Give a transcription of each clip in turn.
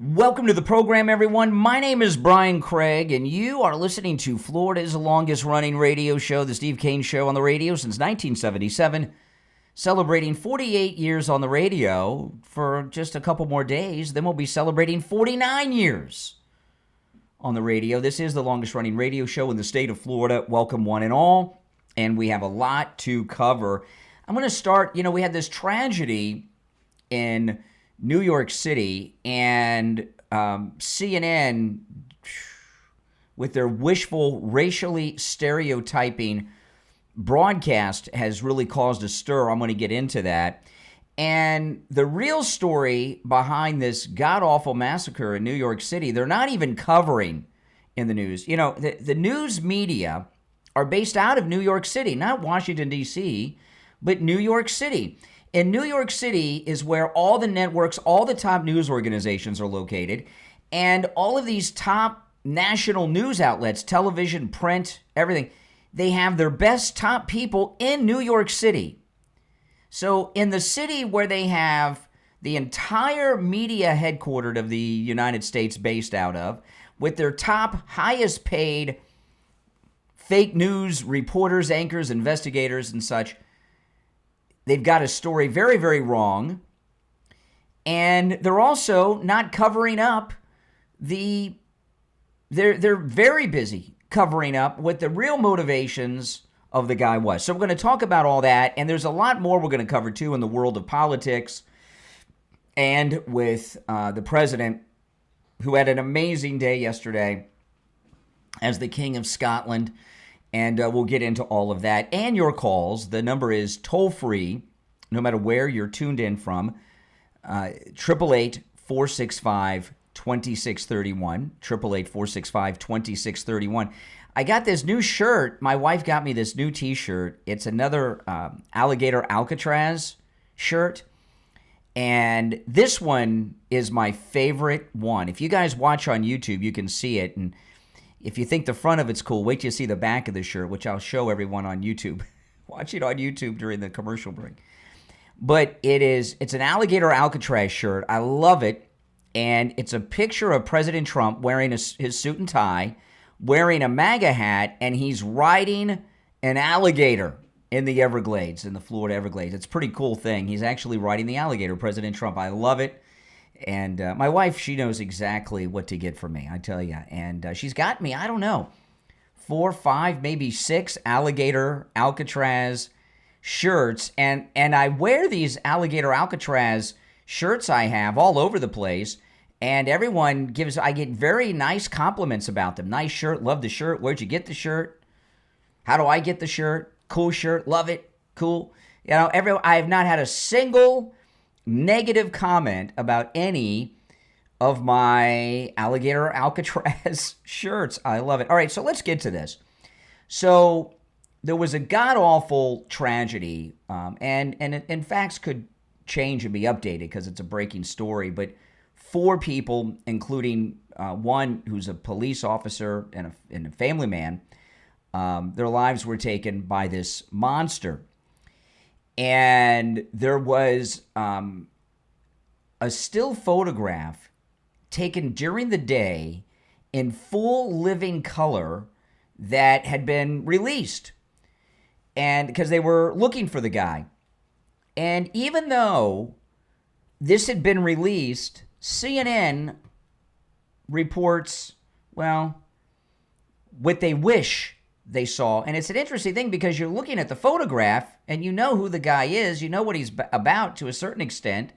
Welcome to the program, everyone. My name is Brian Craig, and you are listening to Florida's longest-running radio show, the Steve Kane Show, on the radio since 1977, celebrating 48 years on the radio for just a couple more days. Then we'll be celebrating 49 years on the radio. This is the longest-running radio show in the state of Florida. Welcome, one and all, and we have a lot to cover. I'm going to start, we had this tragedy in New York City, and CNN, with their wishful, racially stereotyping broadcast, has really caused a stir. I'm going to get into that. And the real story behind this god-awful massacre in New York City, they're not even covering in the news. The news media are based out of New York City, not Washington, D.C., but New York City. In New York City is where all the networks, all the top news organizations are located, and all of these top national news outlets, television, print, everything, they have their best top people in New York City. So in the city where they have the entire media headquartered of the United States based out of, with their top, highest paid fake news reporters, anchors, investigators, and such, they've got a story very, very wrong, and they're also not covering up they're very busy covering up what the real motivations of the guy was. So we're going to talk about all that, and there's a lot more we're going to cover, too, in the world of politics and with the president, who had an amazing day yesterday as the King of Scotland. And we'll get into all of that and your calls. The number is toll-free, no matter where you're tuned in from, 888-465-2631, 888-465-2631. I got this new shirt. My wife got me this new T-shirt. It's another alligator Alcatraz shirt. And this one is my favorite one. If you guys watch on YouTube, you can see it. And if you think the front of it's cool, wait till you see the back of the shirt, which I'll show everyone on YouTube. Watch it on YouTube during the commercial break. But it's an alligator Alcatraz shirt. I love it. And it's a picture of President Trump wearing his suit and tie, wearing a MAGA hat, and he's riding an alligator in the Everglades, in the Florida Everglades. It's a pretty cool thing. He's actually riding the alligator, President Trump. I love it. And my wife, she knows exactly what to get for me, I tell you. And she's got me, I don't know, 4, 5, maybe 6 alligator Alcatraz shirts. And I wear these alligator Alcatraz shirts I have all over the place. And everyone I get very nice compliments about them. Nice shirt, love the shirt. Where'd you get the shirt? How do I get the shirt? Cool shirt, love it, cool. I have not had a single negative comment about any of my alligator Alcatraz shirts. I love it. All right, so let's get to this. So there was a god-awful tragedy, and facts could change and be updated because it's a breaking story, but 4 people, including one who's a police officer and a family man, their lives were taken by this monster. And there was a still photograph taken during the day in full living color that had been released, and because they were looking for the guy. And even though this had been released, CNN reports, well, what they wish they saw. And it's an interesting thing because you're looking at the photograph and you know who the guy is, you know what he's about to a certain extent,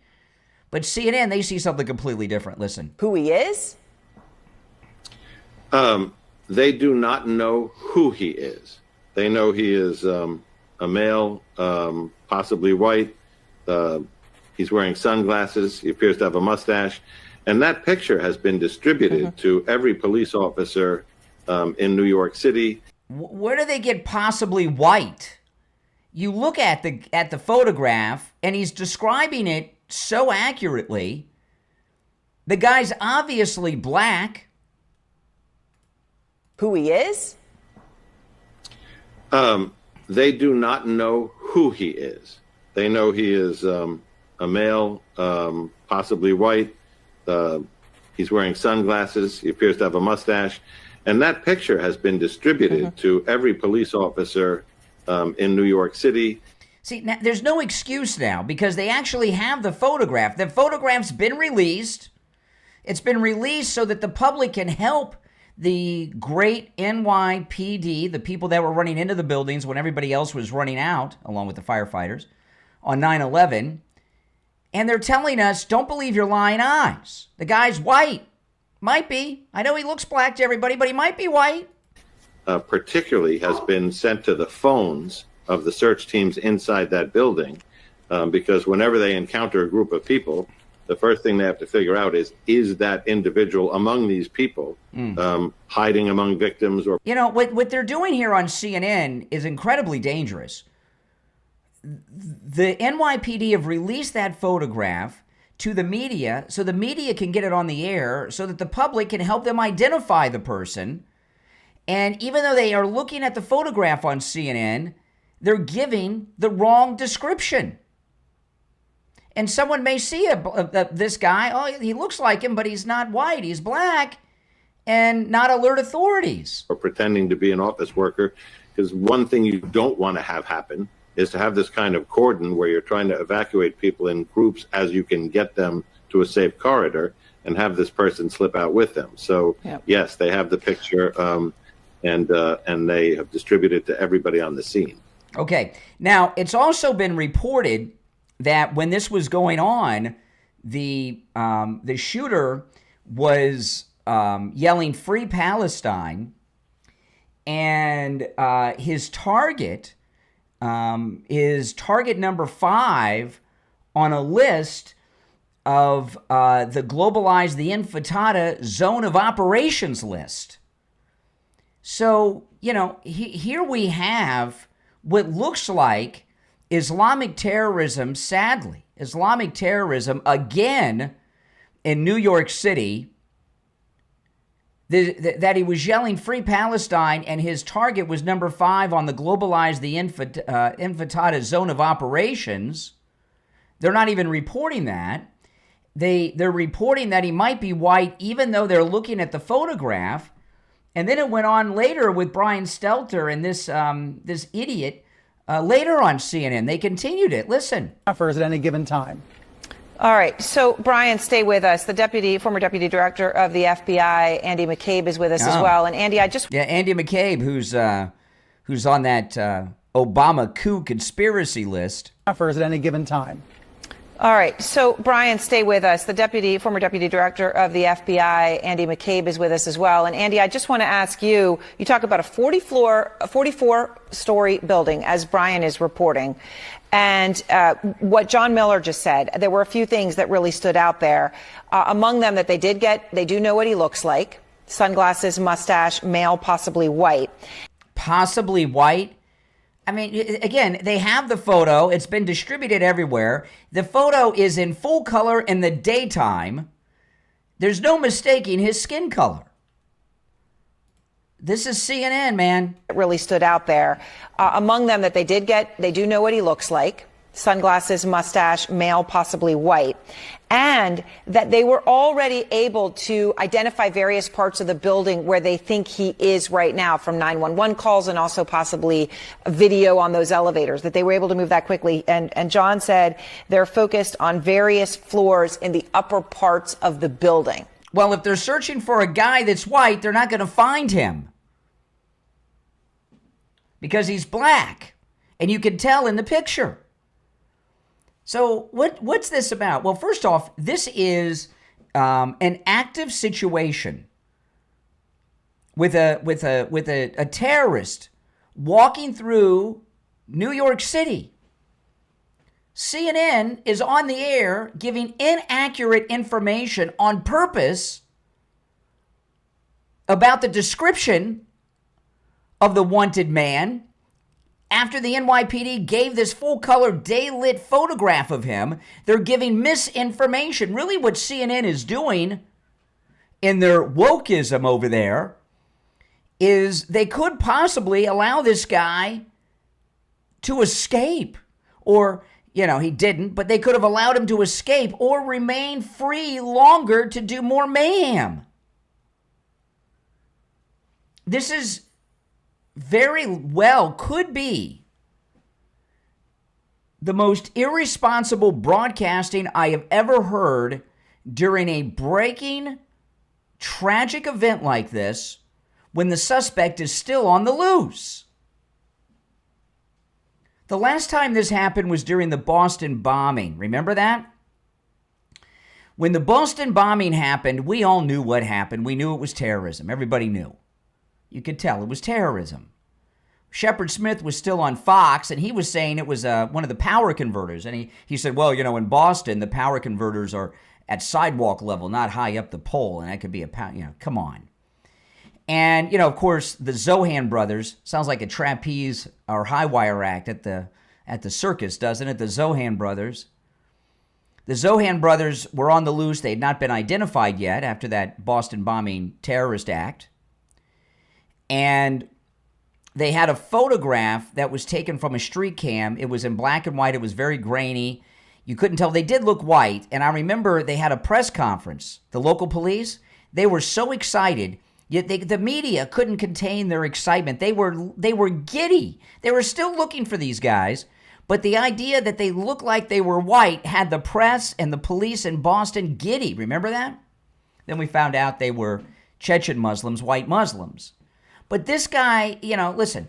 but CNN, they see something completely different. Listen. Who he is? They do not know who he is. They know he is a male, possibly white. He's wearing sunglasses. He appears to have a mustache. And that picture has been distributed to every police officer in New York City. Mm-hmm. What are they get possibly white? You look at the photograph and he's describing it so accurately. The guy's obviously black. Who he is? They do not know who he is. They know he is a male, possibly white. He's wearing sunglasses. He appears to have a mustache. And that picture has been distributed to every police officer in New York City. See, now, there's no excuse now because they actually have the photograph. The photograph's been released. It's been released so that the public can help the great NYPD, the people that were running into the buildings when everybody else was running out, along with the firefighters, on 9/11. And they're telling us, don't believe your lying eyes. The guy's white. Might be. I know he looks black to everybody, but he might be white. Particularly has been sent to the phones of the search teams inside that building because whenever they encounter a group of people, the first thing they have to figure out is that individual among these people hiding among victims? Or You know, what they're doing here on CNN is incredibly dangerous. The NYPD have released that photograph to the media so the media can get it on the air so that the public can help them identify the person. And even though they are looking at the photograph on CNN, they're giving the wrong description. And someone may see this guy, oh, he looks like him, but he's not white, he's black, and not alert authorities. Or pretending to be an office worker, because one thing you don't want to have happen is to have this kind of cordon where you're trying to evacuate people in groups as you can get them to a safe corridor and have this person slip out with them. So, yes, they have the picture and they have distributed it to everybody on the scene. Okay. Now, it's also been reported that when this was going on, the shooter was yelling "Free Palestine," and his target is target number 5 on a list of the Globalize the Intifada Zone of Operations list. So, you know, here we have what looks like Islamic terrorism, sadly, Islamic terrorism again in New York City, that he was yelling "Free Palestine" and his target was number 5 on the Globalize the Intifada Zone of Operations. They're not even reporting that. They're reporting that he might be white even though they're looking at the photograph. And then it went on later with Brian Stelter and this idiot later on CNN. They continued it. Listen. At any given time. All right. So, Brian, stay with us. The former deputy director of the FBI, Andy McCabe, is with us as well. And Andy, Andy McCabe, who's on that Obama coup conspiracy list. At any given time. All right. So, Brian, stay with us. The former deputy director of the FBI, Andy McCabe, is with us as well. And Andy, I just want to ask you, you talk about a 44-story building, as Brian is reporting. And what John Miller just said, there were a few things that really stood out there. Among them that they do know what he looks like. Sunglasses, mustache, male, possibly white. Possibly white? I mean, again, they have the photo. It's been distributed everywhere. The photo is in full color in the daytime. There's no mistaking his skin color. This is CNN, man. It really stood out there. Among them that they do know what he looks like. Sunglasses, mustache, male, possibly white. And that they were already able to identify various parts of the building where they think he is right now, from 911 calls and also possibly a video on those elevators, that they were able to move that quickly. And John said they're focused on various floors in the upper parts of the building. Well, if they're searching for a guy that's white, they're not going to find him because he's black, and you can tell in the picture. So what's this about? Well, first off, this is an active situation with a terrorist walking through New York City. CNN is on the air giving inaccurate information on purpose about the description of the wanted man. After the NYPD gave this full-color, day-lit photograph of him, they're giving misinformation. Really what CNN is doing in their wokeism over there is they could possibly allow this guy to escape or He didn't, but they could have allowed him to escape or remain free longer to do more mayhem. This is very well could be the most irresponsible broadcasting I have ever heard during a breaking, tragic event like this when the suspect is still on the loose. The last time this happened was during the Boston bombing. Remember that? When the Boston bombing happened, we all knew what happened. We knew it was terrorism. Everybody knew. You could tell it was terrorism. Shepard Smith was still on Fox, and he was saying it was one of the power converters. And he said, well, in Boston, the power converters are at sidewalk level, not high up the pole, and that could be a come on. And, of course, the Zohan brothers, sounds like a trapeze or high wire act at the circus, doesn't it? The Zohan brothers. The Zohan brothers were on the loose. They had not been identified yet after that Boston bombing terrorist act. And they had a photograph that was taken from a street cam. It was in black and white. It was very grainy. You couldn't tell. They did look white. And I remember they had a press conference. The local police, they were so excited. Yet the media couldn't contain their excitement. They were giddy. They were still looking for these guys. But the idea that they looked like they were white had the press and the police in Boston giddy. Remember that? Then we found out they were Chechen Muslims, white Muslims. But this guy, listen,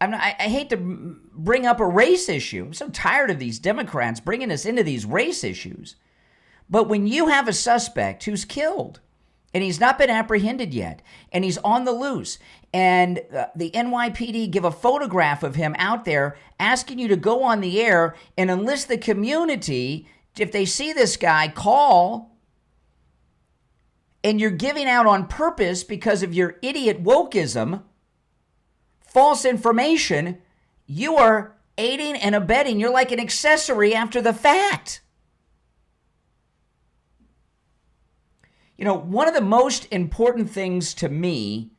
I hate to bring up a race issue. I'm so tired of these Democrats bringing us into these race issues. But when you have a suspect who's killed, and he's not been apprehended yet, and he's on the loose, and the NYPD give a photograph of him out there asking you to go on the air and enlist the community, if they see this guy, call, and you're giving out on purpose because of your idiot wokeism, false information, you are aiding and abetting. You're like an accessory after the fact. One of the most important things to me,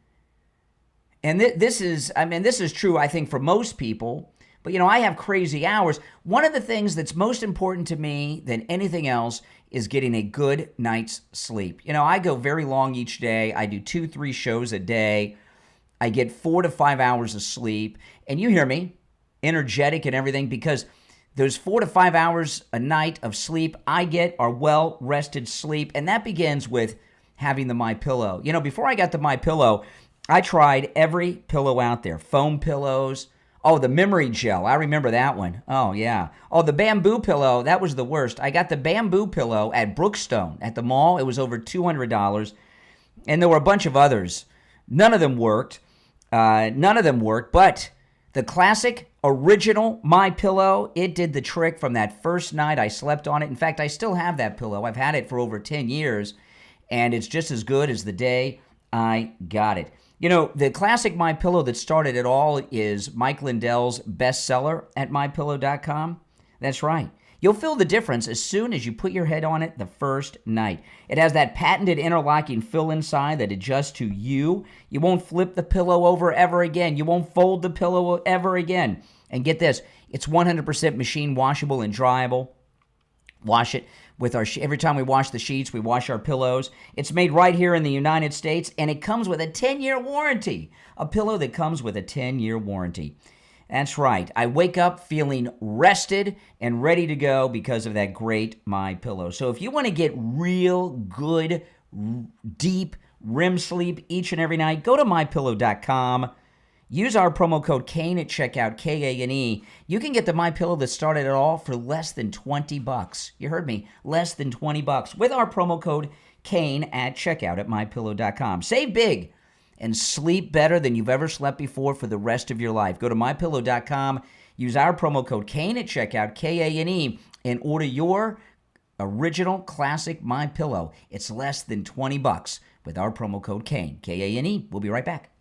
and this is true, I think, for most people, but, I have crazy hours. One of the things that's most important to me than anything else is getting a good night's sleep. I go very long each day. I do 2-3 shows a day. I get 4 to 5 hours of sleep. And you hear me, energetic and everything, because those 4 to 5 hours a night of sleep I get are well-rested sleep, and that begins with having the MyPillow. Before I got the MyPillow, I tried every pillow out there. Foam pillows. Oh, the memory gel. I remember that one. Oh, yeah. Oh, the bamboo pillow. That was the worst. I got the bamboo pillow at Brookstone at the mall. It was over $200, and there were a bunch of others. None of them worked. But the classic original MyPillow, it did the trick from that first night I slept on it. In fact, I still have that pillow. I've had it for over 10 years, and it's just as good as the day I got it. The classic MyPillow that started it all is Mike Lindell's bestseller at MyPillow.com. That's right. You'll feel the difference as soon as you put your head on it the first night. It has that patented interlocking fill inside that adjusts to you. You won't flip the pillow over ever again. You won't fold the pillow ever again. And get this, it's 100% machine washable and dryable. Wash it with every time we wash the sheets, we wash our pillows. It's made right here in the United States, and it comes with a 10-year warranty. A pillow that comes with a 10-year warranty. That's right. I wake up feeling rested and ready to go because of that great MyPillow. So if you want to get real good, deep REM sleep each and every night, go to MyPillow.com. Use our promo code KANE at checkout, K-A-N-E. You can get the MyPillow that started it all for less than $20. You heard me, less than $20 with our promo code KANE at checkout at MyPillow.com. Save big and sleep better than you've ever slept before for the rest of your life. Go to MyPillow.com, use our promo code KANE at checkout, K-A-N-E, and order your original classic MyPillow. It's less than $20 with our promo code KANE, K-A-N-E. We'll be right back.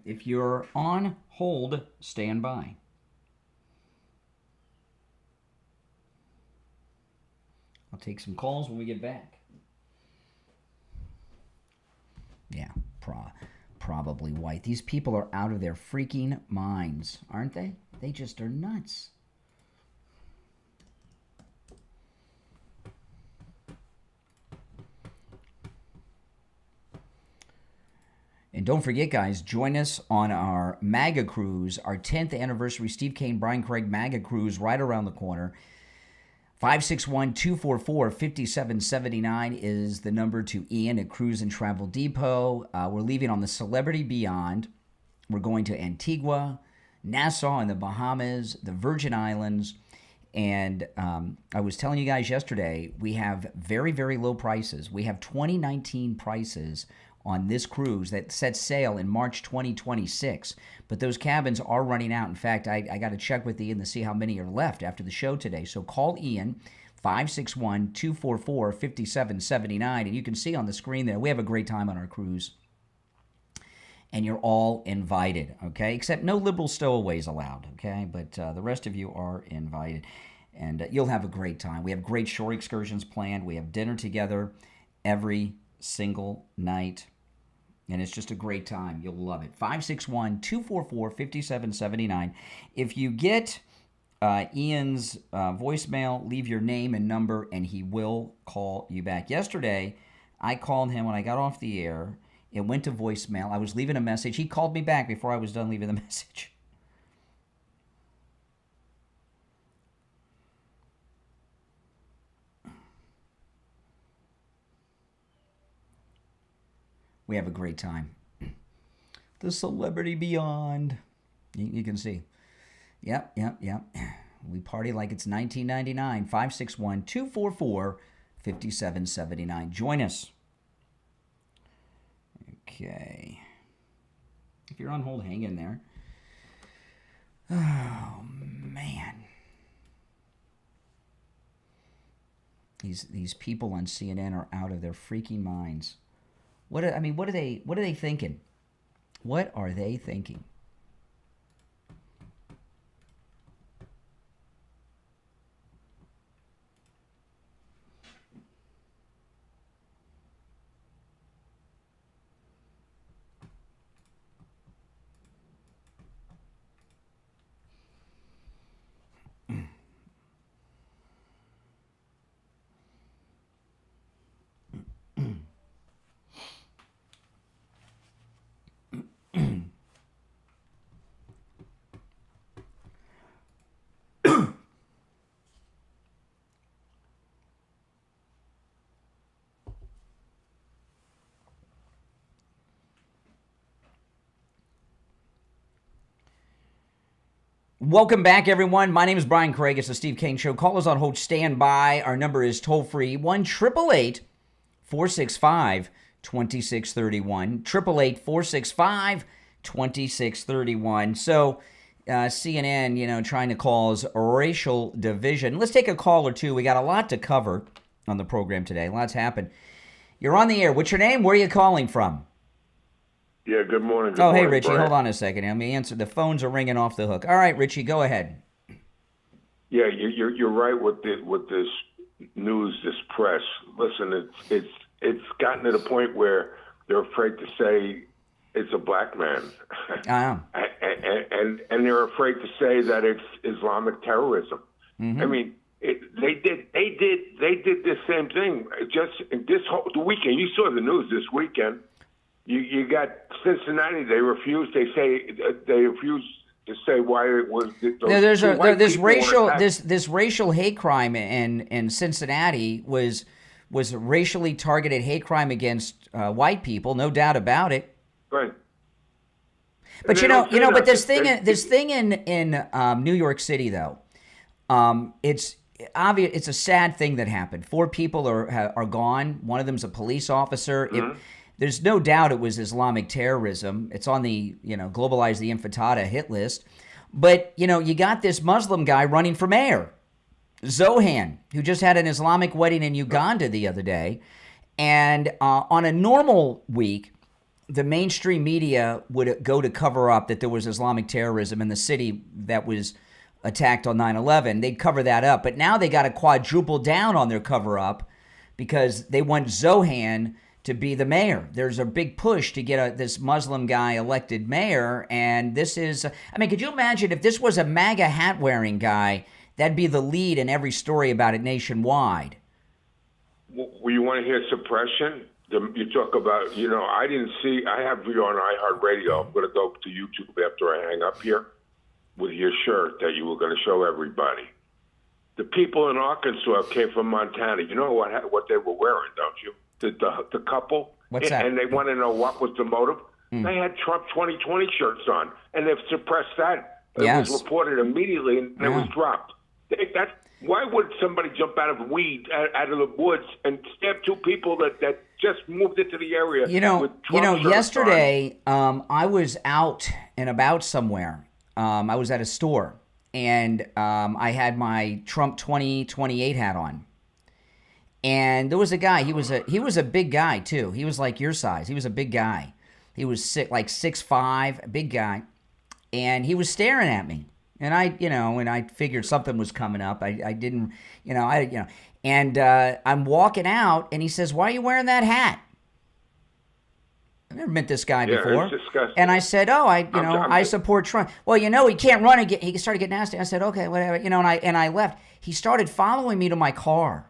If you're on hold, stand by. I'll take some calls when we get back. Yeah, probably white. These people are out of their freaking minds, aren't they? They just are nuts. And don't forget, guys, join us on our MAGA cruise, our 10th anniversary Steve Kane, Brian Craig MAGA cruise right around the corner. 561-244-5779 is the number to Ian at Cruise and Travel Depot. We're leaving on the Celebrity Beyond. We're going to Antigua, Nassau in the Bahamas, the Virgin Islands. And I was telling you guys yesterday, we have very, very low prices. We have 2019 prices on this cruise that sets sail in March 2026. But those cabins are running out. In fact, I got to check with Ian to see how many are left after the show today. So call Ian, 561-244-5779. And you can see on the screen there, we have a great time on our cruise. And you're all invited, okay? Except no liberal stowaways allowed, okay? But the rest of you are invited. And you'll have a great time. We have great shore excursions planned. We have dinner together every single night. And it's just a great time. You'll love it. 561-244-5779. If you get Ian's voicemail, leave your name and number, and he will call you back. Yesterday, I called him when I got off the air. It went to voicemail. I was leaving a message. He called me back before I was done leaving the message. We have a great time. The Celebrity Beyond. You can see. Yep. We party like it's 1999. 561-244-5779. Join us. Okay. If you're on hold, hang in there. Oh, man. These people on CNN are out of their freaking minds. What are they thinking? What are they thinking? Welcome back, everyone. My name is Brian Craig. It's the Steve Kane Show. Call us on hold. Stand by. Our number is toll-free, 1-888-465-2631. 1-888-465-2631. So, CNN, trying to cause racial division. Let's take a call or two. We got a lot to cover on the program today. Lots happened. You're on the air. What's your name? Where are you calling from? Yeah, good morning. Hey, Richie, Brian. Hold on a second. Let me answer. The phones are ringing off the hook. All right, Richie, go ahead. Yeah, you're right with this news, this press. Listen, it's gotten to the point where they're afraid to say it's a black man, and they're afraid to say that it's Islamic terrorism. Mm-hmm. I mean, they did the same thing just the weekend. You saw the news this weekend. You got Cincinnati. They refused. They refused to say why it was. This racial hate crime in Cincinnati was racially targeted hate crime against white people. No doubt about it. Right. But but this thing in New York City though, it's obvious. It's a sad thing that happened. 4 people are gone. One of them's a police officer. Mm-hmm. There's no doubt it was Islamic terrorism. It's on the, globalize the intifada hit list. But, you got this Muslim guy running for mayor, Zohan, who just had an Islamic wedding in Uganda the other day. And on a normal week, the mainstream media would go to cover up that there was Islamic terrorism in the city that was attacked on 9/11. They'd cover that up. But now they got to quadruple down on their cover up because they want Jogn to be the mayor. There's a big push to get this Muslim guy elected mayor. And this is, I mean, could you imagine if this was a MAGA hat wearing guy, that'd be the lead in every story about it nationwide. Well, you want to hear suppression? You talk about, I have you on iHeartRadio. I'm going to go to YouTube after I hang up here with your shirt that you were going to show everybody. The people in Arkansas came from Montana. You know what they were wearing, don't you? The couple. What's that? And they want to know what was the motive. They had Trump 2020 shirts on, and they've suppressed that. It was reported immediately, and it was dropped. Why would somebody jump out of the woods and stab two people that just moved into the area? Yesterday I was out and about somewhere. I was at a store, and I had my Trump 2028 hat on. And there was a guy. He was a big guy too. He was like your size. He was a big guy. He was 6'5", a big guy, and he was staring at me. And I figured something was coming up. And I'm walking out, and he says, "Why are you wearing that hat?" I've never met this guy before. It's disgusting. And I said, I support Trump. Well, he can't run again. He started getting nasty. I said, okay, whatever. And I left. He started following me to my car.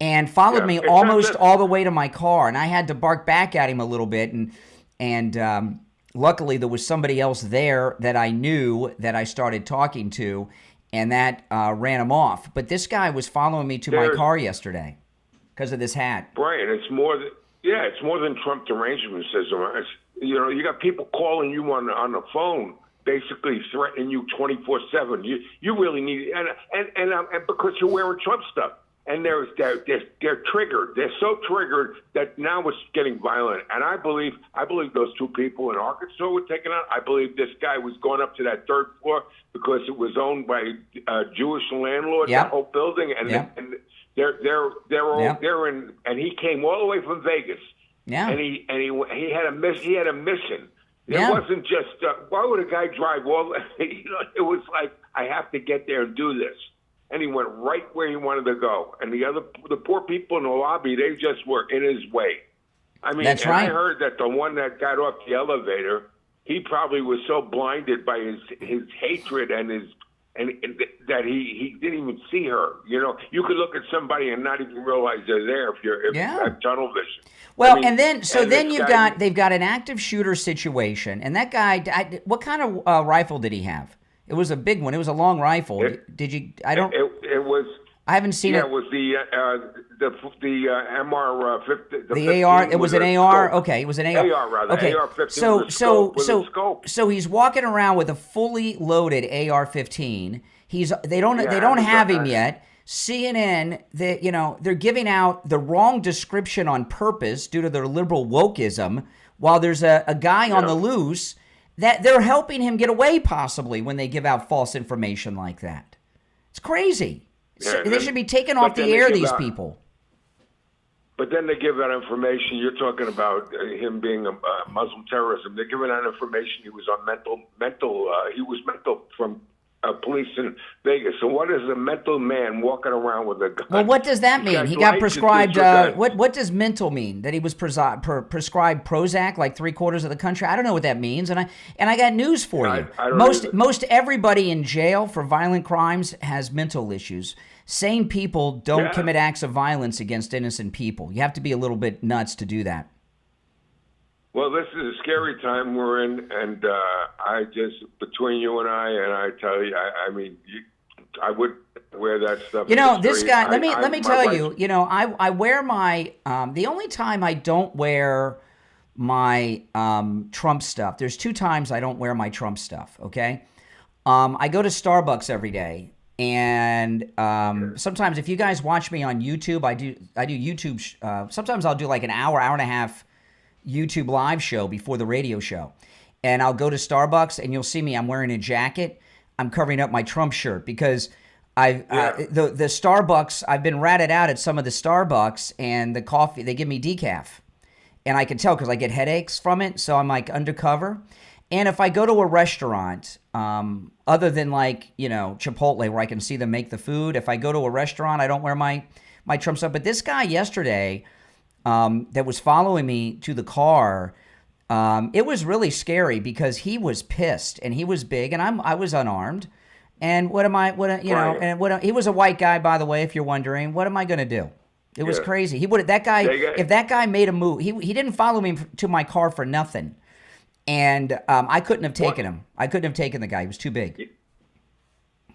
And followed me almost all the way to my car. And I had to bark back at him a little bit. And luckily, there was somebody else there that I knew that I started talking to. And that ran him off. But this guy was following me to my car yesterday because of this hat. Brian, it's more than Trump derangement syndrome. You got people calling you on the phone, basically threatening you 24/7. You really need and because you're wearing Trump stuff. And they're triggered. They're so triggered that now it's getting violent. And I believe those two people in Arkansas were taken out. I believe this guy was going up to that third floor because it was owned by a Jewish landlord. Yep. The whole building, and they're in. And he came all the way from Vegas. Yeah. And he had a mission. It wasn't just why would a guy drive all? It was like I have to get there and do this. And he went right where he wanted to go. And the poor people in the lobby, they just were in his way. I mean, That's right. I heard that the one that got off the elevator, he probably was so blinded by his hatred and that he didn't even see her. You could look at somebody and not even realize they're there if you have tunnel vision. Well, they've got an active shooter situation, and that guy, what kind of rifle did he have? It was a big one. It was a long rifle. Did you? I don't. It was. I haven't seen it. It was the MR-50. The AR. It was an AR. Okay, it was an AR. AR rather. Okay. AR-15. So he's walking around with a fully loaded AR-15. They don't have him yet. CNN, they're giving out the wrong description on purpose due to their liberal wokeism, while there's a guy on the loose that they're helping him get away possibly when they give out false information like that. It's crazy. They should be taken off the air, these people. But then they give that information. You're talking about him being a Muslim terrorism. They're giving out information. He was on mental. He was mental from police in Vegas. So what is a mental man walking around with a gun? Well, what does that mean? He got prescribed. What does mental mean? That he was prescribed Prozac like 3/4 of the country? I don't know what that means. And I got news for you. Most everybody in jail for violent crimes has mental issues. Sane people don't commit acts of violence against innocent people. You have to be a little bit nuts to do that. Well, this is a scary time we're in, and between you and I tell you, I would wear that stuff. This guy. Let me tell you. I wear my. The only time I don't wear my Trump stuff. There's 2 times I don't wear my Trump stuff. Okay, I go to Starbucks every day, and sometimes if you guys watch me on YouTube, I do YouTube. Sometimes I'll do like an hour and a half YouTube live show before the radio show. And I'll go to Starbucks and you'll see me. I'm wearing a jacket. I'm covering up my Trump shirt because the Starbucks, I've been ratted out at some of the Starbucks, and the coffee, they give me decaf. and I can tell because I get headaches from it, so I'm like undercover. And if I go to a restaurant, other than like, Chipotle where I can see them make the food, if I go to a restaurant, I don't wear my Trump stuff. But this guy yesterday that was following me to the car, it was really scary because he was pissed and he was big and I was unarmed. And he was a white guy, by the way, if you're wondering. What am I going to do? It was crazy. If that guy made a move, he didn't follow me to my car for nothing. And I couldn't have taken him. I couldn't have taken the guy. He was too big.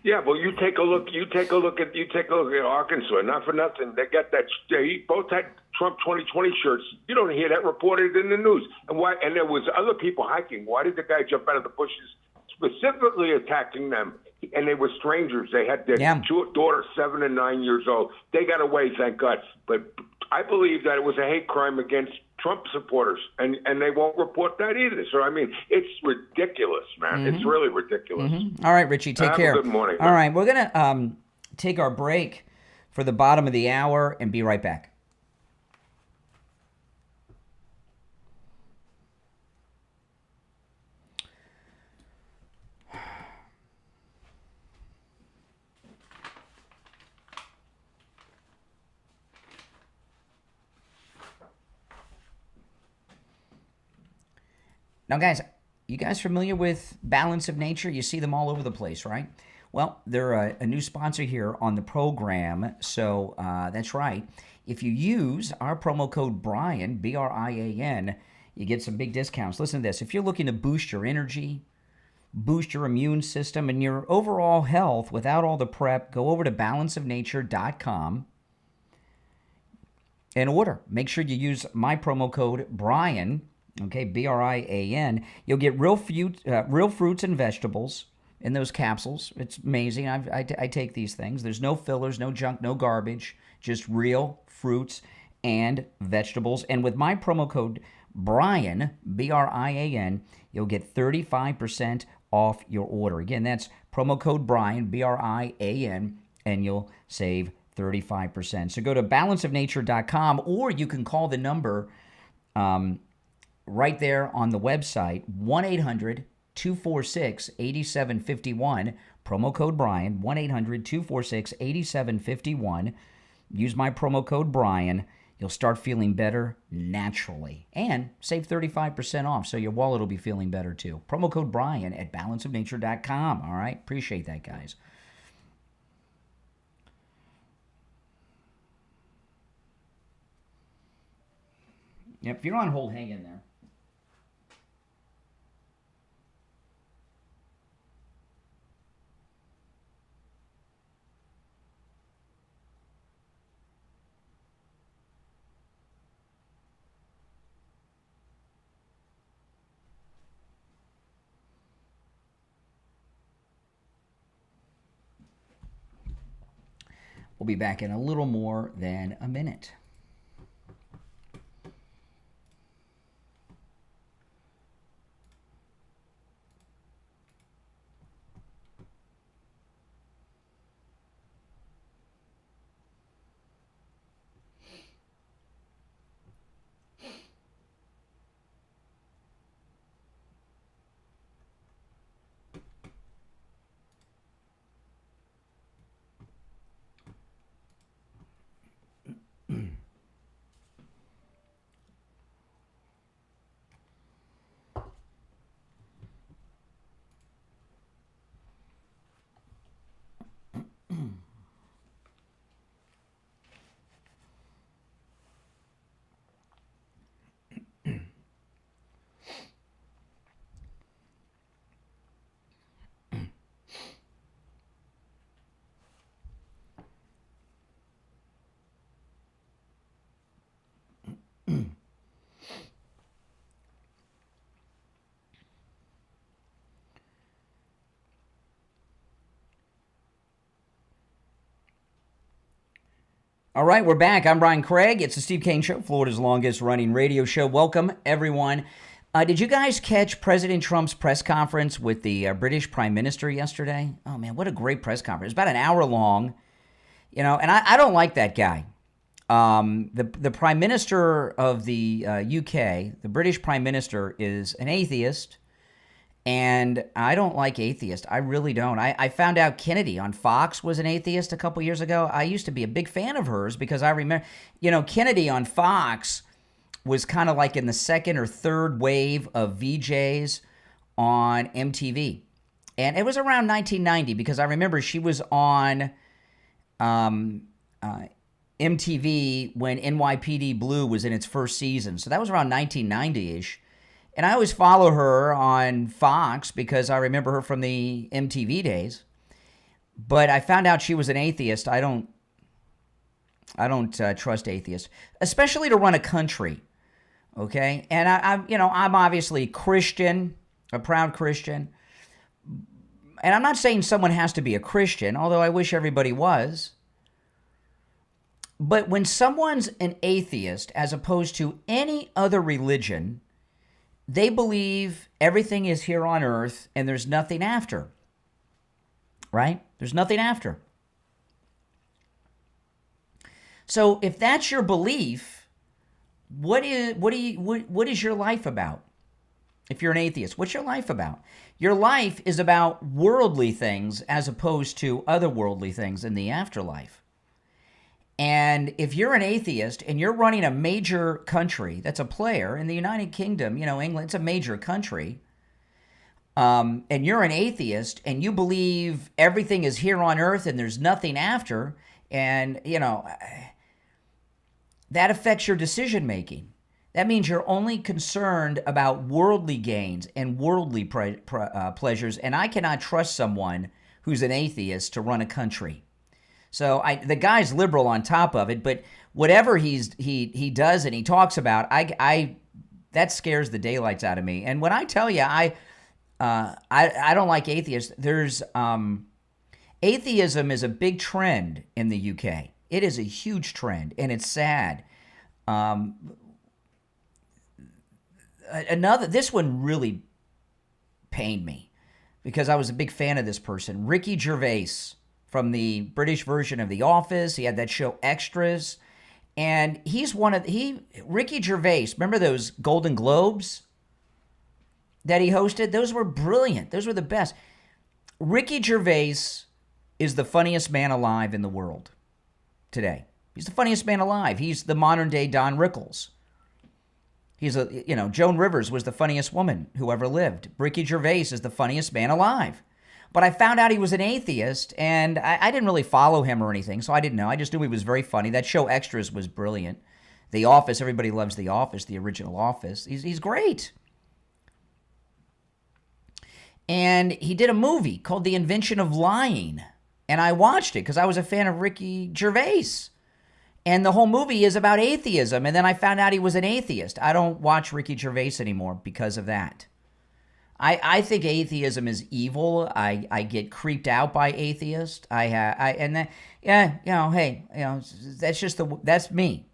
Yeah, well, you take a look at Arkansas. Not for nothing, they got that. They both had Trump 2020 shirts. You don't hear that reported in the news. And why? And there was other people hiking. Why did the guy jump out of the bushes, specifically attacking them? And they were strangers. They had their daughter, 7 and 9 years old. They got away, thank God. But I believe that it was a hate crime against Trump supporters, and they won't report that either. So, I mean, it's ridiculous, man. It's really ridiculous. All right, Richie, take care. Have a good morning. All right, we're going to take our break for the bottom of the hour and be right back. Now, guys, you guys familiar with Balance of Nature? You see them all over the place, right? Well, they're a new sponsor here on the program, so that's right. If you use our promo code Brian, B-R-I-A-N, you get some big discounts. Listen to this. If you're looking to boost your energy, boost your immune system, and your overall health without all the prep, go over to balanceofnature.com and order. Make sure you use my promo code Brian, okay, B-R-I-A-N. You'll get real fruits and vegetables in those capsules. It's amazing. I take these things. There's no fillers, no junk, no garbage, just real fruits and vegetables. And with my promo code Brian, B-R-I-A-N, you'll get 35% off your order. Again, that's promo code Brian, B-R-I-A-N, and you'll save 35%. So go to balanceofnature.com, or you can call the number right there on the website, 1-800-246-8751, promo code Brian, 1-800-246-8751. Use my promo code Brian. You'll start feeling better naturally and save 35% off, so your wallet will be feeling better too. Promo code Brian at balanceofnature.com, all right? Appreciate that, guys. Yep, if you're on hold, hang in there. We'll be back in a little more than a minute. All right, we're back. I'm Brian Craig. It's the Steve Kane Show, Florida's longest running radio show. Welcome, everyone. Did you guys catch President Trump's press conference with the British Prime Minister yesterday? Oh, man, what a great press conference. It was about an hour long, and I don't like that guy. The Prime Minister of the UK, the British Prime Minister, is an atheist, and I don't like atheists. I really don't. I found out Kennedy on Fox was an atheist a couple years ago. I used to be a big fan of hers because I remember, Kennedy on Fox was kind of like in the second or third wave of VJs on MTV. And it was around 1990 because I remember she was on MTV when NYPD Blue was in its first season. So that was around 1990-ish. And I always follow her on Fox because I remember her from the MTV days. But I found out she was an atheist. I don't trust atheists, especially to run a country. Okay? And I'm obviously Christian, a proud Christian. And I'm not saying someone has to be a Christian, although I wish everybody was. But when someone's an atheist, as opposed to any other religion, they believe everything is here on earth and there's nothing after. Right? There's nothing after. So if that's your belief, what is your life about? If you're an atheist, what's your life about? Your life is about worldly things as opposed to otherworldly things in the afterlife. And if you're an atheist and you're running a major country that's a player in the United Kingdom, England, it's a major country, and you're an atheist and you believe everything is here on earth and there's nothing after, and, that affects your decision making. That means you're only concerned about worldly gains and worldly pleasures, and I cannot trust someone who's an atheist to run a country. So the guy's liberal on top of it, but whatever he does and he talks about, that scares the daylights out of me. And when I tell you I don't like atheists, there's atheism is a big trend in the UK. It is a huge trend, and it's sad. This one really pained me because I was a big fan of this person, Ricky Gervais from the British version of The Office. He had that show Extras, and Ricky Gervais. Remember those Golden Globes that he hosted? Those were brilliant. Those were the best. Ricky Gervais is the funniest man alive in the world today. He's the funniest man alive. He's the modern day Don Rickles. Joan Rivers was the funniest woman who ever lived. Ricky Gervais is the funniest man alive. But I found out he was an atheist, and I didn't really follow him or anything, so I didn't know. I just knew he was very funny. That show Extras was brilliant. The Office, everybody loves The Office, the original Office. He's great. And he did a movie called The Invention of Lying, and I watched it because I was a fan of Ricky Gervais. And the whole movie is about atheism, and then I found out he was an atheist. I don't watch Ricky Gervais anymore because of that. I think atheism is evil. I get creeped out by atheists. That's me.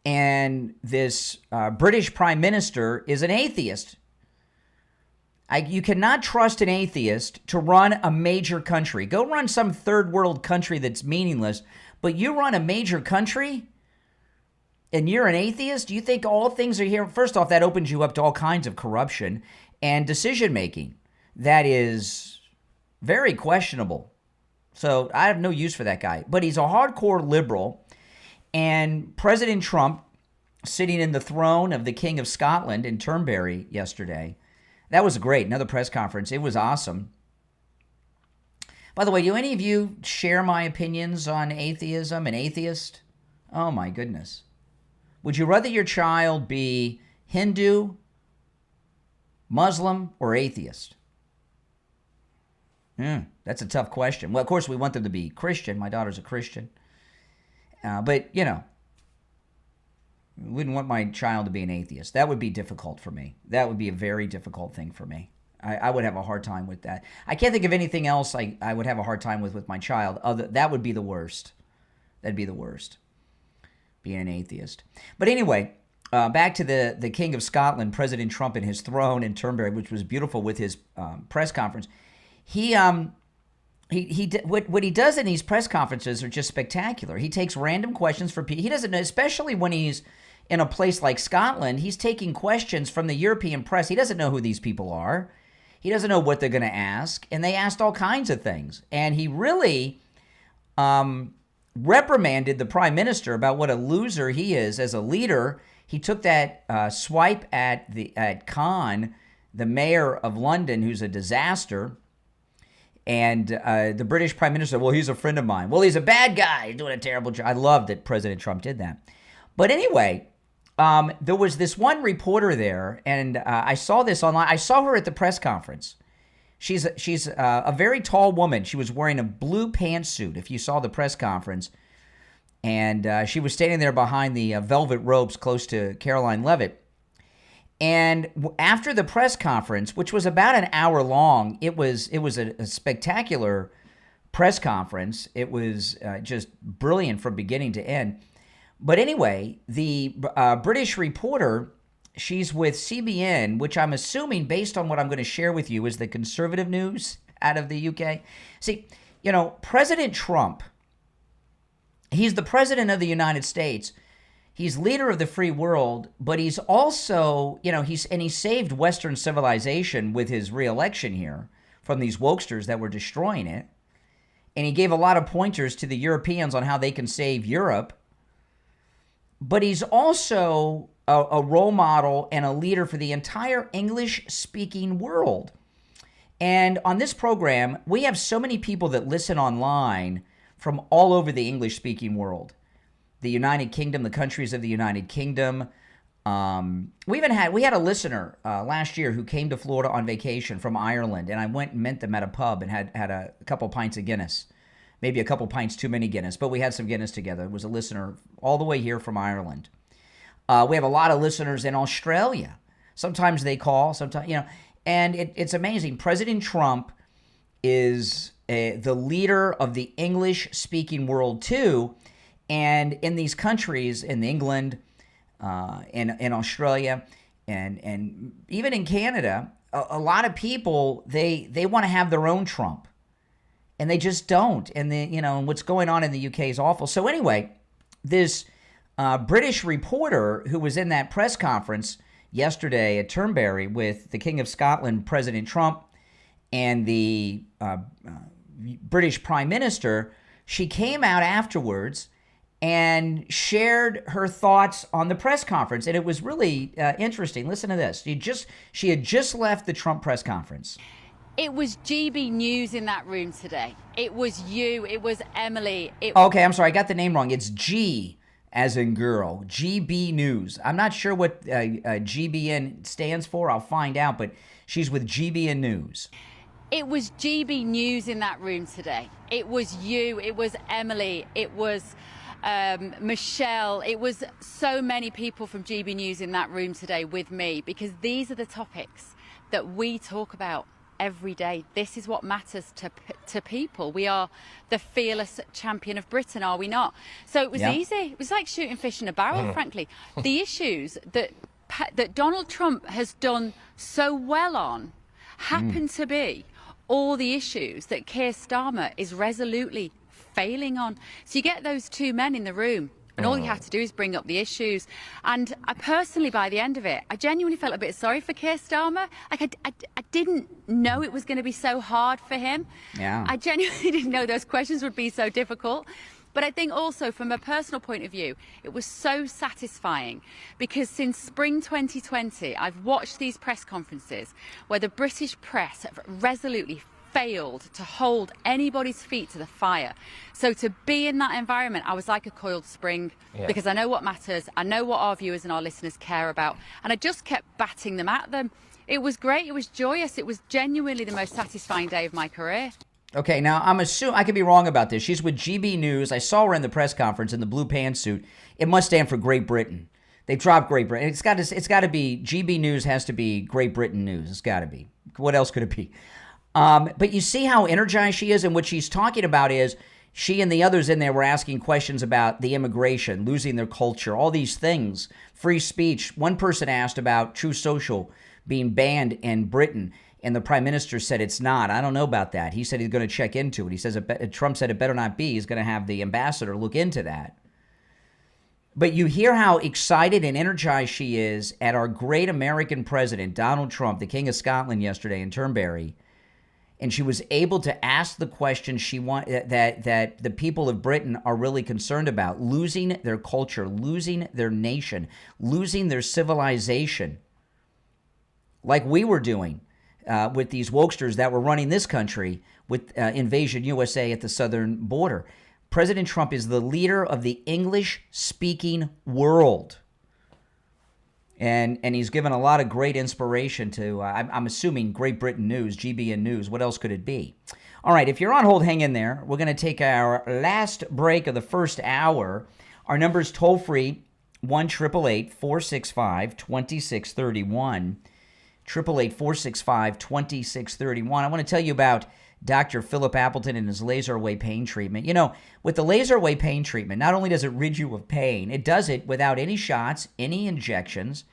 And this British Prime Minister is an atheist. You cannot trust an atheist to run a major country. Go run some third world country that's meaningless, but you run a major country and you're an atheist? You think all things are here? First off, that opens you up to all kinds of corruption and decision-making. That is very questionable. So I have no use for that guy. But he's a hardcore liberal. And President Trump, sitting in the throne of the King of Scotland in Turnberry yesterday, that was great. Another press conference. It was awesome. By the way, do any of you share my opinions on atheism and atheist? Oh, my goodness. Would you rather your child be Hindu, Muslim, or atheist? That's a tough question. Well, of course, we want them to be Christian. My daughter's a Christian. But, I wouldn't want my child to be an atheist. That would be difficult for me. That would be a very difficult thing for me. I would have a hard time with that. I can't think of anything else I would have a hard time with my child. That would be the worst. That'd be the worst, being an atheist. But anyway, back to the King of Scotland, President Trump, in his throne in Turnberry, which was beautiful with his press conference. He What he does in these press conferences are just spectacular. He takes random questions for people. He doesn't know, especially when he's in a place like Scotland, he's taking questions from the European press. He doesn't know who these people are. He doesn't know what they're going to ask. And they asked all kinds of things. And he really reprimanded the prime minister about what a loser he is as a leader. He took that swipe at Khan, the mayor of London, who's a disaster. And the British prime minister, well, he's a friend of mine. Well, he's a bad guy. He's doing a terrible job. I love that President Trump did that. But anyway, there was this one reporter there, and I saw this online. I saw her at the press conference. She's a very tall woman. She was wearing a blue pantsuit, if you saw the press conference. And she was standing there behind the velvet ropes close to Caroline Leavitt. And after the press conference, which was about an hour long, it was a spectacular press conference. It was just brilliant from beginning to end. But anyway, the British reporter, she's with CBN, which I'm assuming, based on what I'm going to share with you, is the conservative news out of the UK. See, President Trump, he's the president of the United States. He's leader of the free world, but he's also, he saved Western civilization with his reelection here from these wokesters that were destroying it. And he gave a lot of pointers to the Europeans on how they can save Europe. But he's also a role model and a leader for the entire English-speaking world. And on this program, we have so many people that listen online from all over the English-speaking world. The United Kingdom, the countries of the United Kingdom. We had a listener last year who came to Florida on vacation from Ireland, and I went and met them at a pub and had a couple pints of Guinness. Maybe a couple pints too many Guinness, but we had some Guinness together. It was a listener all the way here from Ireland. We have a lot of listeners in Australia. Sometimes they call, sometimes, and it's amazing. President Trump is the leader of the English-speaking world too. And in these countries, in England, in Australia, and even in Canada, a lot of people, they want to have their own Trump. And they just don't. And what's going on in the UK is awful. So anyway, this British reporter who was in that press conference yesterday at Turnberry with the King of Scotland, President Trump, and the British Prime Minister, she came out afterwards and shared her thoughts on the press conference. And it was really interesting. Listen to this. She had just left the Trump press conference. It was GB News in that room today. It was you. It was Emily. Okay, I'm sorry. I got the name wrong. It's G as in girl. GB News. I'm not sure what GBN stands for. I'll find out. But she's with GBN News. It was GB News in that room today. It was you. It was Emily. It was Michelle. It was so many people from GB News in that room today with me, because these are the topics that we talk about every day. This is what matters to people. We are the fearless champion of Britain, are we not? So it was easy. It was like shooting fish in a barrel, frankly. The issues that Donald Trump has done so well on happen to be all the issues that Keir Starmer is resolutely failing on. So you get those two men in the room, and all you have to do is bring up the issues. And I personally, by the end of it, I genuinely felt a bit sorry for Keir Starmer. Like, I didn't know it was going to be so hard for him. Yeah. I genuinely didn't know those questions would be so difficult. But I think also from a personal point of view, it was so satisfying, because since spring 2020, I've watched these press conferences where the British press have resolutely failed to hold anybody's feet to the fire. So to be in that environment, I was like a coiled spring, because I know what matters. I know what our viewers and our listeners care about. And I just kept batting them at them. It was great. It was joyous. It was genuinely the most satisfying day of my career. Okay, now I'm assuming, I could be wrong about this. She's with GB News. I saw her in the press conference in the blue pantsuit. It must stand for Great Britain. They dropped Great Britain. It's got to be, GB News has to be Great Britain News. It's got to be. What else could it be? But you see how energized she is, and what she's talking about is she and the others in there were asking questions about the immigration, losing their culture, all these things, free speech. One person asked about True Social being banned in Britain. And the prime minister said it's not. I don't know about that. He said he's going to check into it. He says Trump said it better not be. He's going to have the ambassador look into that. But you hear how excited and energized she is at our great American president, Donald Trump, the King of Scotland, yesterday in Turnberry. And she was able to ask the question that the people of Britain are really concerned about, losing their culture, losing their nation, losing their civilization, like we were doing with these wokesters that were running this country with Invasion USA at the southern border. President Trump is the leader of the English-speaking world. And he's given a lot of great inspiration to, I'm assuming, Great Britain News, GBN News. What else could it be? All right, if you're on hold, hang in there. We're going to take our last break of the first hour. Our number is toll-free, 1-888-465-2631. 888-465-2631. I want to tell you about Dr. Philip Appleton and his laser away pain treatment. You know, with the laser away pain treatment, not only does it rid you of pain, it does it without any shots, any injections,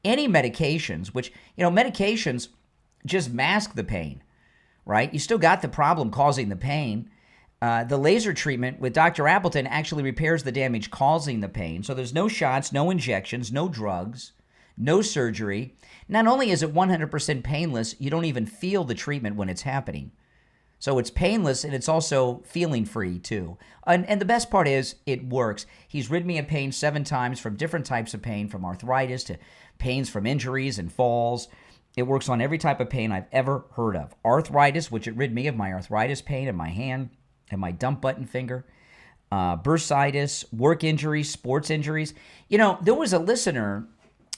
any medications, which, you know, medications just mask the pain, right? You still got the problem causing the pain. The laser treatment with Dr. Appleton actually repairs the damage causing the pain. So there's no shots, no injections, no drugs, no surgery. Not only is it 100% painless, you don't even feel the treatment when it's happening. So it's painless, and it's also feeling free, too. And the best part is it works. He's rid me of pain 7 times from different types of pain, from arthritis to pains from injuries and falls. It works on every type of pain I've ever heard of. Arthritis, which it rid me of my arthritis pain in my hand and my dump button finger. Bursitis, work injuries, sports injuries. You know, there was a listener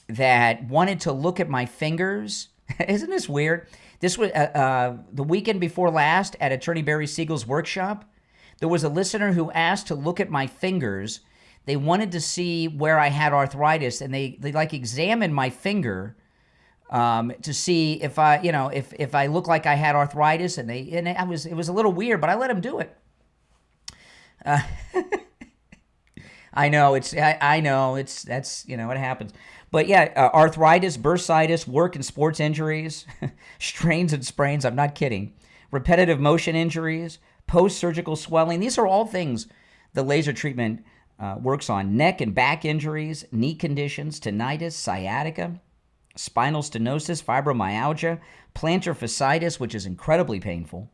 that wanted to look at my fingers. Isn't this weird? This was the weekend before last at Attorney Barry Siegel's workshop. There was a listener who asked to look at my fingers. They wanted to see where I had arthritis, and they like examined my finger to see if I, you know, if I look like I had arthritis, and it was a little weird, but I let them do it. I know that's you know what happens. But yeah, arthritis, bursitis, work and sports injuries, strains and sprains, I'm not kidding, repetitive motion injuries, post-surgical swelling. These are all things the laser treatment works on. Neck and back injuries, knee conditions, tinnitus, sciatica, spinal stenosis, fibromyalgia, plantar fasciitis, which is incredibly painful,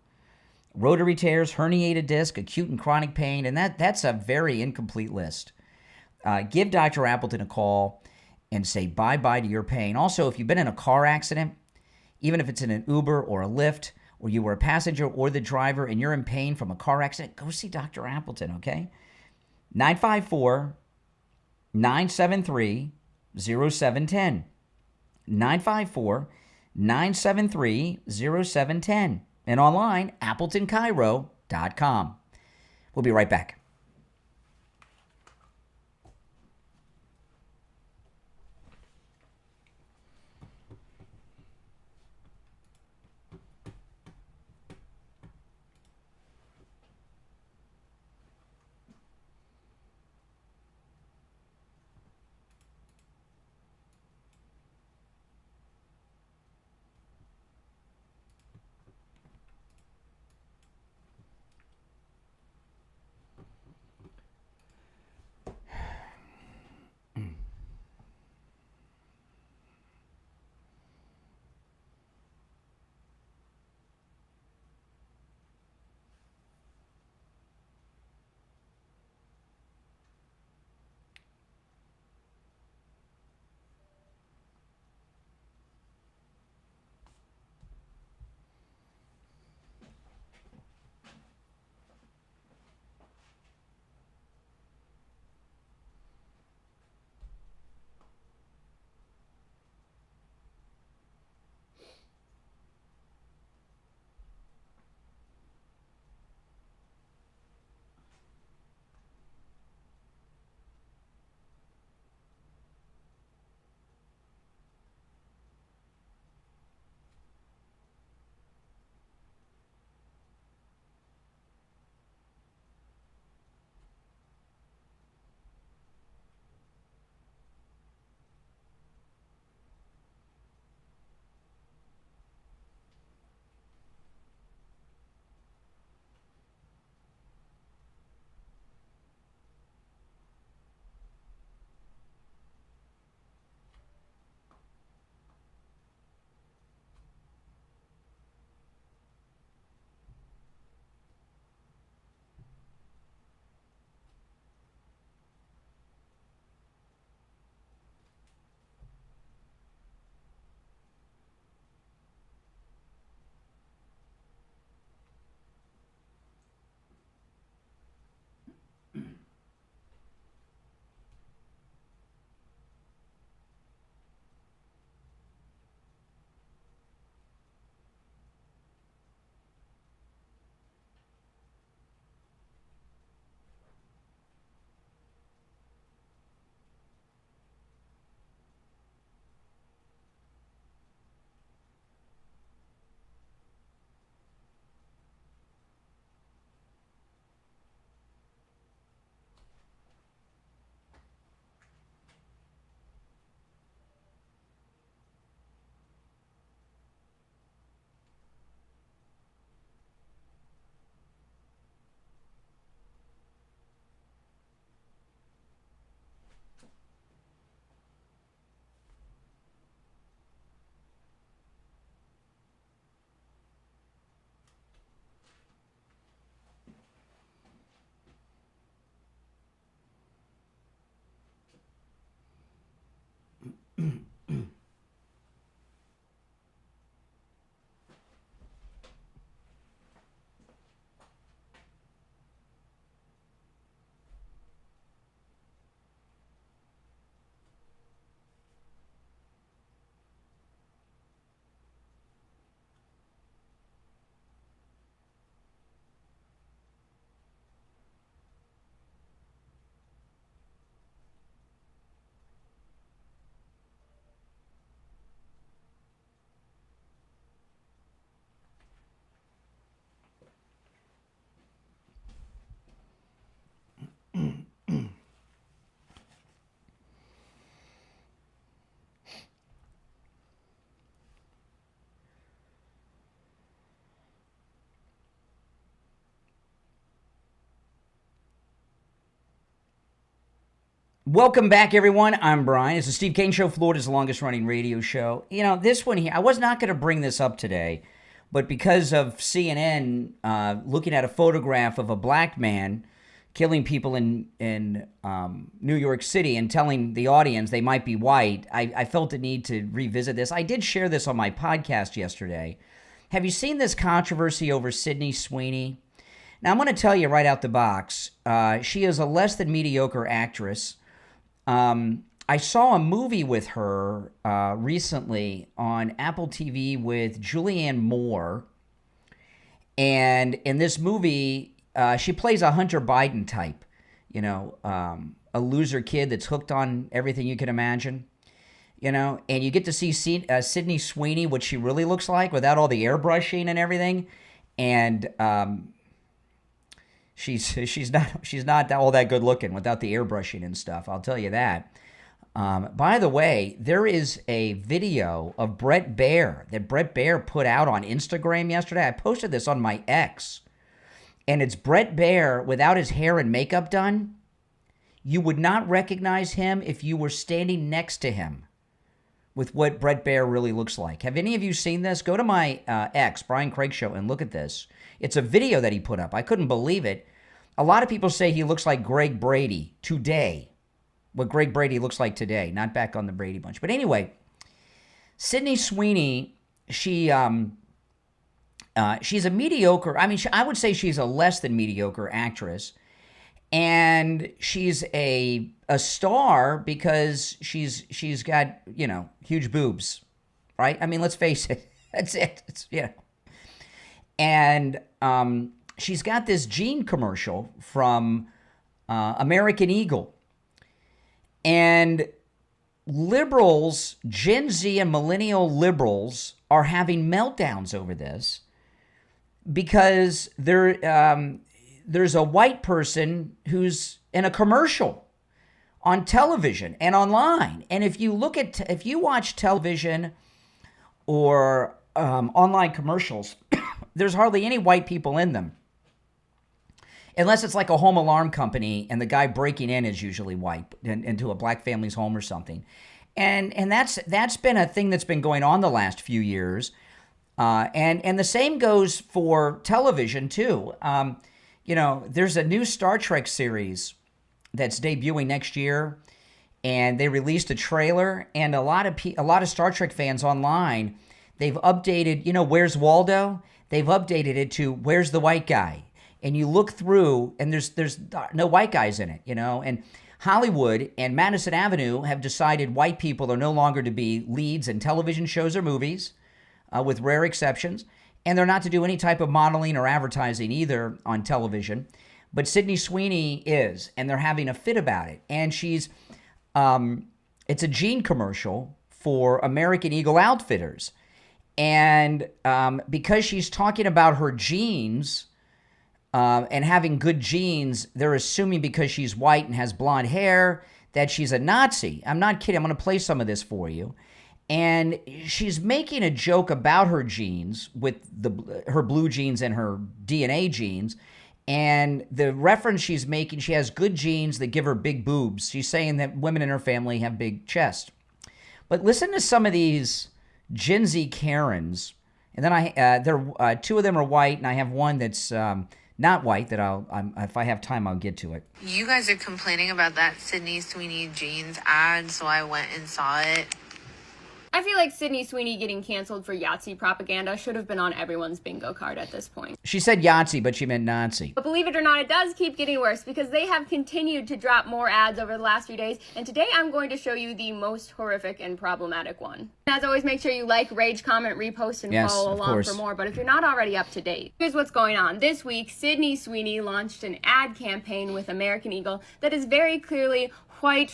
rotary tears, herniated disc, acute and chronic pain, and that's a very incomplete list. Give Dr. Appleton a call and say bye-bye to your pain. Also, if you've been in a car accident, even if it's in an Uber or a Lyft, or you were a passenger or the driver and you're in pain from a car accident, go see Dr. Appleton, okay? 954-973-0710. 954-973-0710. And online, AppletonCairo.com. We'll be right back. Welcome back, everyone. I'm Brian. It's the Steve Kane Show, Florida's longest-running radio show. You know, this one here, I was not going to bring this up today, but because of CNN looking at a photograph of a black man killing people in New York City and telling the audience they might be white, I felt the need to revisit this. I did share this on my podcast yesterday. Have you seen this controversy over Sydney Sweeney? Now, I'm going to tell you right out the box, she is a less than mediocre actress. I saw a movie with her recently on Apple TV with Julianne Moore. And in this movie, she plays a Hunter Biden type, you know, a loser kid that's hooked on everything you can imagine, you know, and you get to see Sydney Sweeney, what she really looks like without all the airbrushing and everything. And she's not all that good looking without the airbrushing and stuff. I'll tell you that. By the way, there is a video of Bret Baier that Bret Baier put out on Instagram yesterday. I posted this on my X, and it's Bret Baier without his hair and makeup done. You would not recognize him if you were standing next to him with what Bret Baier really looks like. Have any of you seen this? Go to my X, Brian Craig Show, and look at this. It's a video that he put up. I couldn't believe it. A lot of people say he looks like Greg Brady today. What Greg Brady looks like today, not back on the Brady Bunch. But anyway, Sydney Sweeney, she's a mediocre, I would say she's a less than mediocre actress. And she's a star because she's got, you know, huge boobs, right? I mean, let's face it. That's it. It's, you know. And she's got this jean commercial from American Eagle. And liberals, Gen Z and millennial liberals, are having meltdowns over this because there's a white person who's in a commercial on television and online. And if you watch television or online commercials, there's hardly any white people in them. Unless it's like a home alarm company and the guy breaking in is usually white into a black family's home or something. And that's been a thing that's been going on the last few years. And the same goes for television too. You know, there's a new Star Trek series that's debuting next year, and they released a trailer, and a lot of Star Trek fans online, they've updated, you know, Where's Waldo? They've updated it to Where's the White Guy? And you look through, and there's no white guys in it, you know. And Hollywood and Madison Avenue have decided white people are no longer to be leads in television shows or movies, with rare exceptions. And they're not to do any type of modeling or advertising either on television. But Sydney Sweeney is, and they're having a fit about it. And she's, it's a jean commercial for American Eagle Outfitters. And because she's talking about her jeans, and having good genes, they're assuming because she's white and has blonde hair that she's a Nazi. I'm not kidding. I'm going to play some of this for you. And she's making a joke about her genes with her blue genes and her DNA genes. And the reference she's making, she has good genes that give her big boobs. She's saying that women in her family have big chests. But listen to some of these Gen Z Karens. And then two of them are white, and I have one that's not white that if I have time, I'll get to it. You guys are complaining about that Sydney Sweeney jeans ad, so I went and saw it. I feel like Sydney Sweeney getting canceled for Yahtzee propaganda should have been on everyone's bingo card at this point. She said Yahtzee, but she meant Nazi. But believe it or not, it does keep getting worse because they have continued to drop more ads over the last few days. And today I'm going to show you the most horrific and problematic one. As always, make sure you like, rage, comment, repost, and follow along for more. But if you're not already up to date, here's what's going on. This week, Sydney Sweeney launched an ad campaign with American Eagle that is very clearly white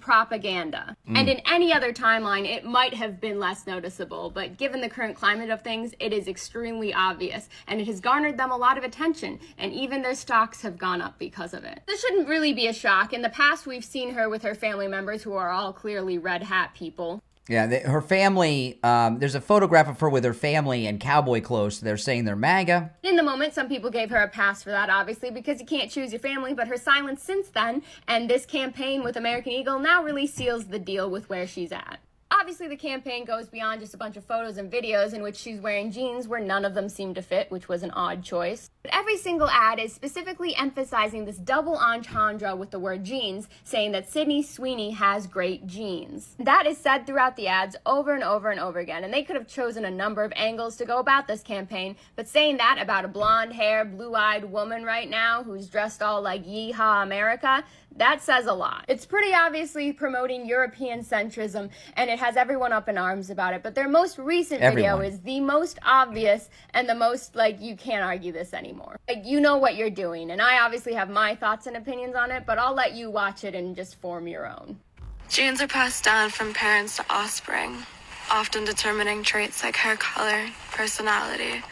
propaganda. And in any other timeline, it might have been less noticeable, but given the current climate of things, it is extremely obvious, and it has garnered them a lot of attention, and even their stocks have gone up because of it. This shouldn't really be a shock. In the past, we've seen her with her family members who are all clearly red hat people. Yeah, her family, there's a photograph of her with her family and cowboy clothes. They're saying they're MAGA. In the moment, some people gave her a pass for that, obviously, because you can't choose your family, but her silence since then and this campaign with American Eagle now really seals the deal with where she's at. Obviously, the campaign goes beyond just a bunch of photos and videos in which she's wearing jeans where none of them seem to fit, which was an odd choice. But every single ad is specifically emphasizing this double entendre with the word jeans, saying that Sydney Sweeney has great jeans. That is said throughout the ads over and over and over again, and they could have chosen a number of angles to go about this campaign, but saying that about a blonde-haired, blue-eyed woman right now who's dressed all like Yeehaw America, that says a lot. It's pretty obviously promoting European centrism, and it has everyone up in arms about it, but their most recent video is the most obvious and the most, like, you can't argue this anymore. Like, you know what you're doing, and I obviously have my thoughts and opinions on it, but I'll let you watch it and just form your own. Genes are passed down from parents to offspring, often determining traits like hair color, personality,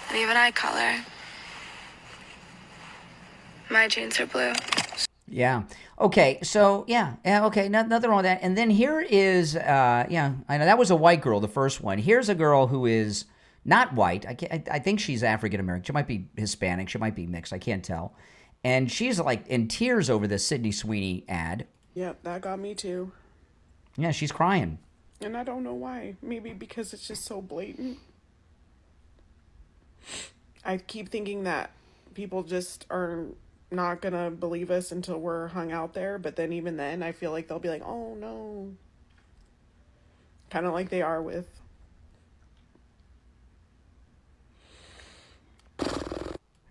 and even eye color. My genes are blue. Yeah. Okay. So, yeah. Okay. Nothing wrong with that. And then here is, I know that was a white girl, the first one. Here's a girl who is not white. I think she's African-American. She might be Hispanic. She might be mixed. I can't tell. And she's like in tears over this Sydney Sweeney ad. Yep, that got me too. Yeah, she's crying. And I don't know why. Maybe because it's just so blatant. I keep thinking that people just are not gonna believe us until we're hung out there, but then even then I feel like they'll be like, oh no, kind of like they are with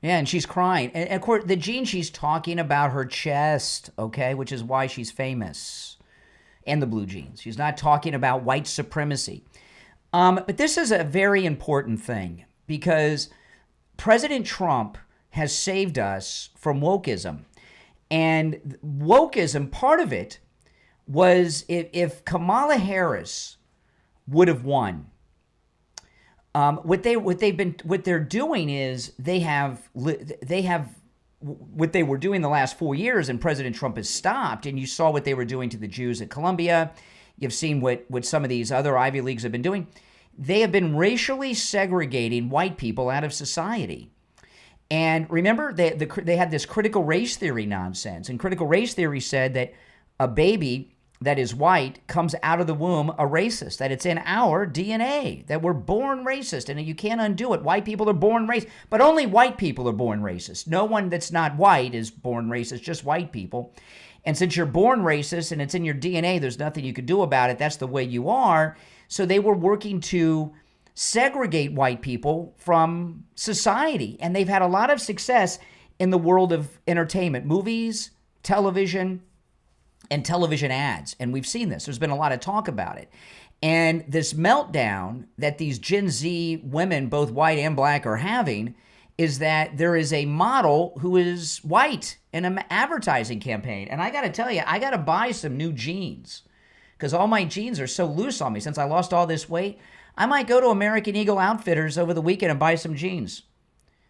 and she's crying, and of course the jeans, she's talking about her chest, okay, which is why she's famous, and the blue jeans. She's not talking about white supremacy, but this is a very important thing, because President Trump has saved us from wokeism. And wokeism, part of it was if Kamala Harris would have won, what they're doing is they have what they were doing the last 4 years, and President Trump has stopped. And you saw what they were doing to the Jews at Columbia. You've seen what some of these other Ivy Leagues have been doing. They have been racially segregating white people out of society. And remember, they had this critical race theory nonsense. And critical race theory said that a baby that is white comes out of the womb a racist, that it's in our DNA, that we're born racist, and you can't undo it. White people are born racist, but only white people are born racist. No one that's not white is born racist, just white people. And since you're born racist and it's in your DNA, there's nothing you can do about it. That's the way you are. So they were working to segregate white people from society. And they've had a lot of success in the world of entertainment, movies, television, and television ads. And we've seen this. There's been a lot of talk about it. And this meltdown that these Gen Z women, both white and black, are having is that there is a model who is white in an advertising campaign. And I got to tell you, I got to buy some new jeans because all my jeans are so loose on me since I lost all this weight. I might go to American Eagle Outfitters over the weekend and buy some jeans.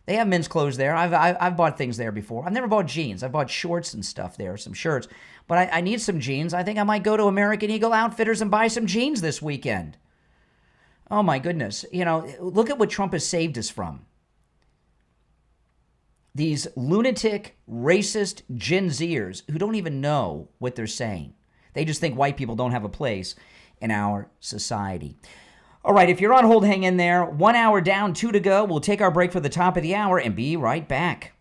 They have men's clothes there. I've bought things there before. I've never bought jeans. I've bought shorts and stuff there, some shirts. But I need some jeans. I think I might go to American Eagle Outfitters and buy some jeans this weekend. Oh, my goodness. You know, look at what Trump has saved us from. These lunatic, racist Gen Zers who don't even know what they're saying. They just think white people don't have a place in our society. All right, if you're on hold, hang in there. 1 hour down, 2 to go. We'll take our break for the top of the hour and be right back.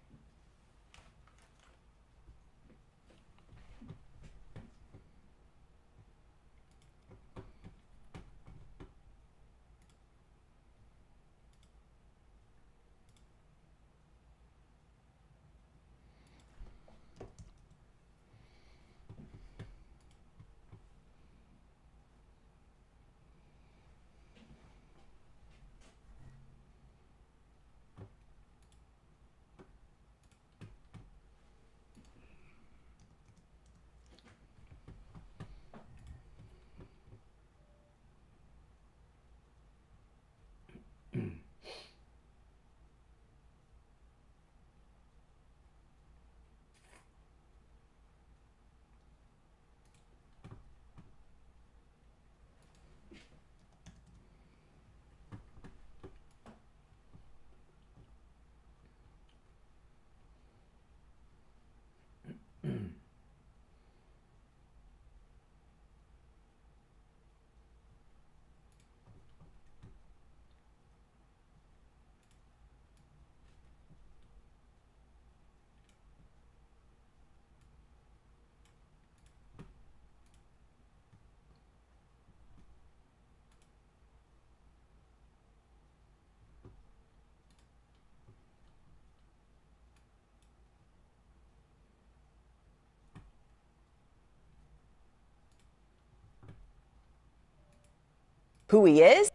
Who he is?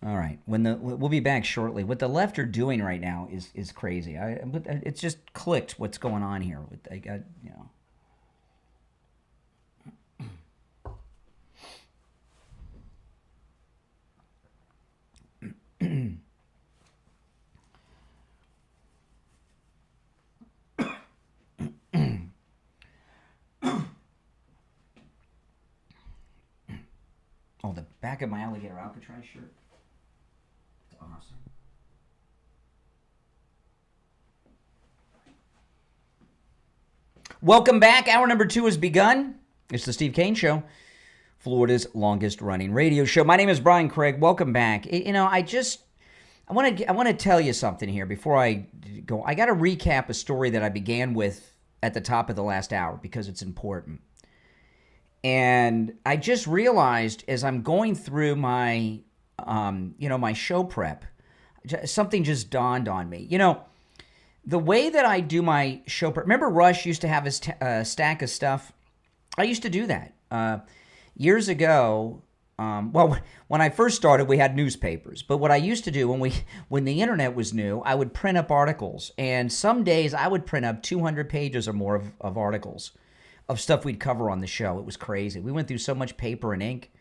All right. We'll be back shortly. What the left are doing right now is crazy. It's just clicked what's going on here. I got, you know. Oh, the back of my alligator Alcatraz shirt. It's awesome. Welcome back. Hour number 2 has begun. It's the Steve Kane Show, Florida's longest running radio show. My name is Brian Craig. Welcome back. You know, I want to tell you something here before I go. I got to recap a story that I began with at the top of the last hour because it's important. And I just realized as I'm going through my, my show prep, something just dawned on me. You know, the way that I do my show prep, remember Rush used to have his stack of stuff? I used to do that. Years ago, when I first started, we had newspapers. But what I used to do when the internet was new, I would print up articles. And some days I would print up 200 pages or more of articles of stuff we'd cover on the show. It was crazy. We went through so much paper and ink.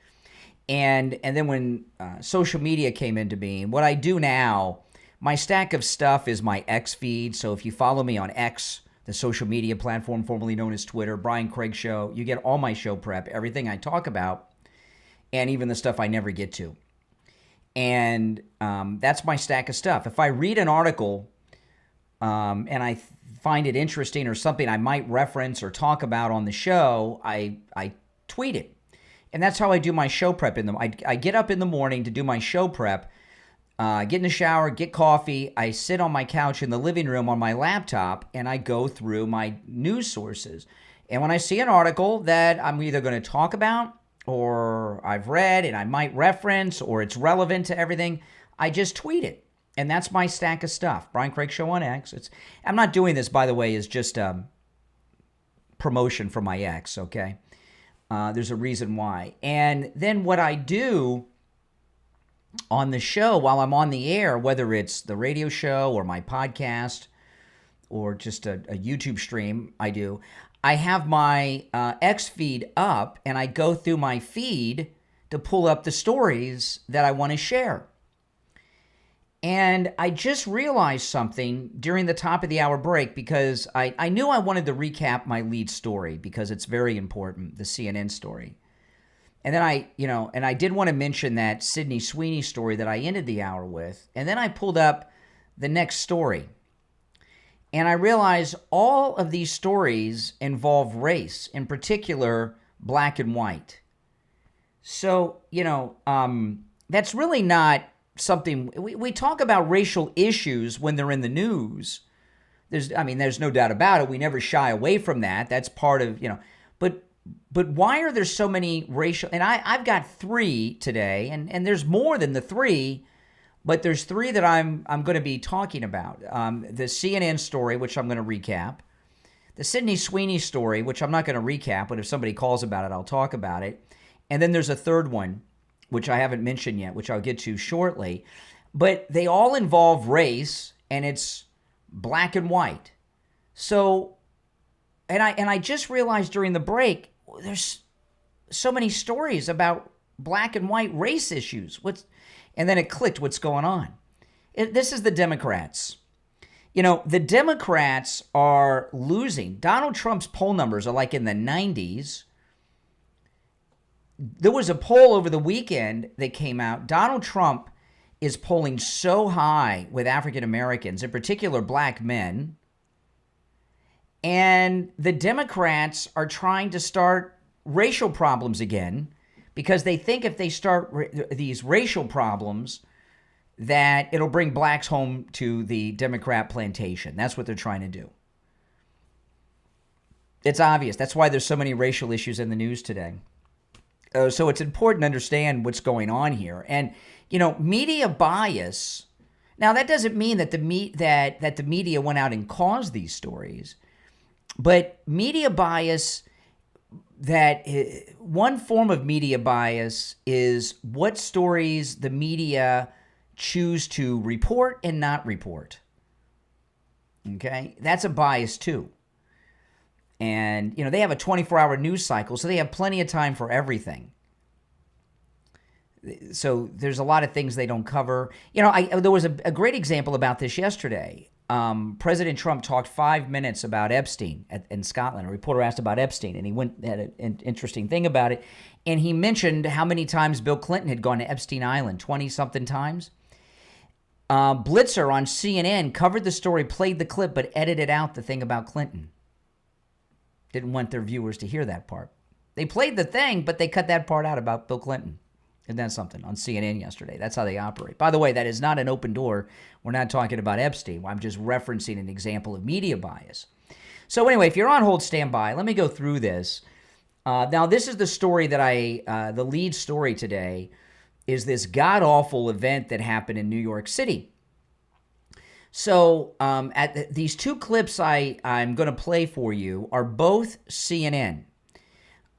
And then when social media came into being, what I do now, my stack of stuff is my X feed. So if you follow me on X, the social media platform formerly known as Twitter, Brian Craig Show, you get all my show prep, everything I talk about, and even the stuff I never get to. And that's my stack of stuff. If I read an article and I find it interesting or something I might reference or talk about on the show, I tweet it. And that's how I do my show prep. I get up in the morning to do my show prep, get in the shower, get coffee. I sit on my couch in the living room on my laptop, and I go through my news sources. And when I see an article that I'm either going to talk about or I've read and I might reference or it's relevant to everything, I just tweet it. And that's my stack of stuff. Brian Craig Show on X. I'm not doing this, by the way, as just promotion for my ex, okay? There's a reason why. And then what I do on the show while I'm on the air, whether it's the radio show or my podcast or just a YouTube stream I have my X feed up, and I go through my feed to pull up the stories that I want to share. And I just realized something during the top of the hour break, because I knew I wanted to recap my lead story because it's very important, the CNN story. And then I did want to mention that Sydney Sweeney story that I ended the hour with. And then I pulled up the next story. And I realized all of these stories involve race, in particular, black and white. So, that's really not something we talk about. Racial issues when they're in the news. There's no doubt about it. We never shy away from that. That's part of, but why are there so many racial, and I've got 3 today, and there's more than the 3, but there's 3 that I'm going to be talking about. The CNN story, which I'm going to recap. The Sydney Sweeney story, which I'm not going to recap, but if somebody calls about it, I'll talk about it. And then there's a third one, which I haven't mentioned yet, which I'll get to shortly. But they all involve race, and it's black and white. So, and I just realized during the break, there's so many stories about black and white race issues. And then it clicked what's going on. This is the Democrats. The Democrats are losing. Donald Trump's poll numbers are like in the 90s. There was a poll over the weekend that came out. Donald Trump is polling so high with African Americans, in particular black men. And the Democrats are trying to start racial problems again, because they think if they start these racial problems, that it'll bring blacks home to the Democrat plantation. That's what they're trying to do. It's obvious. That's why there's so many racial issues in the news today. So it's important to understand what's going on here. And, media bias. Now, that doesn't mean that the media went out and caused these stories. But media bias, one form of media bias is what stories the media choose to report and not report. Okay? That's a bias too. And, they have a 24-hour news cycle, so they have plenty of time for everything. So there's a lot of things they don't cover. There was a great example about this yesterday. President Trump talked 5 minutes about Epstein in Scotland. A reporter asked about Epstein, and he had an interesting thing about it. And he mentioned how many times Bill Clinton had gone to Epstein Island, 20-something times. Blitzer on CNN covered the story, played the clip, but edited out the thing about Clinton. Didn't want their viewers to hear that part. They played the thing, but they cut that part out about Bill Clinton. Isn't that something? On CNN yesterday. That's how they operate. By the way, that is not an open door. We're not talking about Epstein. I'm just referencing an example of media bias. So anyway, if you're on hold, stand by. Let me go through this. Now, this is the story that the lead story today is this god-awful event that happened in New York City. So these 2 clips I'm going to play for you are both CNN.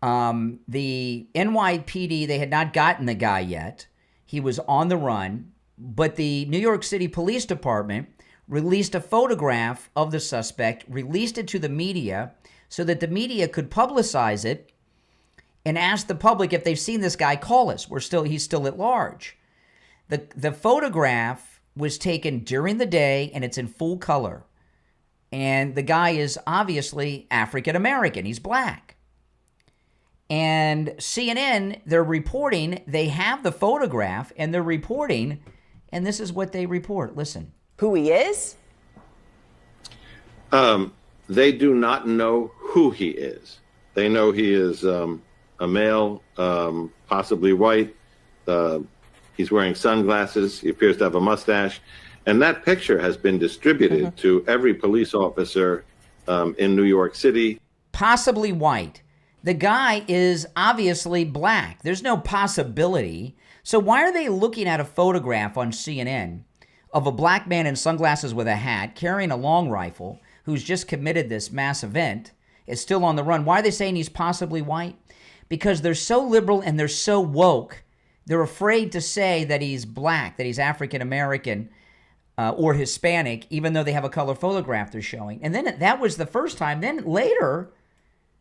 The NYPD, they had not gotten the guy yet. He was on the run, but the New York City Police Department released a photograph of the suspect, released it to the media so that the media could publicize it and ask the public if they've seen this guy, call us. He's still at large. The photograph was taken during the day, and it's in full color. And the guy is obviously African American. He's black. And CNN, they're reporting, they have the photograph, and they're reporting, and this is what they report. Listen. Who he is? They do not know who he is. They know he is a male, possibly white. He's wearing sunglasses. He appears to have a mustache. And that picture has been distributed to every police officer in New York City. Possibly white. The guy is obviously black. There's no possibility. So why are they looking at a photograph on CNN of a black man in sunglasses with a hat carrying a long rifle who's just committed this mass event is still on the run. Why are they saying he's possibly white? Because they're so liberal and they're so woke, they're afraid to say that he's black, that he's African American or Hispanic, even though they have a color photograph they're showing. And then that was the first time. Then later,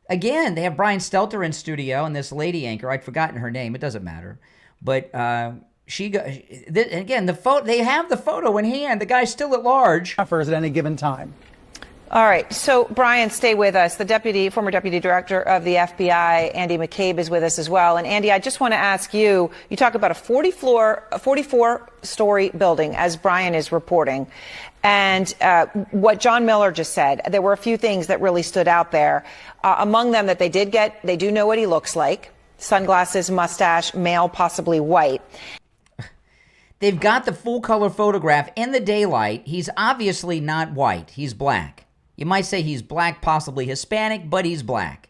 again, they have Brian Stelter in studio and this lady anchor. I'd forgotten her name. It doesn't matter. But again, they have the photo in hand. The guy's still at large. Offers at any given time. All right. So, Brian, stay with us. The former deputy director of the FBI, Andy McCabe, is with us as well. And Andy, I just want to ask you, you talk about a 44-story building, as Brian is reporting. And what John Miller just said, there were a few things that really stood out there. Among them that they do know what he looks like. Sunglasses, mustache, male, possibly white. They've got the full color photograph in the daylight. He's obviously not white. He's black. You might say he's black, possibly Hispanic, but he's black.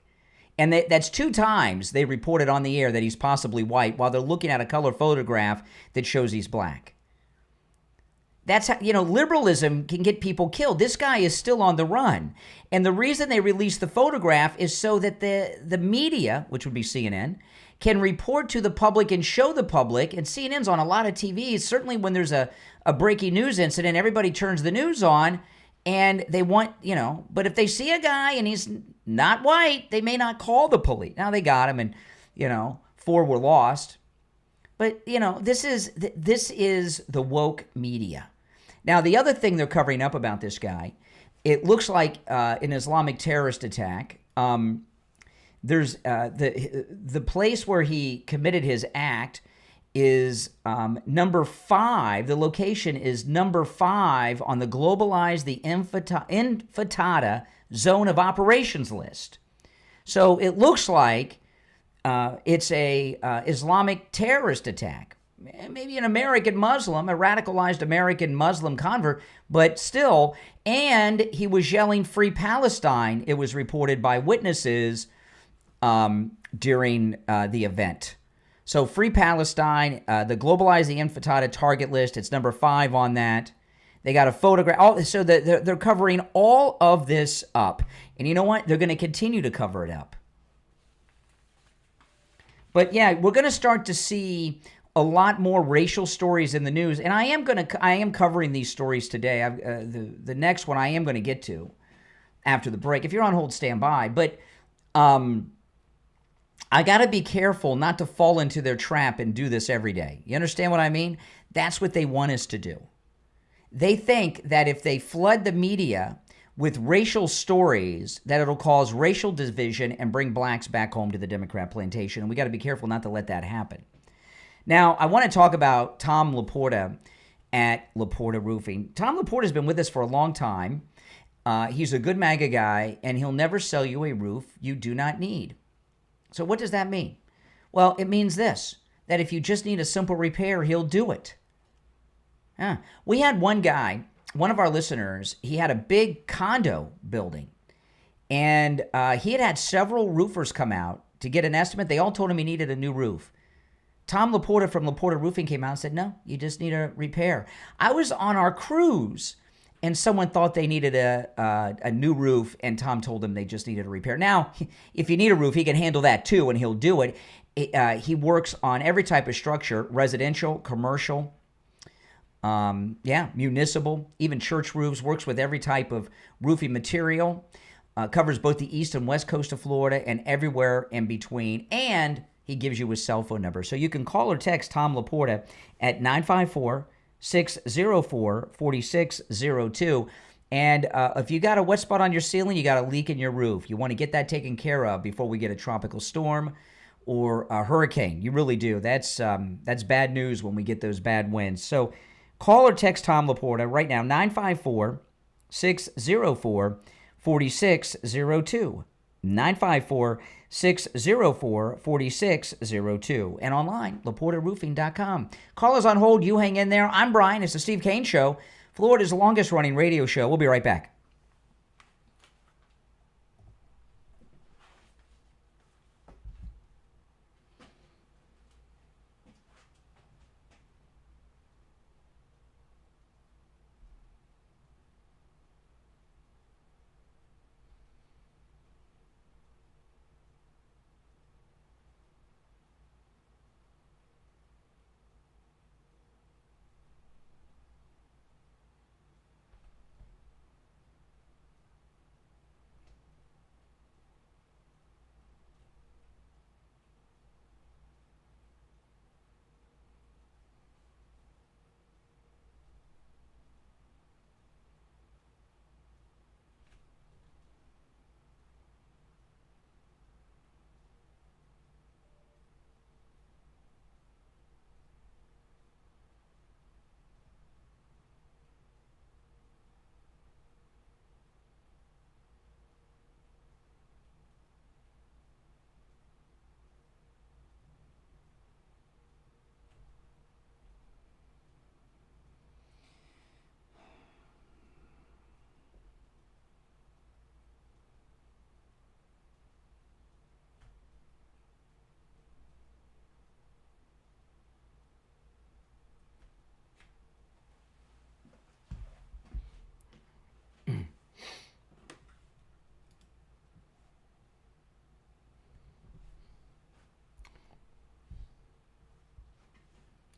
And that's 2 times they reported on the air that he's possibly white while they're looking at a color photograph that shows he's black. That's how, liberalism can get people killed. This guy is still on the run. And the reason they released the photograph is so that the media, which would be CNN, can report to the public and show the public. And CNN's on a lot of TVs. Certainly when there's a breaking news incident, everybody turns the news on. And they want, but if they see a guy and he's not white, they may not call the police. Now they got him and, 4 were lost. But, this is the woke media. Now, the other thing they're covering up about this guy, it looks like an Islamic terrorist attack. There's the place where he committed his act is number 5. The location is number 5 on the globalized, the intifada zone of operations list. So it looks like it's a Islamic terrorist attack. Maybe an American Muslim, a radicalized American Muslim convert, but still. And he was yelling "Free Palestine," it was reported by witnesses during the event. So Free Palestine, the globalized, the intifada target list, it's number 5 on that. They got a photograph. So they're covering all of this up. And you know what? They're going to continue to cover it up. But yeah, we're going to start to see a lot more racial stories in the news. And I am covering these stories today. The next one I am going to get to after the break. If you're on hold, stand by. But I got to be careful not to fall into their trap and do this every day. You understand what I mean? That's what they want us to do. They think that if they flood the media with racial stories, that it'll cause racial division and bring blacks back home to the Democrat plantation. And we got to be careful not to let that happen. Now, I want to talk about Tom LaPorta at LaPorta Roofing. Tom LaPorta has been with us for a long time. He's a good MAGA guy, and he'll never sell you a roof you do not need. So what does that mean? Well, it means this, that if you just need a simple repair, he'll do it. We had one guy, one of our listeners, he had a big condo building, and he had several roofers come out to get an estimate. They all told him he needed a new roof. Tom LaPorta from LaPorta Roofing came out and said, no, you just need a repair. I was on our cruise, and someone thought they needed a new roof, and Tom told them they just needed a repair. Now, if you need a roof, he can handle that too, and he'll do it. He works on every type of structure, residential, commercial, municipal, even church roofs, works with every type of roofing material, covers both the east and west coast of Florida and everywhere in between, and he gives you his cell phone number. So you can call or text Tom LaPorta at 954-604-4602. And if you got a wet spot on your ceiling, you got a leak in your roof, you want to get that taken care of before we get a tropical storm or a hurricane. You really do. That's bad news when we get those bad winds. So call or text Tom LaPorta right now, 954-604-4602. 954-604-4602. And online, LaPortaRoofing.com. Callers on hold, you hang in there. I'm Brian. It's the Steve Kane Show, Florida's longest running radio show. We'll be right back.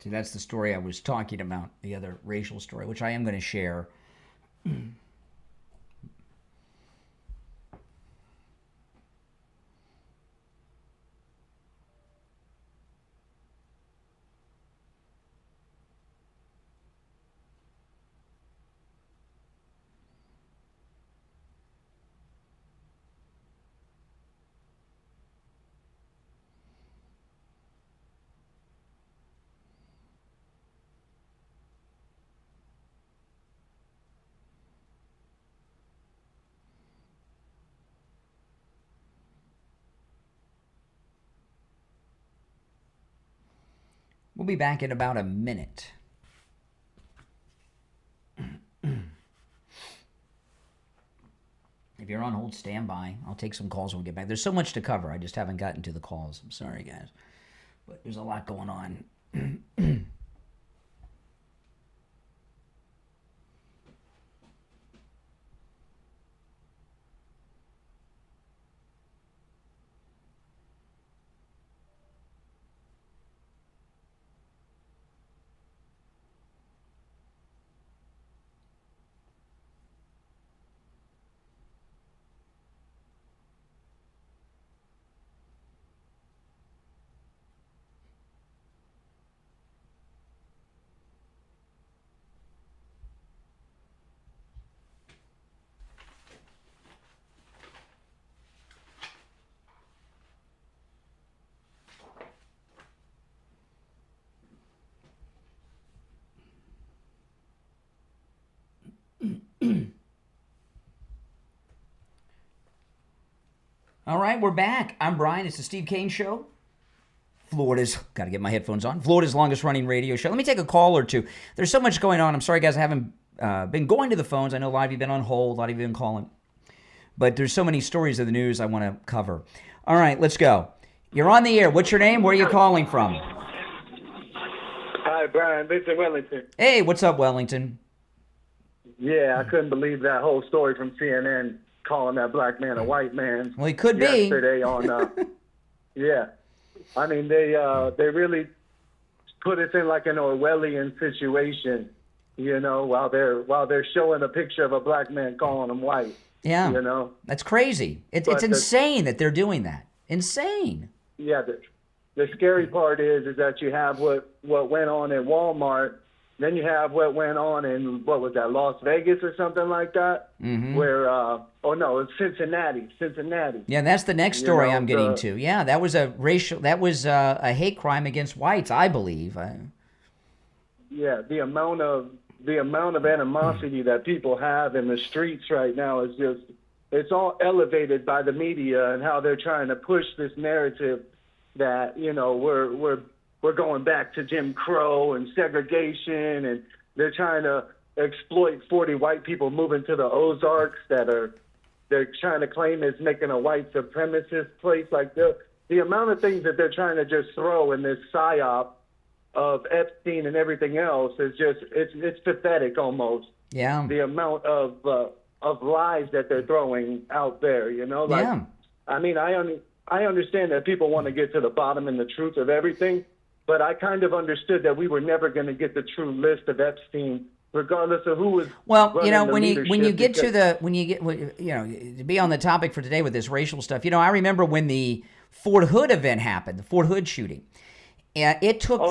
See, that's the story I was talking about, the other racial story, which I am going to share. We'll be back in about a minute. If you're on hold, stand by. I'll take some calls when we get back. There's so much to cover. I just haven't gotten to the calls. I'm sorry, guys. But there's a lot going on. All right, we're back. I'm Brian. It's the Steve Kane Show. Florida's, got to get my headphones on, Florida's longest running radio show. Let me take a call or two. There's so much going on. I'm sorry, guys, I haven't been going to the phones. I know a lot of you have been on hold, a lot of you have been calling. But there's so many stories of the news I want to cover. All right, let's go. You're on the air. What's your name? Where are you calling from? Hi, Brian. This is Wellington. Hey, what's up, Wellington? Yeah, I couldn't believe that whole story from CNN calling that black man a white man. Well, he could be. Yesterday on, yeah. I mean, they really put us in like an Orwellian situation, you know, while they're showing a picture of a black man calling him white. Yeah, you know, that's crazy. It's insane that they're doing that. Insane. Yeah, the scary part is that you have what went on at Walmart. Then you have what went on in, what was that, Las Vegas or something like that? Mm-hmm. Where, it's Cincinnati. Yeah, that's the next story I'm getting to. Yeah, that was a hate crime against whites, I believe. Yeah, the amount of animosity that people have in the streets right now is just, it's all elevated by the media and how they're trying to push this narrative that, you know, we're going back to Jim Crow and segregation, and they're trying to exploit 40 white people moving to the Ozarks they're trying to claim is making a white supremacist place. Like the amount of things that they're trying to just throw in this psyop of Epstein and everything else is just, it's pathetic almost. Yeah. The amount of lies that they're throwing out there, you know? Like, yeah. I mean, I understand that people want to get to the bottom and the truth of everything, but I kind of understood that we were never going to get the true list of Epstein, regardless of who was. Well, you know, when you get to be on the topic for today with this racial stuff, you know, I remember when the Fort Hood event happened, the Fort Hood shooting. It took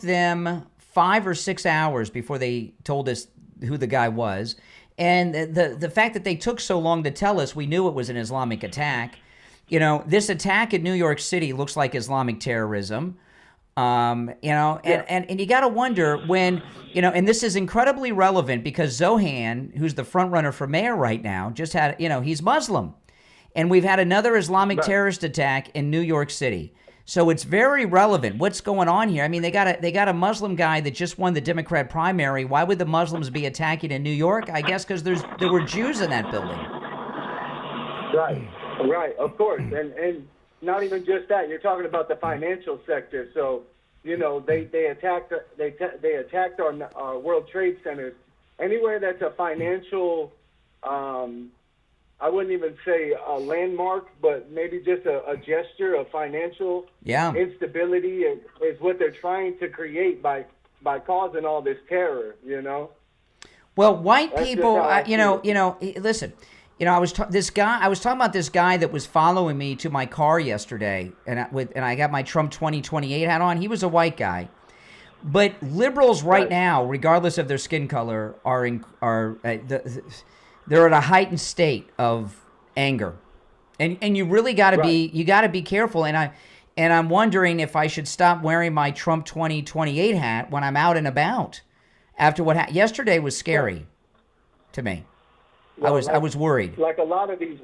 them 5 or 6 hours before they told us who the guy was, and the fact that they took so long to tell us, we knew it was an Islamic attack. You know, this attack in New York City looks like Islamic terrorism. And you got to wonder when, you know, and this is incredibly relevant because Zohan, who's the front runner for mayor right now, just had, you know, he's Muslim. And we've had another Islamic terrorist attack in New York City. So it's very relevant. What's going on here? I mean, they got a Muslim guy that just won the Democrat primary. Why would the Muslims be attacking in New York? I guess because there were Jews in that building. Right, of course. And not even just that. You're talking about the financial sector. So, you know, they attacked our World Trade Centers. Anywhere that's a financial I wouldn't even say a landmark, but maybe just a gesture of financial instability is what they're trying to create by causing all this terror, you know? Well, white people, listen, I was talking about this guy that was following me to my car yesterday, and I got my Trump 2028 hat on. He was a white guy. But liberals right now, regardless of their skin color, they're at a heightened state of anger, and you really got to be careful. And I'm wondering if I should stop wearing my Trump 2028 hat when I'm out and about. After what happened yesterday was scary to me. Well, I was worried. Like a lot of these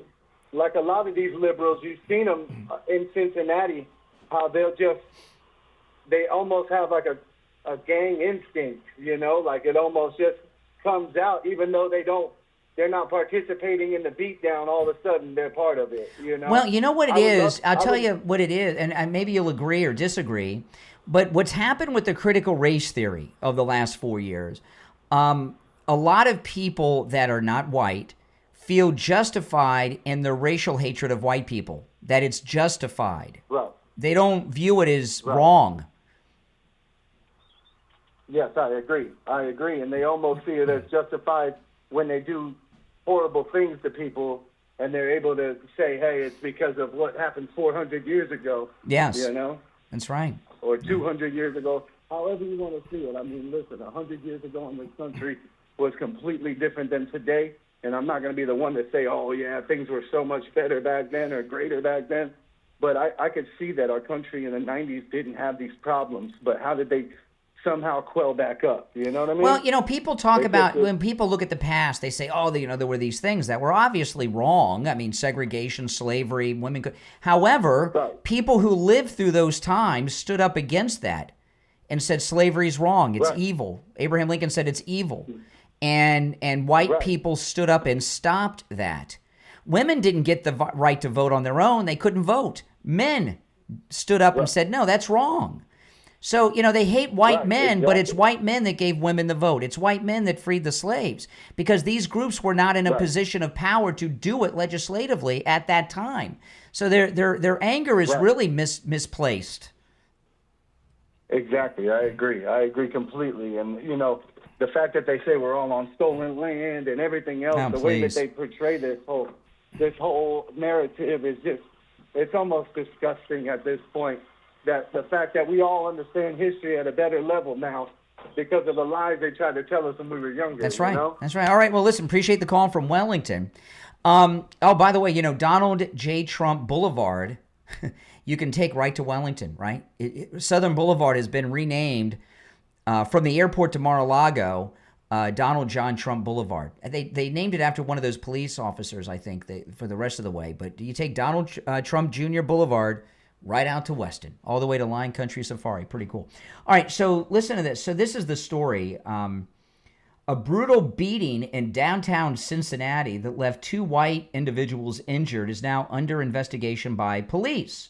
liberals, you've seen them in Cincinnati, how they almost have like a gang instinct, you know, like it almost just comes out, even though they're not participating in the beatdown. All of a sudden, they're part of it. You know. Well, you know what it is. I'll tell you what it is, and maybe you'll agree or disagree. But what's happened with the critical race theory of the last 4 years, a lot of people that are not white feel justified in their racial hatred of white people. That it's justified. Right. They don't view it as wrong. Yes, I agree, and they almost see it as justified when they do horrible things to people, and they're able to say, hey, it's because of what happened 400 years ago. Yes. You know? That's right. Or 200 years ago, however you want to see it. I mean, listen, 100 years ago in this country was completely different than today, and I'm not going to be the one to say, oh, yeah, things were so much better back then or greater back then. But I could see that our country in the 90s didn't have these problems, but how did they somehow quell back up? You know what I mean? Well, people talk about, when people look at the past, they say, oh, there were these things that were obviously wrong. I mean, segregation, slavery, women could. However, people who lived through those times stood up against that and said slavery's wrong. It's evil. Abraham Lincoln said it's evil. And white people stood up and stopped that. Women didn't get the right to vote on their own. They couldn't vote. Men stood up and said, no, that's wrong. So, they hate white men, but it's white men that gave women the vote. It's white men that freed the slaves because these groups were not in a position of power to do it legislatively at that time. So their anger is really misplaced. Exactly. I agree completely. And, the fact that they say we're all on stolen land and everything else, way that they portray this whole narrative is just, it's almost disgusting at this point. That the fact that we all understand history at a better level now because of the lies they tried to tell us when we were younger. That's right. That's right. All right. Well, listen, appreciate the call from Wellington. By the way, Donald J. Trump Boulevard, you can take right to Wellington, right? Southern Boulevard has been renamed from the airport to Mar-a-Lago, Donald John Trump Boulevard. They named it after one of those police officers, I think, for the rest of the way. But you take Donald Trump Jr. Boulevard right out to Weston, all the way to Lion Country Safari. Pretty cool. All right, so listen to this. So this is the story. A brutal beating in downtown Cincinnati that left 2 white individuals injured is now under investigation by police.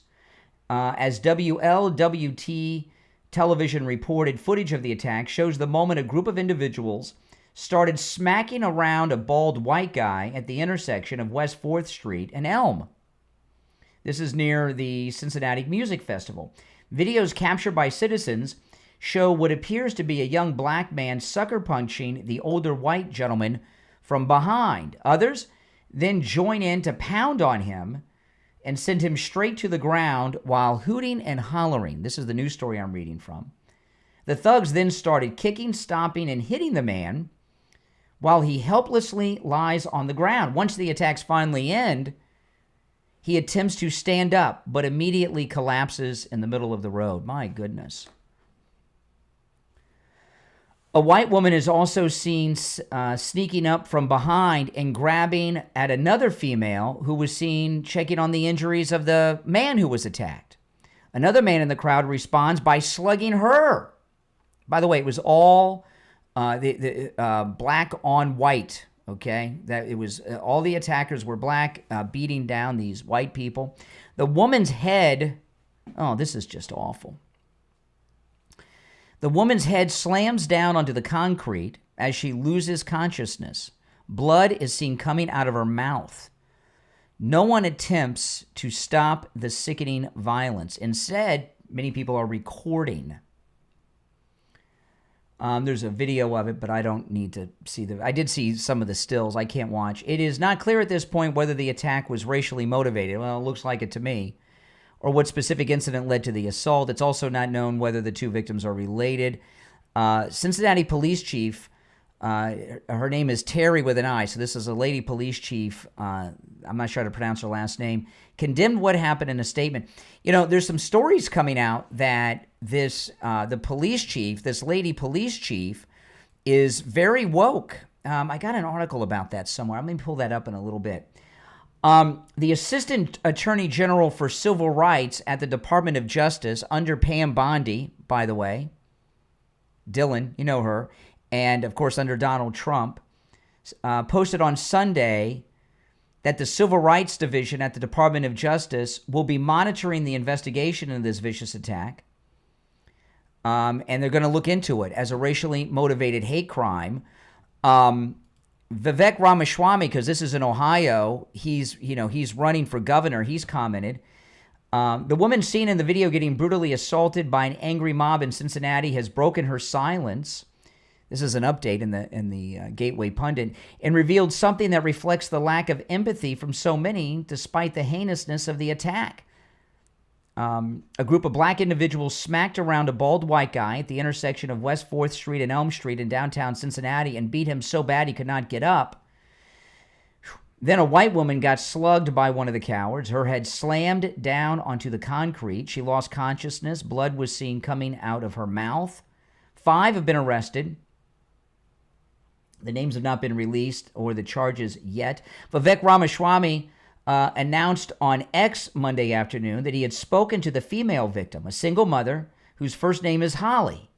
As WLWT television reported, footage of the attack shows the moment a group of individuals started smacking around a bald white guy at the intersection of West 4th Street and Elm. This is near the Cincinnati Music Festival. Videos captured by citizens show what appears to be a young black man sucker punching the older white gentleman from behind. Others then join in to pound on him and send him straight to the ground while hooting and hollering. This is the news story I'm reading from. The thugs then started kicking, stomping, and hitting the man while he helplessly lies on the ground. Once the attacks finally end, he attempts to stand up, but immediately collapses in the middle of the road. My goodness. A white woman is also seen sneaking up from behind and grabbing at another female who was seen checking on the injuries of the man who was attacked. Another man in the crowd responds by slugging her. By the way, it was all black on white. Okay, that it was all the attackers were black, beating down these white people. The woman's head, this is just awful. The woman's head slams down onto the concrete as she loses consciousness. Blood is seen coming out of her mouth. No one attempts to stop the sickening violence. Instead, many people are recording. There's a video of it, but I don't need to see I did see some of the stills. I can't watch. It is not clear at this point whether the attack was racially motivated. Well, it looks like it to me. Or what specific incident led to the assault. It's also not known whether the two victims are related. Cincinnati police chief, her name is Terry with an I, so this is a lady police chief. I'm not sure how to pronounce her last name. Condemned what happened in a statement. You know, there's some stories coming out that the police chief, this lady police chief, is very woke. I got an article about that somewhere. I'm going to pull that up in a little bit. The Assistant Attorney General for Civil Rights at the Department of Justice, under Pam Bondi, by the way, Dylan, you know her, and of course under Donald Trump, posted on Sunday that the Civil Rights Division at the Department of Justice will be monitoring the investigation into this vicious attack. And they're going to look into it as a racially motivated hate crime. Vivek Ramaswamy, because this is in Ohio, he's running for governor. He's commented, the woman seen in the video getting brutally assaulted by an angry mob in Cincinnati has broken her silence. This is an update in the Gateway Pundit, and revealed something that reflects the lack of empathy from so many, despite the heinousness of the attack. A group of black individuals smacked around a bald white guy at the intersection of West 4th Street and Elm Street in downtown Cincinnati and beat him so bad he could not get up. Then a white woman got slugged by one of the cowards. Her head slammed down onto the concrete. She lost consciousness. Blood was seen coming out of her mouth. 5 have been arrested. The names have not been released or the charges yet. Vivek Ramaswamy announced on X Monday afternoon that he had spoken to the female victim, a single mother whose first name is Holly.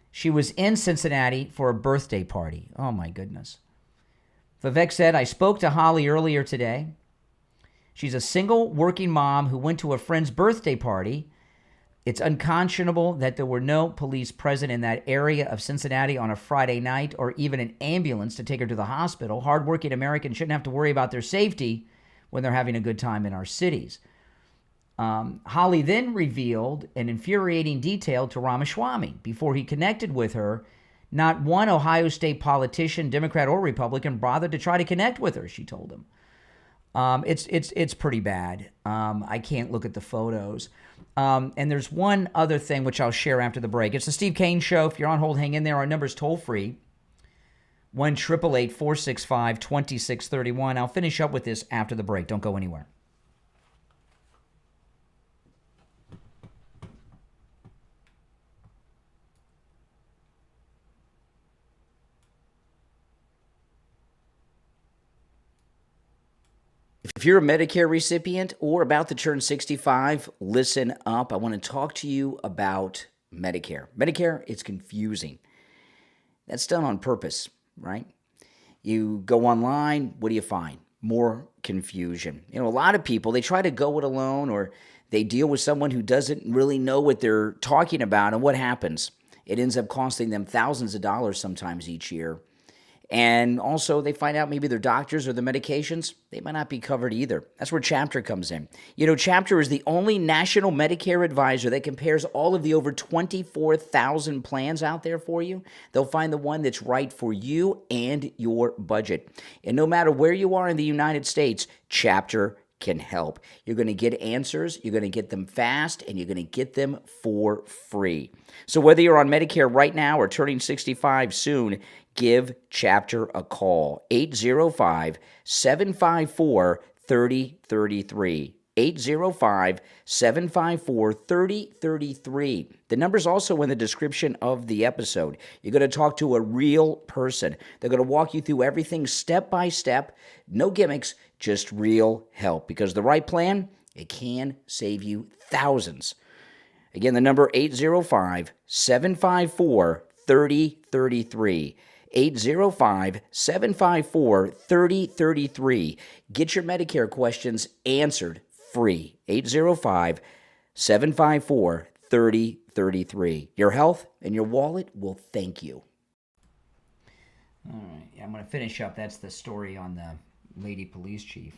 She was in Cincinnati for a birthday party. Oh, my goodness. Vivek said, I spoke to Holly earlier today. She's a single working mom who went to a friend's birthday party. It's unconscionable that there were no police present in that area of Cincinnati on a Friday night or even an ambulance to take her to the hospital. Hardworking Americans shouldn't have to worry about their safety when they're having a good time in our cities. Holly then revealed an infuriating detail to Ramaswamy. Before he connected with her, not one Ohio State politician, Democrat or Republican, bothered to try to connect with her, she told him. It's pretty bad. I can't look at the photos. And there's one other thing which I'll share after the break. It's the Steve Kane Show. If you're on hold, hang in there. Our number's toll-free, 1-888-465-2631. I'll finish up with this after the break. Don't go anywhere. If you're a Medicare recipient or about to turn 65, listen up. I want to talk to you about Medicare. Medicare, it's confusing. That's done on purpose, right? You go online, what do you find? More confusion. You know, a lot of people, they try to go it alone, or they deal with someone who doesn't really know what they're talking about, and what happens? It ends up costing them thousands of dollars sometimes each year. And also, they find out maybe their doctors or the medications, they might not be covered either. That's where Chapter comes in. You know, Chapter is the only national Medicare advisor that compares all of the over 24,000 plans out there for you. They'll find the one that's right for you and your budget. And no matter where you are in the United States, Chapter can help. You're going to get answers, you're going to get them fast, and you're going to get them for free. So whether you're on Medicare right now or turning 65 soon, give Chapter a call, 805-754-3033. 805-754-3033. The number's also in the description of the episode. You're going to talk to a real person. They're going to walk you through everything step by step. No gimmicks, just real help. Because the right plan, it can save you thousands. Again, the number 805-754-3033. 805-754-3033. Get your Medicare questions answered free. 805-754-3033. Your health and your wallet will thank you. All right, I'm going to finish up. That's the story on the lady police chief.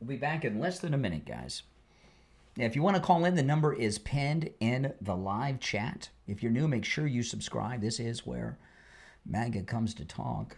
We'll be back in less than a minute, guys. Now, if you want to call in, the number is pinned in the live chat. If you're new, make sure you subscribe. This is where MAGA comes to talk.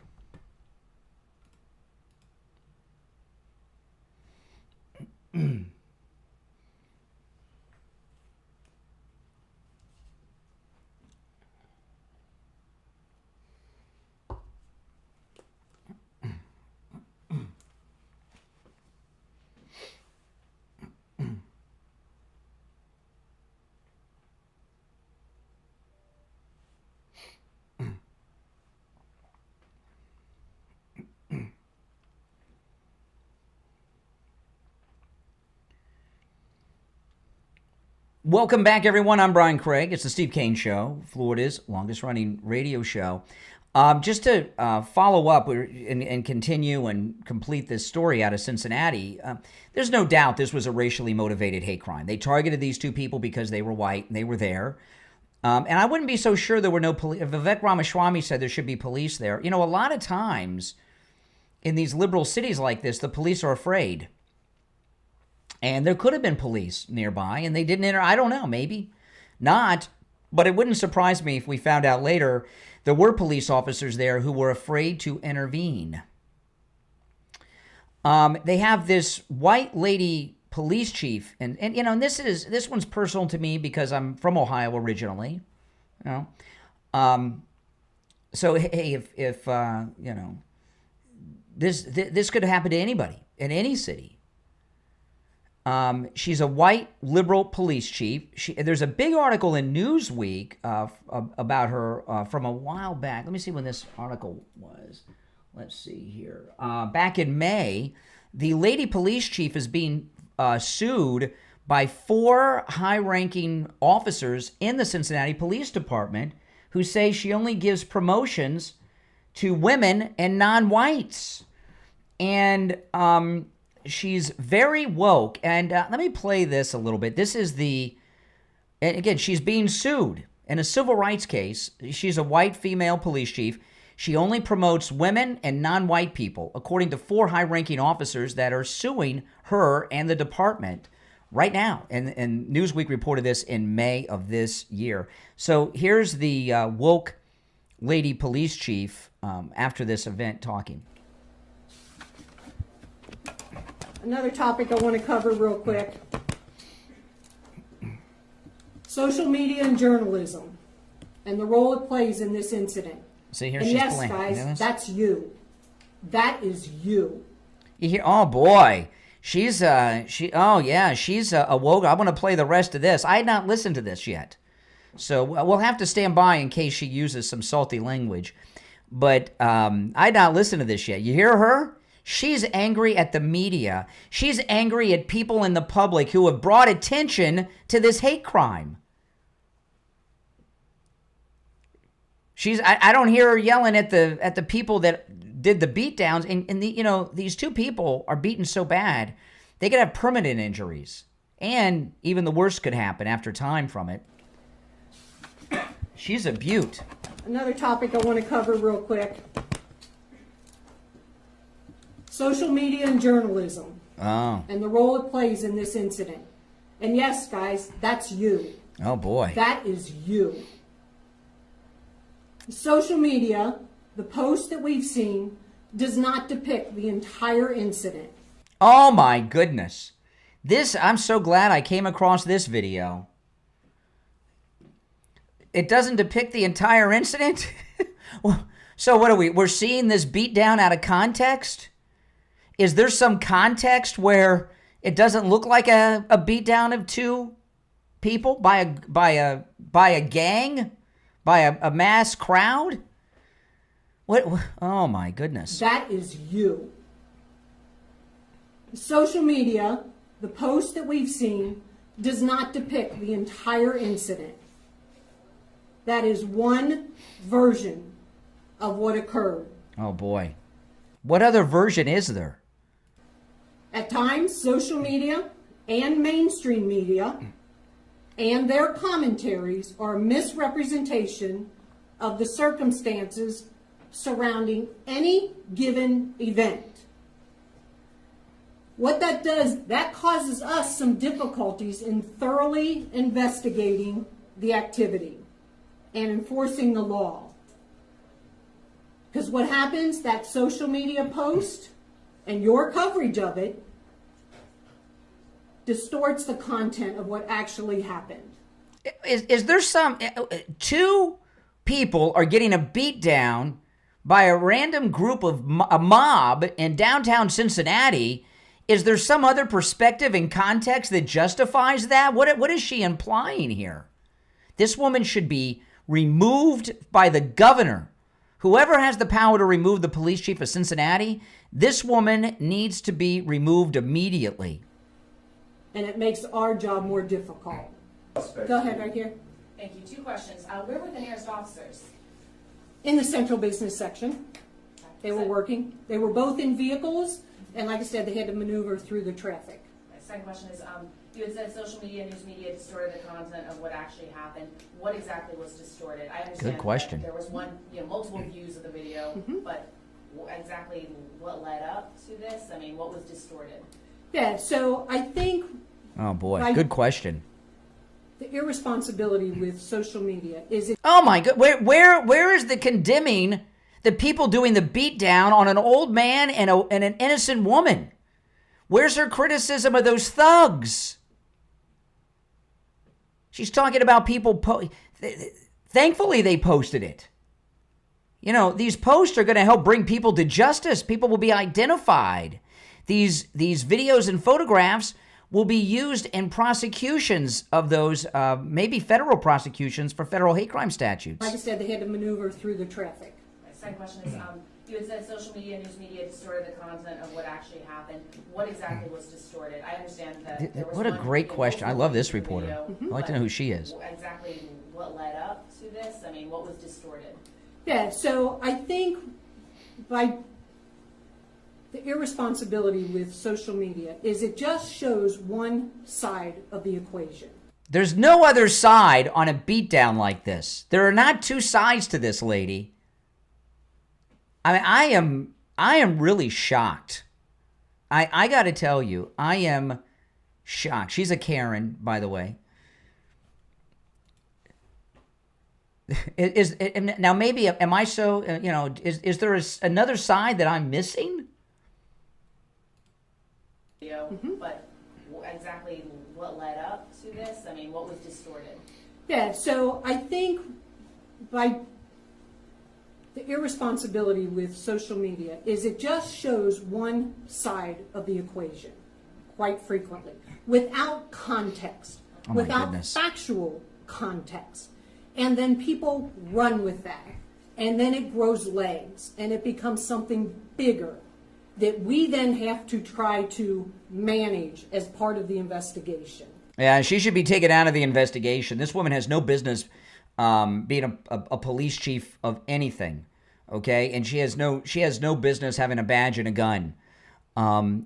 Welcome back, everyone. I'm Brian Craig. It's the Steve Kane Show, Florida's longest-running radio show. Just to follow up and continue and complete this story out of Cincinnati, there's no doubt this was a racially motivated hate crime. They targeted these two people because they were white and they were there. And I wouldn't be so sure there were no police. Vivek Ramaswamy said there should be police there. You know, a lot of times in these liberal cities like this, the police are afraid. And there could have been police nearby, and they didn't enter. I don't know, maybe not. But it wouldn't surprise me if we found out later there were police officers there who were afraid to intervene. They have this white lady police chief, and you know, and this one's personal to me because I'm from Ohio originally. You know, so hey, if you know, this could happen to anybody in any city. She's a white liberal police chief. There's a big article in Newsweek about her from a while back. Let me see when this article was. Let's see here. Back in May, the lady police chief is being sued by 4 high-ranking officers in the Cincinnati Police Department who say she only gives promotions to women and non-whites. And she's very woke. And let me play this a little bit. This is and again, she's being sued in a civil rights case. She's a white female police chief. She only promotes women and non-white people, according to 4 high-ranking officers that are suing her and the department right now. And Newsweek reported this in May of this year. So here's the woke lady police chief after this event talking. Another topic I want to cover real quick. Social media and journalism and the role it plays in this incident. See, here and she's yes, playing. guys, that's you. That is you. You hear? Oh boy, she's oh yeah, she's a woke. I want to play the rest of this. I had not listened to this yet, so we'll have to stand by in case she uses some salty language. But I had not listened to this yet. You hear her? She's angry at the media. She's angry at people in the public who have brought attention to this hate crime. I don't hear her yelling at the people that did the beatdowns. And you know, these 2 people are beaten so bad, they could have permanent injuries. And even the worst could happen after time from it. She's a beaut. Another topic I want to cover real quick. Social media and journalism. Oh. And the role it plays in this incident. And yes, guys, that's you. Oh boy. That is you. Social media, the post that we've seen, does not depict the entire incident. Oh my goodness. I'm so glad I came across this video. It doesn't depict the entire incident? So what are we? We're seeing this beatdown out of context? Is there some context where it doesn't look like a beatdown of 2 people by a gang? By a mass crowd? What? Oh my goodness. That is you. Social media, the post that we've seen, does not depict the entire incident. That is one version of what occurred. Oh boy. What other version is there? At times, social media and mainstream media and their commentaries are a misrepresentation of the circumstances surrounding any given event. What that does, that causes us some difficulties in thoroughly investigating the activity and enforcing the law. Because what happens, that social media post and your coverage of it distorts the content of what actually happened. Is there some, two people are getting a beat down by a random group of a mob in downtown Cincinnati? Is there some other perspective and context that justifies that? What is she implying here? This woman should be removed by the governor. Whoever has the power to remove the police chief of Cincinnati, this woman needs to be removed immediately. And it makes our job more difficult. Go ahead, right here. Thank you. Two questions. Where were the nearest officers? In the central business section. They were working. They were both in vehicles, and like I said, they had to maneuver through the traffic. My second question is, you had said social media, news media distorted the content of what actually happened. What exactly was distorted? I understand Good question. There was multiple views of the video, but exactly what led up to this? I mean, what was distorted? Yeah, so I think... Oh, boy. Good question. The irresponsibility with social media is it... Oh, my God. Where is the condemning the people doing the beatdown on an old man and an innocent woman? Where's her criticism of those thugs? She's talking about people... Thankfully, they posted it. You know, these posts are going to help bring people to justice. People will be identified. These videos and photographs will be used in prosecutions of those, maybe federal prosecutions for federal hate crime statutes. Like I said, they had to maneuver through the traffic. My second question is, you had said social media, news media distorted the content of what actually happened. What exactly was distorted? I understand that there was What a great question. I love this reporter. I'd like to know who she is. Exactly what led up to this? I mean, what was distorted? Yeah, so I think by the irresponsibility with social media is it just shows one side of the equation. There's no other side on a beatdown like this. There are not two sides to this, lady. I mean, I am really shocked. I got to tell you, I am shocked. She's a Karen, by the way. Now maybe am I so is there another side that I'm missing? But exactly what led up to this? I mean, what was distorted? Yeah, so I think by the irresponsibility with social media is it just shows one side of the equation quite frequently without context, without factual context. And then people run with that. And then it grows legs and it becomes something bigger that we then have to try to manage as part of the investigation. Yeah, she should be taken out of the investigation. This woman has no business being a police chief of anything, okay? And she has no business having a badge and a gun.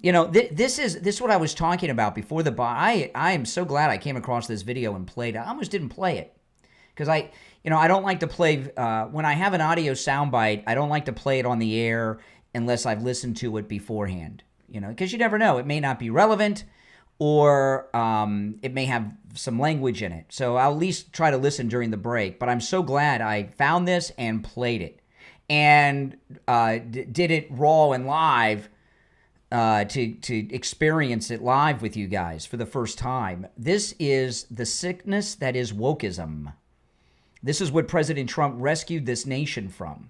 This is what I was talking about before the I am so glad I came across this video and played it. I almost didn't play it because I don't like to play when I have an audio soundbite. I don't like to play it on the air unless I've listened to it beforehand, because you never know. It may not be relevant or it may have some language in it. So I'll at least try to listen during the break. But I'm so glad I found this and played it and did it raw and live to experience it live with you guys for the first time. This is the sickness that is wokeism. This is what President Trump rescued this nation from.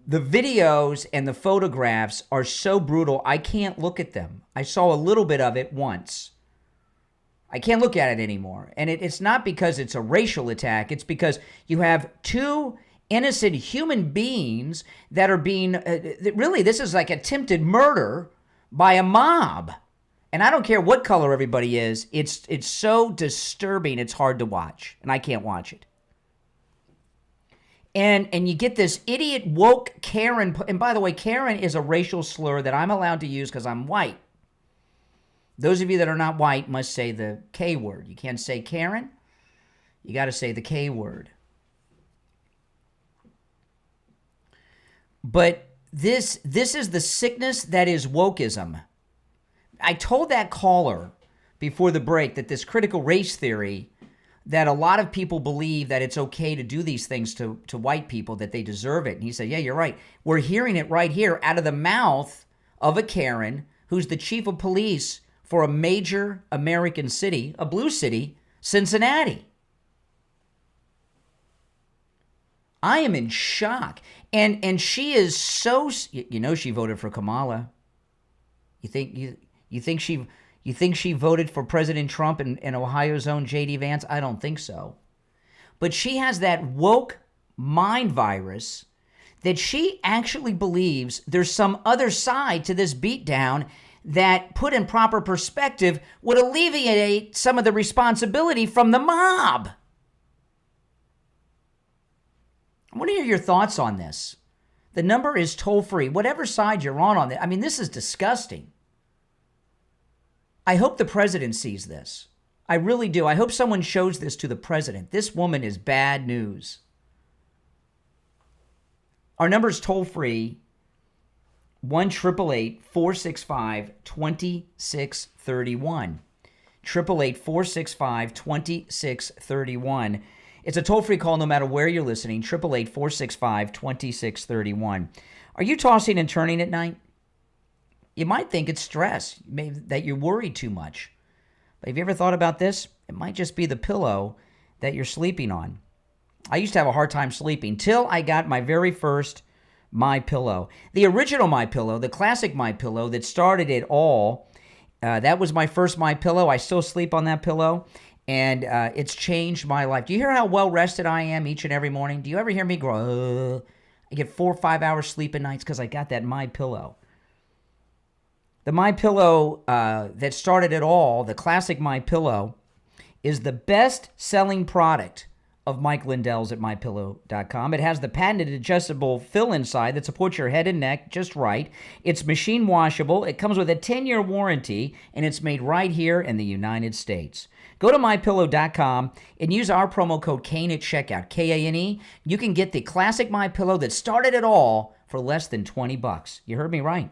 The videos and the photographs are so brutal, I can't look at them. I saw a little bit of it once. I can't look at it anymore. And it's not because it's a racial attack. It's because you have two innocent human beings that are being, really, this is like attempted murder by a mob. And I don't care what color everybody is. It's so disturbing, it's hard to watch. And I can't watch it. And you get this idiot woke Karen. And by the way, Karen is a racial slur that I'm allowed to use because I'm white. Those of you that are not white must say the K word. You can't say Karen. You got to say the K word. But This is the sickness that is wokeism. I told that caller before the break that this critical race theory, that a lot of people believe that it's okay to do these things to white people, that they deserve it. And he said, yeah, you're right. We're hearing it right here out of the mouth of a Karen who's the chief of police for a major American city, a blue city, Cincinnati. I am in shock. And she is so, she voted for Kamala. You think she voted for President Trump and Ohio's own J.D. Vance? I don't think so. But she has that woke mind virus that she actually believes there's some other side to this beatdown that, put in proper perspective, would alleviate some of the responsibility from the mob. I want to hear your thoughts on this. The number is toll-free. Whatever side you're on this. I mean, this is disgusting. I hope the president sees this. I really do. I hope someone shows this to the president. This woman is bad news. Our number is toll-free, 1-888-465-2631. 888-465-2631. It's a toll-free call no matter where you're listening, 888-465-2631. Are you tossing and turning at night? You might think it's stress, maybe that you're worried too much. But have you ever thought about this? It might just be the pillow that you're sleeping on. I used to have a hard time sleeping till I got my very first MyPillow. The original MyPillow, the classic MyPillow that started it all, that was my first MyPillow. I still sleep on that pillow, and it's changed my life. Do you hear how well rested I am each and every morning? Do you ever hear me go, I get 4 or 5 hours sleep at nights because I got that MyPillow. The MyPillow that started it all, the classic MyPillow, is the best-selling product of Mike Lindell's at MyPillow.com. It has the patented adjustable fill inside that supports your head and neck just right. It's machine washable. It comes with a 10-year warranty, and it's made right here in the United States. Go to MyPillow.com and use our promo code KANE at checkout, K-A-N-E. You can get the classic MyPillow that started it all for less than $20. You heard me right.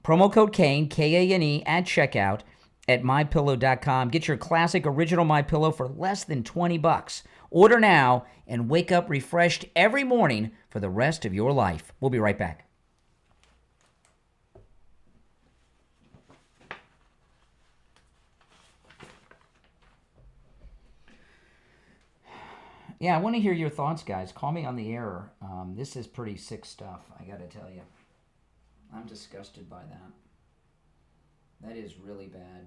Promo code KANE, K-A-N-E, at checkout at MyPillow.com. Get your classic original MyPillow for less than $20. Order now and wake up refreshed every morning for the rest of your life. We'll be right back. Yeah, I want to hear your thoughts, guys. Call me on the air. This is pretty sick stuff, I got to tell you. I'm disgusted by that. That is really bad.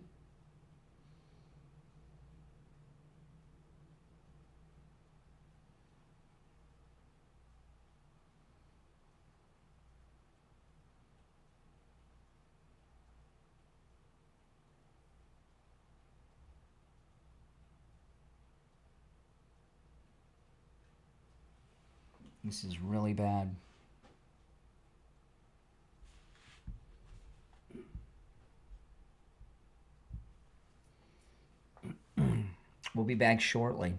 This is really bad. We'll be back shortly.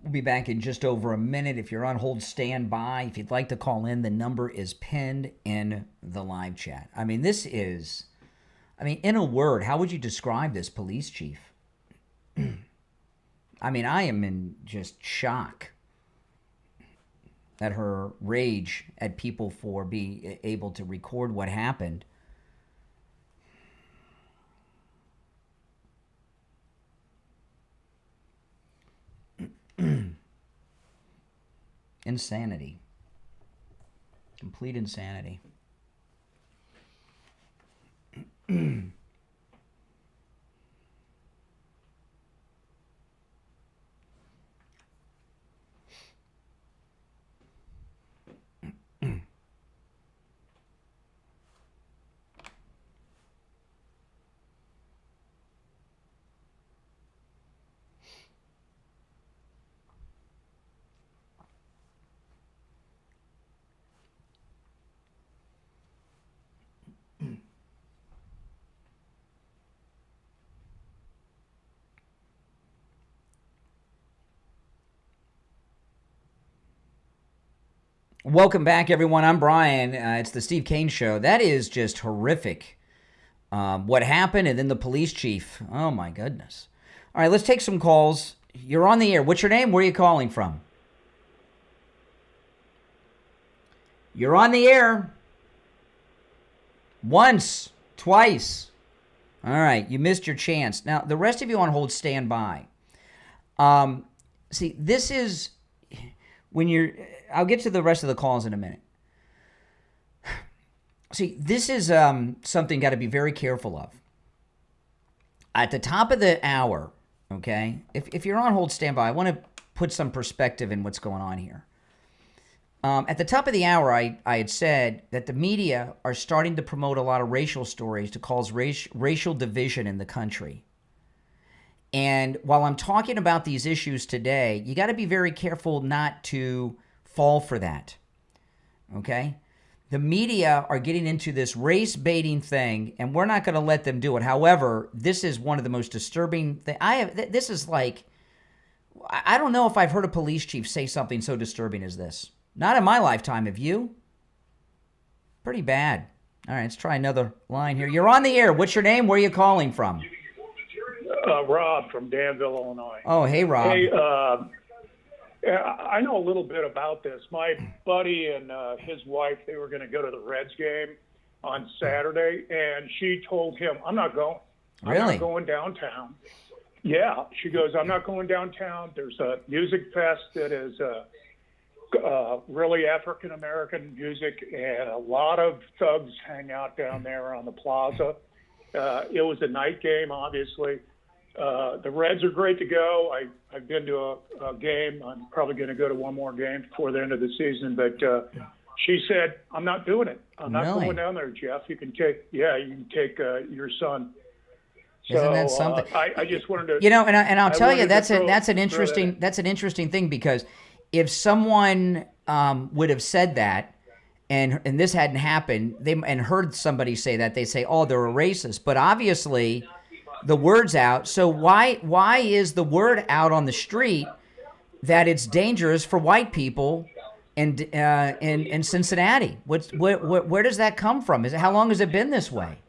We'll be back in just over a minute. If you're on hold, stand by. If you'd like to call in, the number is pinned in the live chat. I mean, this is, in a word, how would you describe this police chief? I mean, I am in just shock at her rage at people for being able to record what happened. Insanity. Complete insanity. Welcome back, everyone. I'm Brian. It's the Steve Kane Show. That is just horrific. What happened, and then the police chief. Oh, my goodness. All right, let's take some calls. You're on the air. What's your name? Where are you calling from? You're on the air. Once, twice. All right, you missed your chance. Now, the rest of you on hold, stand by. See, this is when you're... I'll get to the rest of the calls in a minute. See, this is something got to be very careful of. At the top of the hour, okay, if you're on hold, stand by. I want to put some perspective in what's going on here. At the top of the hour, I had said that the media are starting to promote a lot of racial stories to cause racial division in the country. And while I'm talking about these issues today, you got to be very careful not to fall for that, okay? The media are getting into this race-baiting thing, and we're not going to let them do it. However, this is one of the most disturbing things. This is like, I don't know if I've heard a police chief say something so disturbing as this. Not in my lifetime. Have you? Pretty bad. All right, let's try another line here. You're on the air. What's your name? Where are you calling from? Rob from Danville, Illinois. Oh, hey, Rob. Hey, I know a little bit about this. My buddy and his wife, they were going to go to the Reds game on Saturday, and she told him, I'm not going. I'm Really? not going downtown. Yeah, she goes, I'm not going downtown. There's a music fest that is really African-American music, and a lot of thugs hang out down there on the plaza. It was a night game, obviously. The Reds are great to go. I've been to a game. I'm probably going to go to one more game before the end of the season. But she said, I'm not doing it. I'm not Really? going down there, Jeff. You can take your son. Isn't that something? I just wanted to, and I'll tell you, that's an interesting thing, because if someone would have said that, and this hadn't happened, and heard somebody say that, they say, oh, they're a racist. But obviously, the word's out. So why is the word out on the street that it's dangerous for white people in Cincinnati? Where does that come from? How long has it been this way?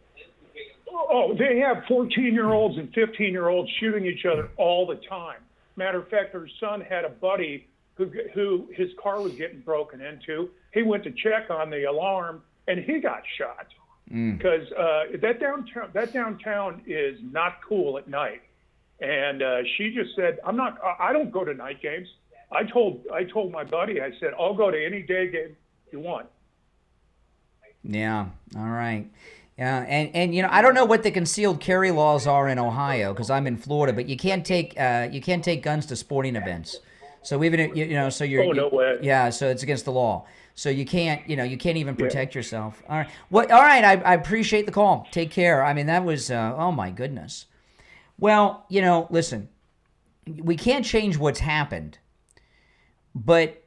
Oh, they have 14-year-olds and 15-year-olds shooting each other all the time. Matter of fact, her son had a buddy who his car was getting broken into. He went to check on the alarm, and he got shot. Because that downtown is not cool at night. And she just said, I don't go to night games. I told my buddy, I said, I'll go to any day game you want. Yeah. All right. Yeah. And I don't know what the concealed carry laws are in Ohio, because I'm in Florida, but you can't take guns to sporting events. So even if, so you're, no way. Yeah. So it's against the law. So you can't even protect yourself. All right. All right. I appreciate the call. Take care. I mean, that was, oh my goodness. Well, listen, we can't change what's happened, but,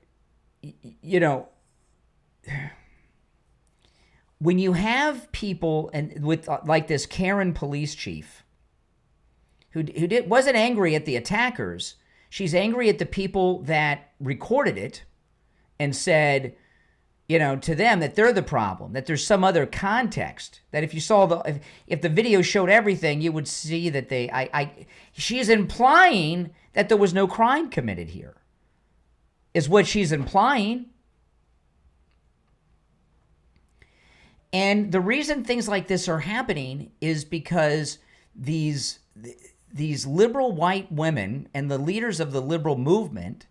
when you have people with like this Karen police chief who wasn't angry at the attackers, she's angry at the people that recorded it and said, to them that they're the problem, that there's some other context, that if you saw if the video showed everything, you would see that she is implying that there was no crime committed here, is what she's implying. And the reason things like this are happening is because these liberal white women and the leaders of the liberal movement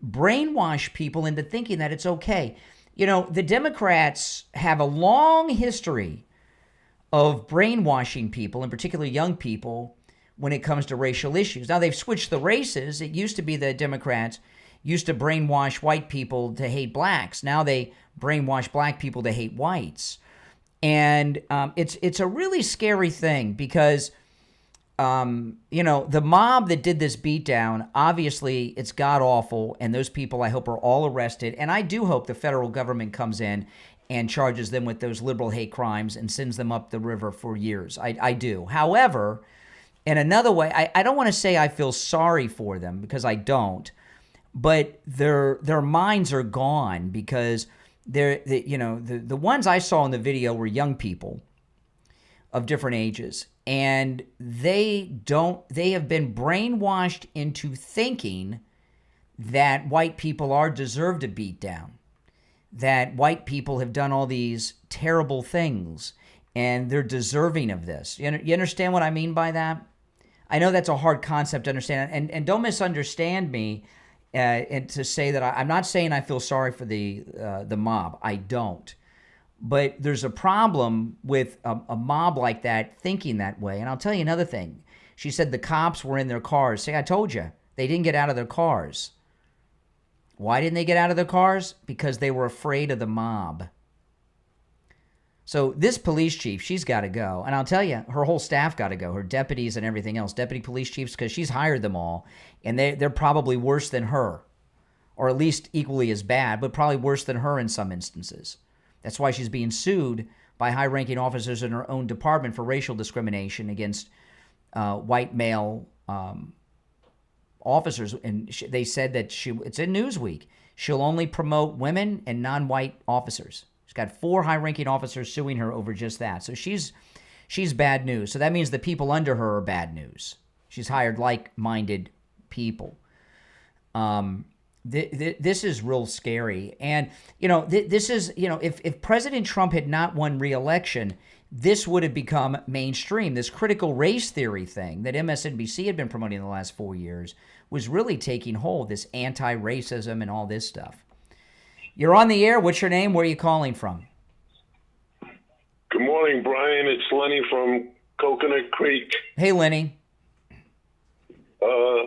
brainwash people into thinking that it's okay. The Democrats have a long history of brainwashing people, in particular young people, when it comes to racial issues. Now, they've switched the races. It used to be the Democrats used to brainwash white people to hate blacks. Now they brainwash black people to hate whites. And it's a really scary thing because, the mob that did this beatdown, obviously it's god-awful, and those people I hope are all arrested. And I do hope the federal government comes in and charges them with those liberal hate crimes and sends them up the river for years. I do. However, in another way, I don't want to say I feel sorry for them, because I don't. but their minds are gone because the ones I saw in the video were young people of different ages, and they have been brainwashed into thinking that white people are deserved a beat down, that white people have done all these terrible things and they're deserving of this. You understand what I mean by that? I know that's a hard concept to understand, and don't misunderstand me and to say that I'm not saying I feel sorry for the mob. I don't. But there's a problem with a mob like that thinking that way. And I'll tell you another thing. She said the cops were in their cars. See, I told you, they didn't get out of their cars. Why didn't they get out of their cars? Because they were afraid of the mob. So this police chief, she's got to go. And I'll tell you, her whole staff got to go, her deputies and everything else, deputy police chiefs, because she's hired them all. And they're probably worse than her, or at least equally as bad, but probably worse than her in some instances. That's why she's being sued by high-ranking officers in her own department for racial discrimination against white male officers. And they said that it's in Newsweek. She'll only promote women and non-white officers. She's got 4 high-ranking officers suing her over just that. So she's bad news. So that means the people under her are bad news. She's hired like-minded people. This is real scary. And, this is, if President Trump had not won re-election, this would have become mainstream. This critical race theory thing that MSNBC had been promoting in the last 4 years was really taking hold, this anti-racism and all this stuff. You're on the air. What's your name? Where are you calling from? Good morning, Brian. It's Lenny from Coconut Creek. Hey, Lenny. I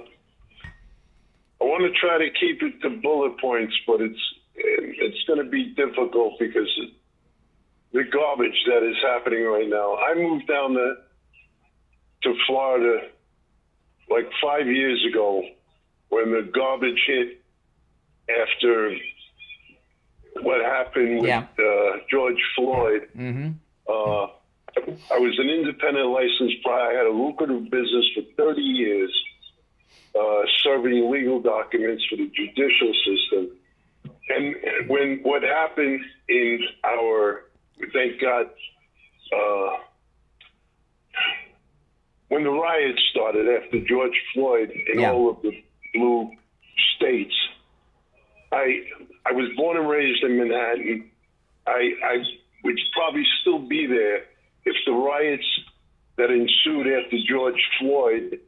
want to try to keep it to bullet points, but it's going to be difficult because the garbage that is happening right now. I moved down to Florida like 5 years ago when the garbage hit after what happened with George Floyd. Mm-hmm. I was an independent licensed prior. I had a lucrative business for 30 years. Serving legal documents for the judicial system. And when what happened in thank God, when the riots started after George Floyd in all of the blue states, I was born and raised in Manhattan. I would probably still be there if the riots that ensued after George Floyd.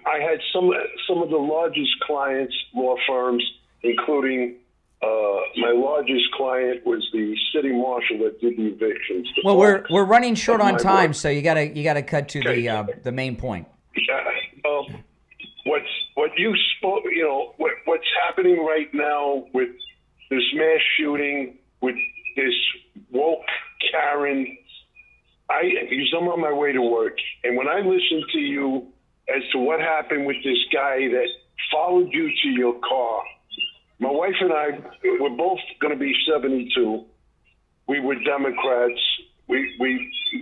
I had some of the largest clients, law firms, including my largest client was the city marshal that did the evictions. Well, we're running short on time, so you gotta cut to the main point. What you spoke, what's happening right now with this mass shooting, with this woke Karen. Because I'm on my way to work, and when I listened to you as to what happened with this guy that followed you to your car, my wife and I were both going to be 72. We were Democrats. We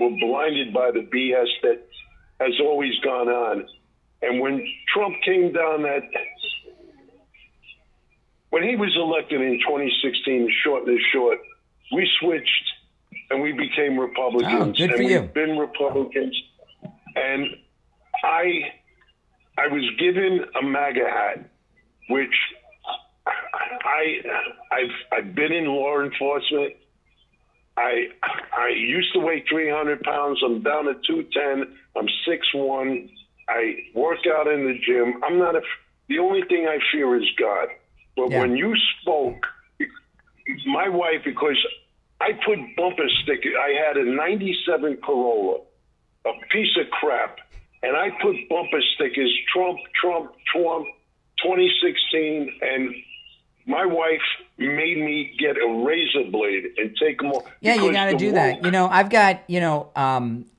were blinded by the BS that has always gone on. And when Trump came down when he was elected in 2016, short and short, we switched. And we became Republicans. Oh, good for you. We've been Republicans. And I was given a MAGA hat, which I've been in law enforcement. I used to weigh 300 pounds. I'm down to 210. I'm 6'1". I work out in the gym. The only thing I fear is God. But when you spoke, my wife, because I put bumper stickers. I had a 97 Corolla, a piece of crap, and I put bumper stickers, Trump, 2016, and my wife made me get a razor blade and take them off. Yeah, you got to do that. I've got,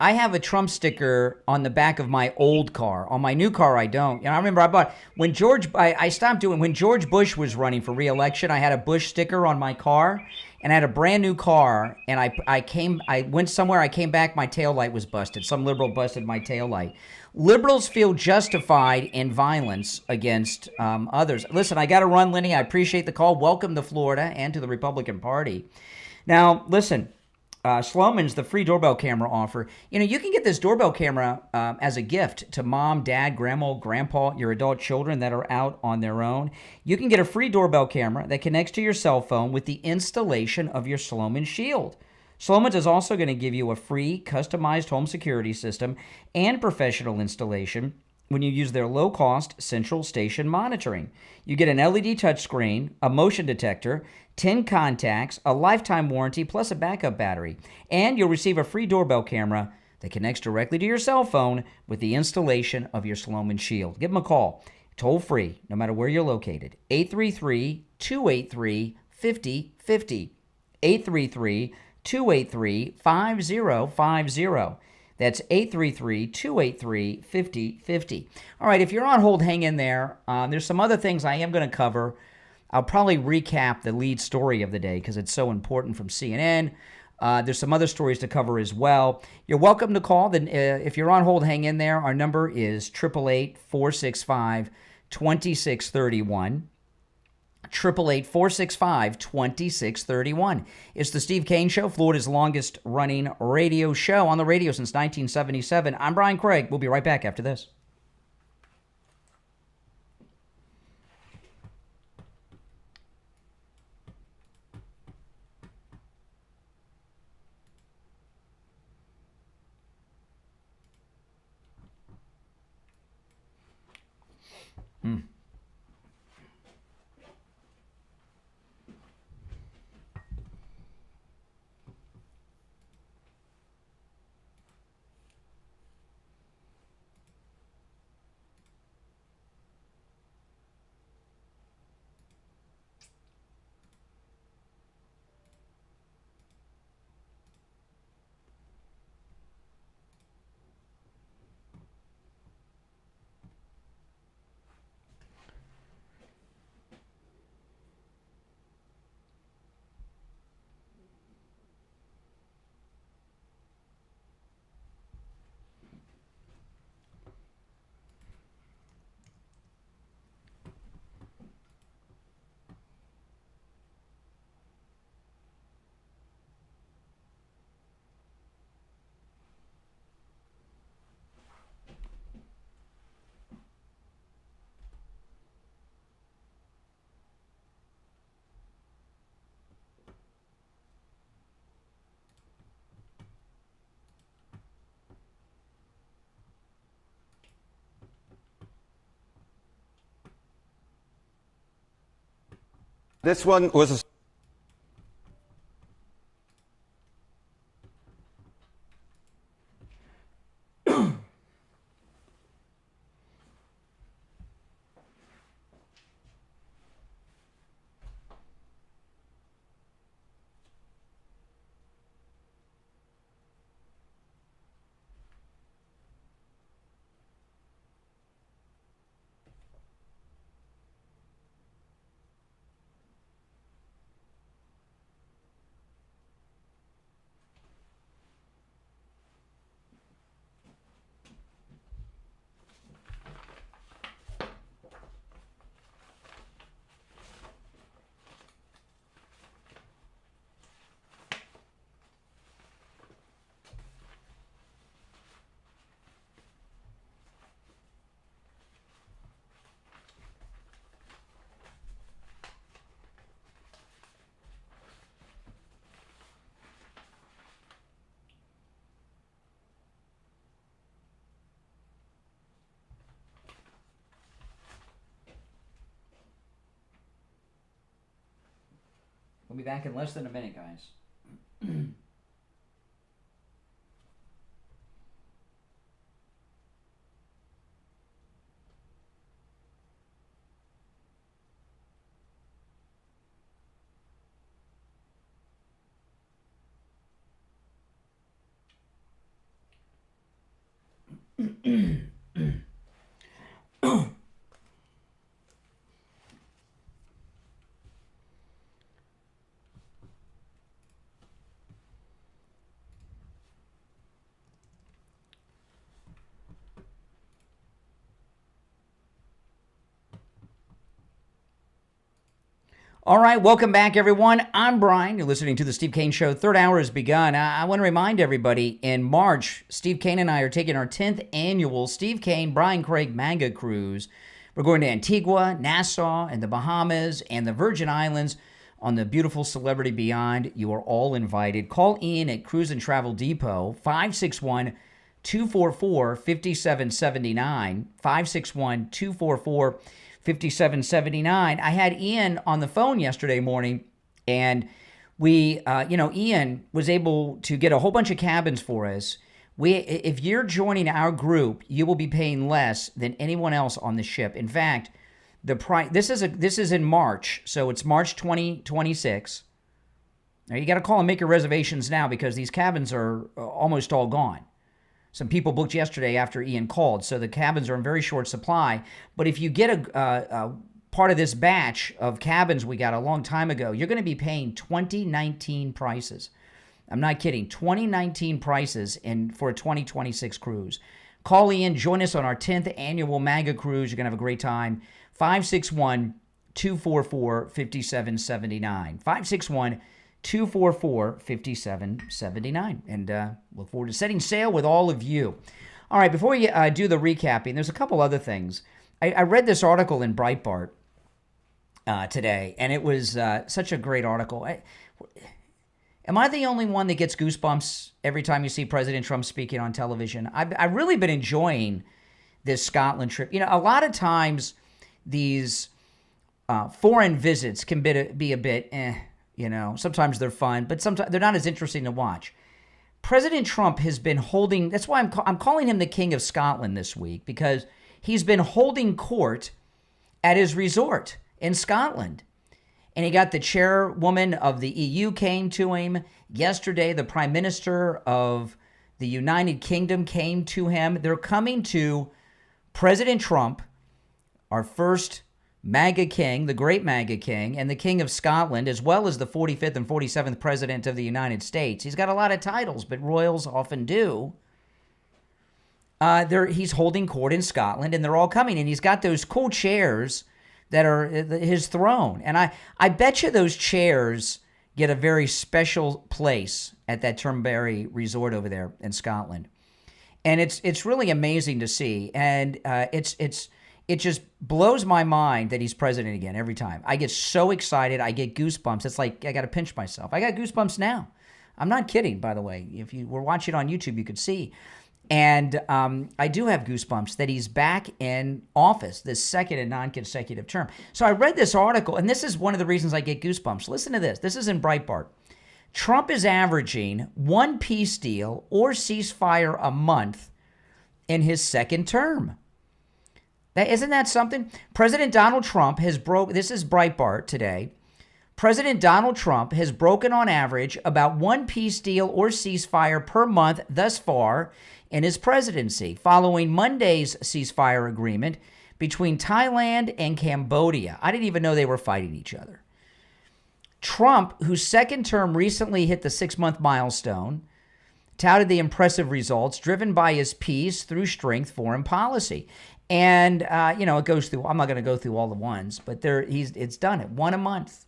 I have a Trump sticker on the back of my old car. On my new car, I don't. I remember when I stopped doing, when George Bush was running for re-election, I had a Bush sticker on my car. and I had a brand new car, and I went somewhere, I came back, my taillight was busted. Some liberal busted my taillight. Liberals feel justified in violence against others. Listen, I got to run, Lenny. I appreciate the call. Welcome to Florida and to the Republican Party. Now, listen, Sloman's the free doorbell camera offer. You know, you can get this doorbell camera as a gift to mom, dad, grandma, grandpa, your adult children that are out on their own. You can get a free doorbell camera that connects to your cell phone with the installation of your Sloman Shield. Sloman's is also going to give you a free customized home security system and professional installation when you use their low-cost central station monitoring. You get an LED touchscreen, a motion detector, 10 contacts, a lifetime warranty, plus a backup battery. And you'll receive a free doorbell camera that connects directly to your cell phone with the installation of your Sloman Shield. Give them a call, toll-free, no matter where you're located, 833-283-5050, 833-283-5050. That's 833-283-5050. All right, if you're on hold, hang in there. There's some other things I am going to cover. I'll probably recap the lead story of the day because it's so important from CNN. There's some other stories to cover as well. You're welcome to call. Then, if you're on hold, hang in there. Our number is 888-465-2631. 888-465-2631. It's the Steve Kane Show, Florida's longest running radio show on the radio since 1977. I'm Brian Craig. We'll be right back after this. This one was a We'll be back in less than a minute, guys. All right, welcome back, everyone. I'm Brian. You're listening to the Steve Kane Show. Third hour has begun. I want to remind everybody, in March, Steve Kane and I are taking our 10th annual Steve Kane, Brian Craig MAGA cruise. We're going to Antigua, Nassau, and the Bahamas, and the Virgin Islands on the beautiful Celebrity Beyond. You are all invited. Call Ian at Cruise and Travel Depot, 561-244-5779, 561-244-5779. I had Ian on the phone yesterday morning, and Ian was able to get a whole bunch of cabins for us. If you're joining our group, you will be paying less than anyone else on the ship. In fact, the price. This is in March, so it's March 2026. Now you got to call and make your reservations now because these cabins are almost all gone. Some people booked yesterday after Ian called, so the cabins are in very short supply. But if you get a part of this batch of cabins we got a long time ago, you're going to be paying 2019 prices. I'm not kidding. 2019 prices for a 2026 cruise. Call Ian. Join us on our 10th annual MAGA cruise. You're going to have a great time. 561-244-5779. 561-244-5779. And look forward to setting sail with all of you. All right, before we do the recapping, there's a couple other things. I read this article in Breitbart today, and it was such a great article. Am I the only one that gets goosebumps every time you see President Trump speaking on television? I've really been enjoying this Scotland trip. You know, a lot of times these foreign visits can be a bit, sometimes they're fun, but sometimes they're not as interesting to watch. President Trump has been holding, that's why I'm calling him the King of Scotland this week, because he's been holding court at his resort in Scotland. And he got the chairwoman of the EU came to him. Yesterday, the Prime Minister of the United Kingdom came to him. They're coming to President Trump, our first MAGA king, the great MAGA king, and the King of Scotland, as well as the 45th and 47th President of the United States. He's got a lot of titles, but royals often do. He's holding court in Scotland, and they're all coming. And he's got those cool chairs that are his throne. And I bet you those chairs get a very special place at that Turnberry resort over there in Scotland. And it's really amazing to see. And it just blows my mind that he's president again every time. I get so excited. I get goosebumps. It's like I got to pinch myself. I got goosebumps now. I'm not kidding, by the way. If you were watching on YouTube, you could see. And I do have goosebumps that he's back in office, this second and non-consecutive term. So I read this article, and this is one of the reasons I get goosebumps. Listen to this. This is in Breitbart. Trump is averaging one peace deal or ceasefire a month in his second term. Isn't that something? President Donald Trump has this is Breitbart today. President Donald Trump has broken on average about one peace deal or ceasefire per month thus far in his presidency, following Monday's ceasefire agreement between Thailand and Cambodia. I didn't even know they were fighting each other. Trump, whose second term recently hit the 6-month milestone, touted the impressive results driven by his peace through strength foreign policy. And, it goes through, I'm not going to go through all the ones, but it's done it, one a month.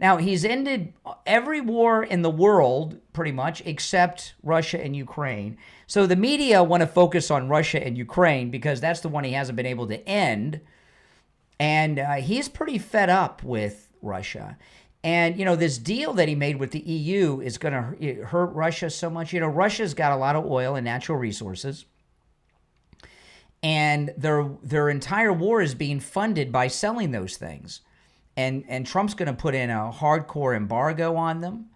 Now, he's ended every war in the world, pretty much, except Russia and Ukraine. So the media want to focus on Russia and Ukraine because that's the one he hasn't been able to end. And he's pretty fed up with Russia. And, this deal that he made with the EU is going to hurt Russia so much. Russia's got a lot of oil and natural resources. And their entire war is being funded by selling those things. And Trump's going to put in a hardcore embargo on them.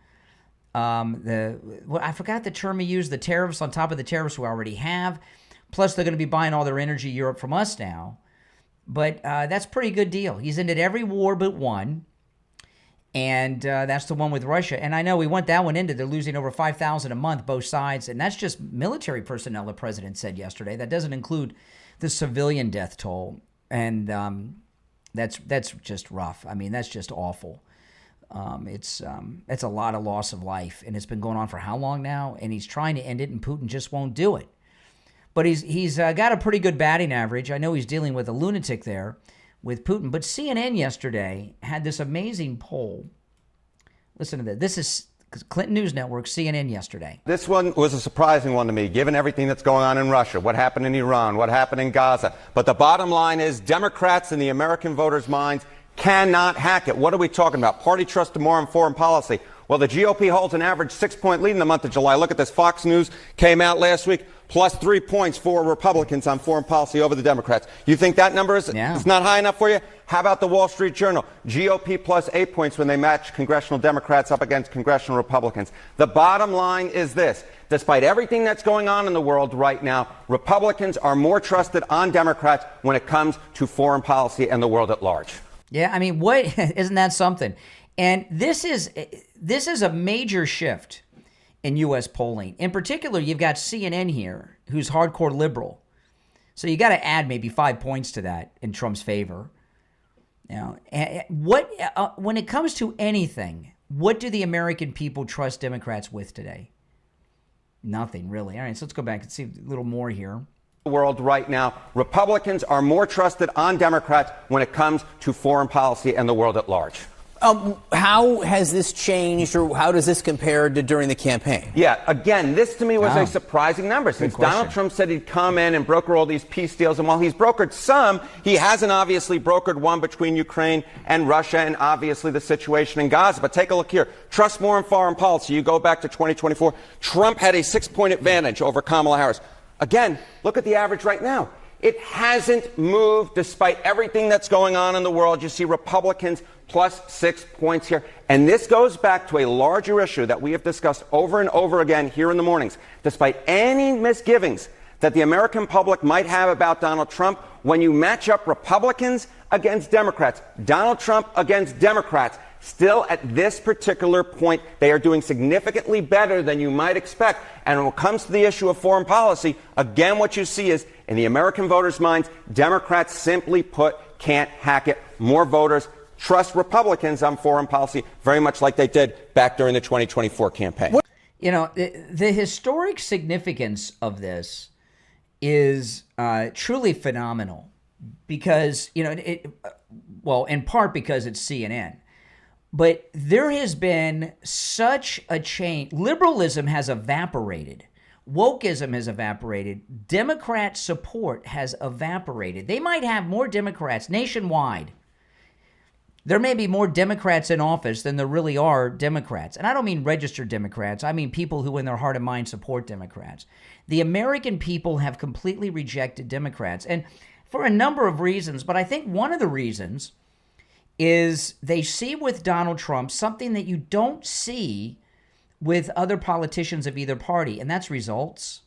I forgot the term he used, the tariffs on top of the tariffs we already have. Plus, they're going to be buying all their energy Europe from us now. But that's a pretty good deal. He's ended every war but one. And that's the one with Russia. And I know we want that one ended. They're losing over 5,000 a month, both sides. And that's just military personnel, the president said yesterday. That doesn't include the civilian death toll. And that's just rough. I mean, that's just awful. It's a lot of loss of life. And it's been going on for how long now? And he's trying to end it, and Putin just won't do it. But he's got a pretty good batting average. I know he's dealing with a lunatic there. with Putin. But CNN yesterday had this amazing poll. Listen to this. This is Clinton News Network, CNN yesterday. This one was a surprising one to me, given everything that's going on in Russia, what happened in Iran, what happened in Gaza. But the bottom line is Democrats in the American voters' minds cannot hack it. What are we talking about? Party trust more in foreign policy. Well, the GOP holds an average 6-point lead in the month of July. Look at this. Fox News came out last week, plus 3 points for Republicans on foreign policy over the Democrats. You think that number is not high enough for you? How about the Wall Street Journal? GOP plus 8 points when they match congressional Democrats up against congressional Republicans. The bottom line is this. Despite everything that's going on in the world right now, Republicans are more trusted on Democrats when it comes to foreign policy and the world at large. Yeah, I mean, what isn't that something? And this is a major shift in U.S. polling. In particular, you've got CNN here, who's hardcore liberal. So you got to add maybe 5 points to that in Trump's favor. Now, when it comes to anything, what do the American people trust Democrats with today? Nothing, really. All right, so let's go back and see a little more here. World right now, Republicans are more trusted on Democrats when it comes to foreign policy and the world at large. How has this changed, or how does this compare to during the campaign? Yeah, again, this to me was a surprising number since Donald Trump said he'd come in and broker all these peace deals. And while he's brokered some, he hasn't obviously brokered one between Ukraine and Russia and obviously the situation in Gaza. But take a look here. Trust more in foreign policy. You go back to 2024. Trump had a 6-point advantage over Kamala Harris. Again, look at the average right now. It hasn't moved despite everything that's going on in the world. You see Republicans plus 6 points here. And this goes back to a larger issue that we have discussed over and over again here in the mornings. Despite any misgivings that the American public might have about Donald Trump, when you match up Republicans against Democrats, Donald Trump against Democrats, still at this particular point, they are doing significantly better than you might expect. And when it comes to the issue of foreign policy, again, what you see is in the American voters' minds, Democrats simply put can't hack it. More voters trust Republicans on foreign policy, very much like they did back during the 2024 campaign. You know, the historic significance of this is truly phenomenal because, you know, well, in part because it's CNN. But there has been such a change. Liberalism has evaporated. Wokeism has evaporated. Democrat support has evaporated. They might have more Democrats nationwide. There may be more Democrats in office than there really are Democrats. And I don't mean registered Democrats. I mean people who in their heart and mind support Democrats. The American people have completely rejected Democrats. And for a number of reasons. But I think one of the reasons is they see with Donald Trump something that you don't see with other politicians of either party, and that's results.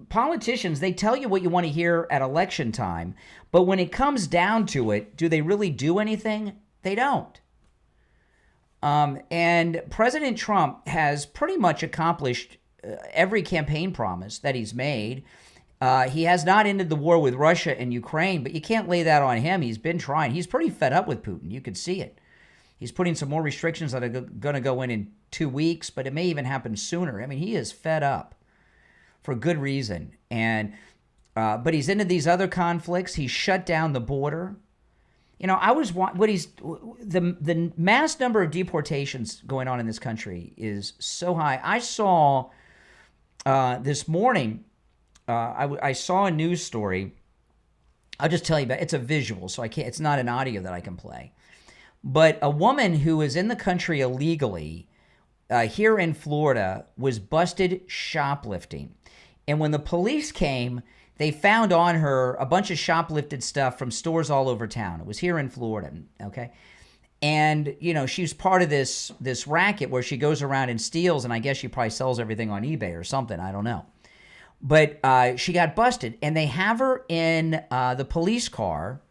Politicians, they tell you what you want to hear at election time, but when it comes down to it, do they really do anything? They don't. And President Trump has pretty much accomplished every campaign promise that he's made. He has not ended the war with Russia and Ukraine, but you can't lay that on him. He's been trying. He's pretty fed up with Putin. You could see it. He's putting some more restrictions that are going to go in 2 weeks, but it may even happen sooner. I mean, he is fed up for good reason. And but he's into these other conflicts. He's shut down the border. You know, the mass number of deportations going on in this country is so high. I saw this morning. I saw a news story. I'll just tell you about it. It's a visual, so I can't. It's not an audio that I can play. But a woman who is in the country illegally here in Florida was busted shoplifting. And when the police came, they found on her a bunch of shoplifted stuff from stores all over town. It was here in Florida, okay? And, you know, she's part of this racket where she goes around and steals, and I guess she probably sells everything on eBay or something. I don't know. But she got busted, and they have her in the police car,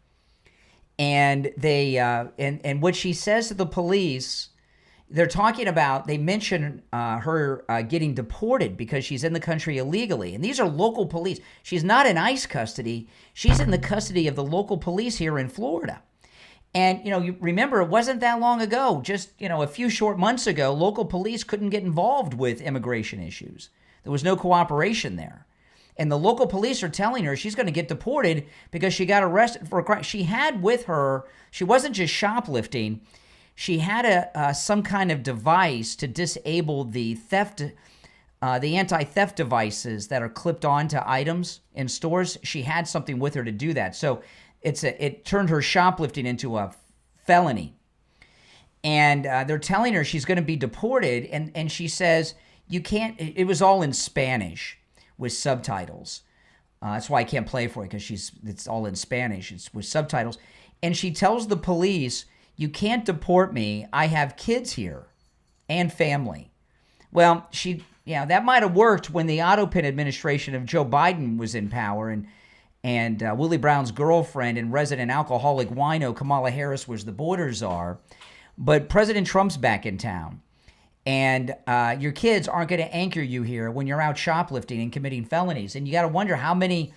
and they and what she says to the police, they're talking about, they mention her getting deported because she's in the country illegally. And these are local police. She's not in ICE custody. She's in the custody of the local police here in Florida. And, you know, you remember, it wasn't that long ago, just, you know, a few short months ago, local police couldn't get involved with immigration issues. There was no cooperation there. And the local police are telling her she's going to get deported because she got arrested for a crime. She had with her, she wasn't just shoplifting. She had some kind of device to disable the anti-theft devices that are clipped onto items in stores. She had something with her to do that. So it turned her shoplifting into a felony. And they're telling her she's going to be deported. And she says, you can't, it was all in Spanish with subtitles. That's why I can't play it for you, because it's all in Spanish. It's with subtitles. And she tells the police, you can't deport me. I have kids here and family. Well, that might have worked when the Autopin administration of Joe Biden was in power, and Willie Brown's girlfriend and resident alcoholic wino Kamala Harris was the border czar. But President Trump's back in town, and your kids aren't going to anchor you here when you're out shoplifting and committing felonies. And you got to wonder how many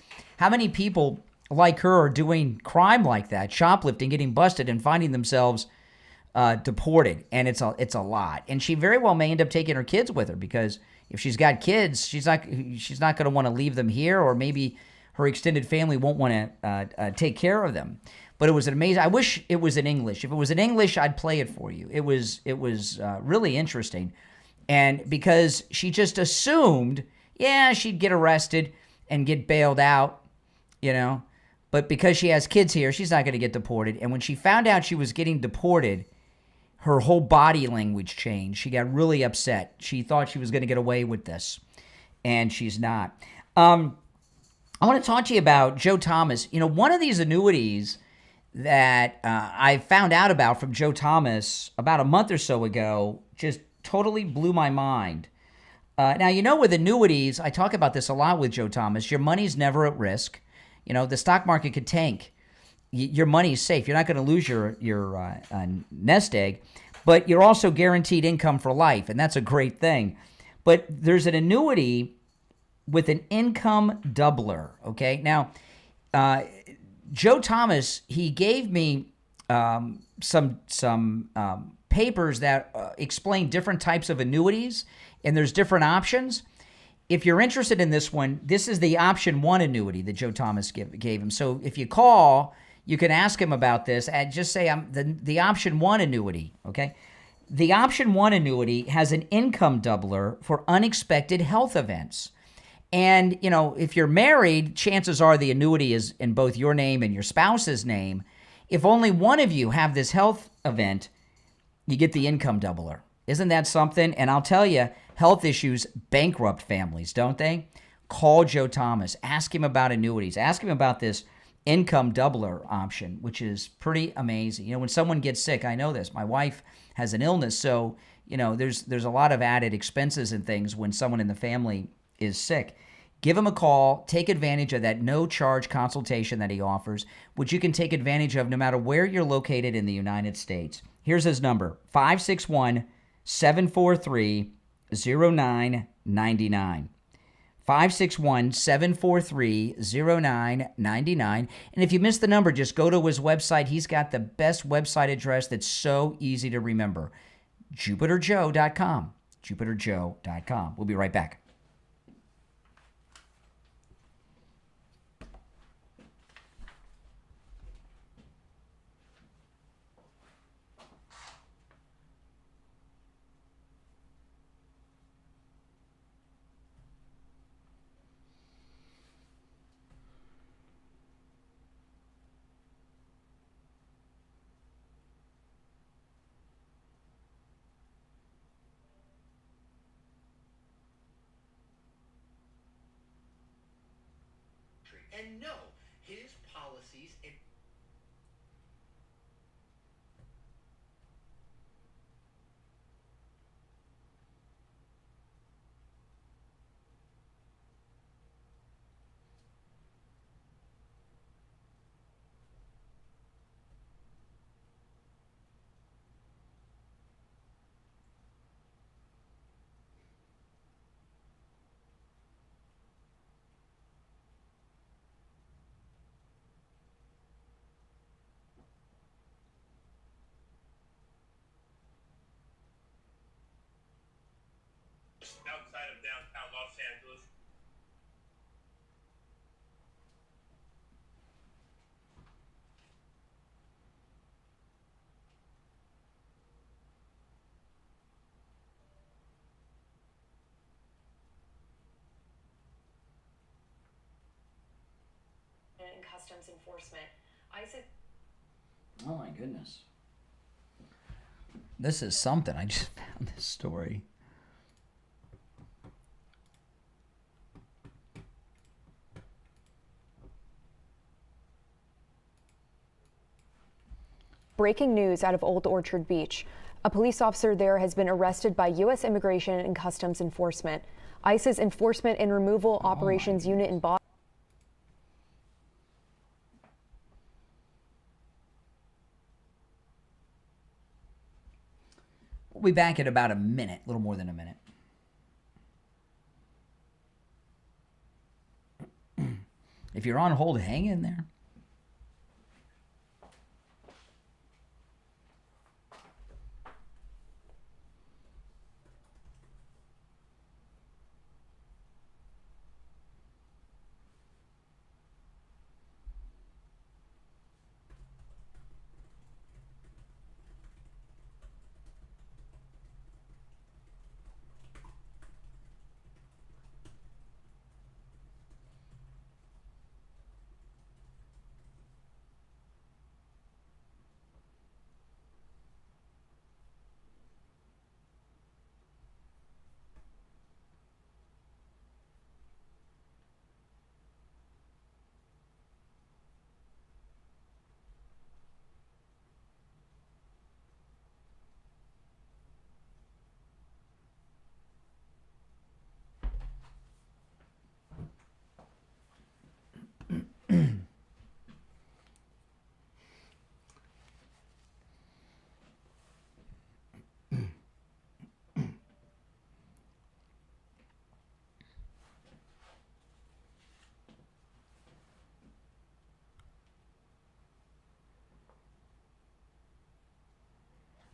people like her are doing crime like that, shoplifting, getting busted, and finding themselves deported. And it's a lot. And she very well may end up taking her kids with her, because if she's got kids, she's not going to want to leave them here, or maybe her extended family won't want to take care of them. But it was amazing. I wish it was in English. If it was in English, I'd play it for you. It was really interesting. And because she just assumed, she'd get arrested and get bailed out, But because she has kids here, she's not going to get deported. And when she found out she was getting deported, her whole body language changed. She got really upset. She thought she was going to get away with this, and she's not. I want to talk to you about Joe Thomas. One of these annuities that I found out about from Joe Thomas about a month or so ago just totally blew my mind. Now, with annuities, I talk about this a lot with Joe Thomas. Your money's never at risk. The stock market could tank. Your money's safe. You're not going to lose your nest egg, but you're also guaranteed income for life, and that's a great thing. But there's an annuity with an income doubler, okay? Now, Joe Thomas, he gave me some papers that explain different types of annuities, and there's different options. If you're interested in this one, this is the option 1 annuity that Joe Thomas gave him. So if you call, you can ask him about this and just say, I'm the option 1 annuity, okay? The option 1 annuity has an income doubler for unexpected health events. And, if you're married, chances are the annuity is in both your name and your spouse's name. If only one of you have this health event, you get the income doubler. Isn't that something? And I'll tell you, health issues bankrupt families, don't they? Call Joe Thomas. Ask him about annuities. Ask him about this income doubler option, which is pretty amazing. When someone gets sick, I know this. My wife has an illness, so, there's a lot of added expenses and things when someone in the family is sick. Give him a call. Take advantage of that no-charge consultation that he offers, which you can take advantage of no matter where you're located in the United States. Here's his number, 561-743-0999. 561-743-0999. And if you missed the number, just go to his website. He's got the best website address that's so easy to remember. JupiterJoe.com. JupiterJoe.com. We'll be right back. And no, his policies. Customs Enforcement. Oh my goodness. This is something. I just found this story. Breaking news out of Old Orchard Beach. A police officer there has been arrested by U.S. Immigration and Customs Enforcement. ICE's Enforcement and Removal Operations Unit in Boston. We'll be back in about a minute, a little more than a minute. If you're on hold, hang in there.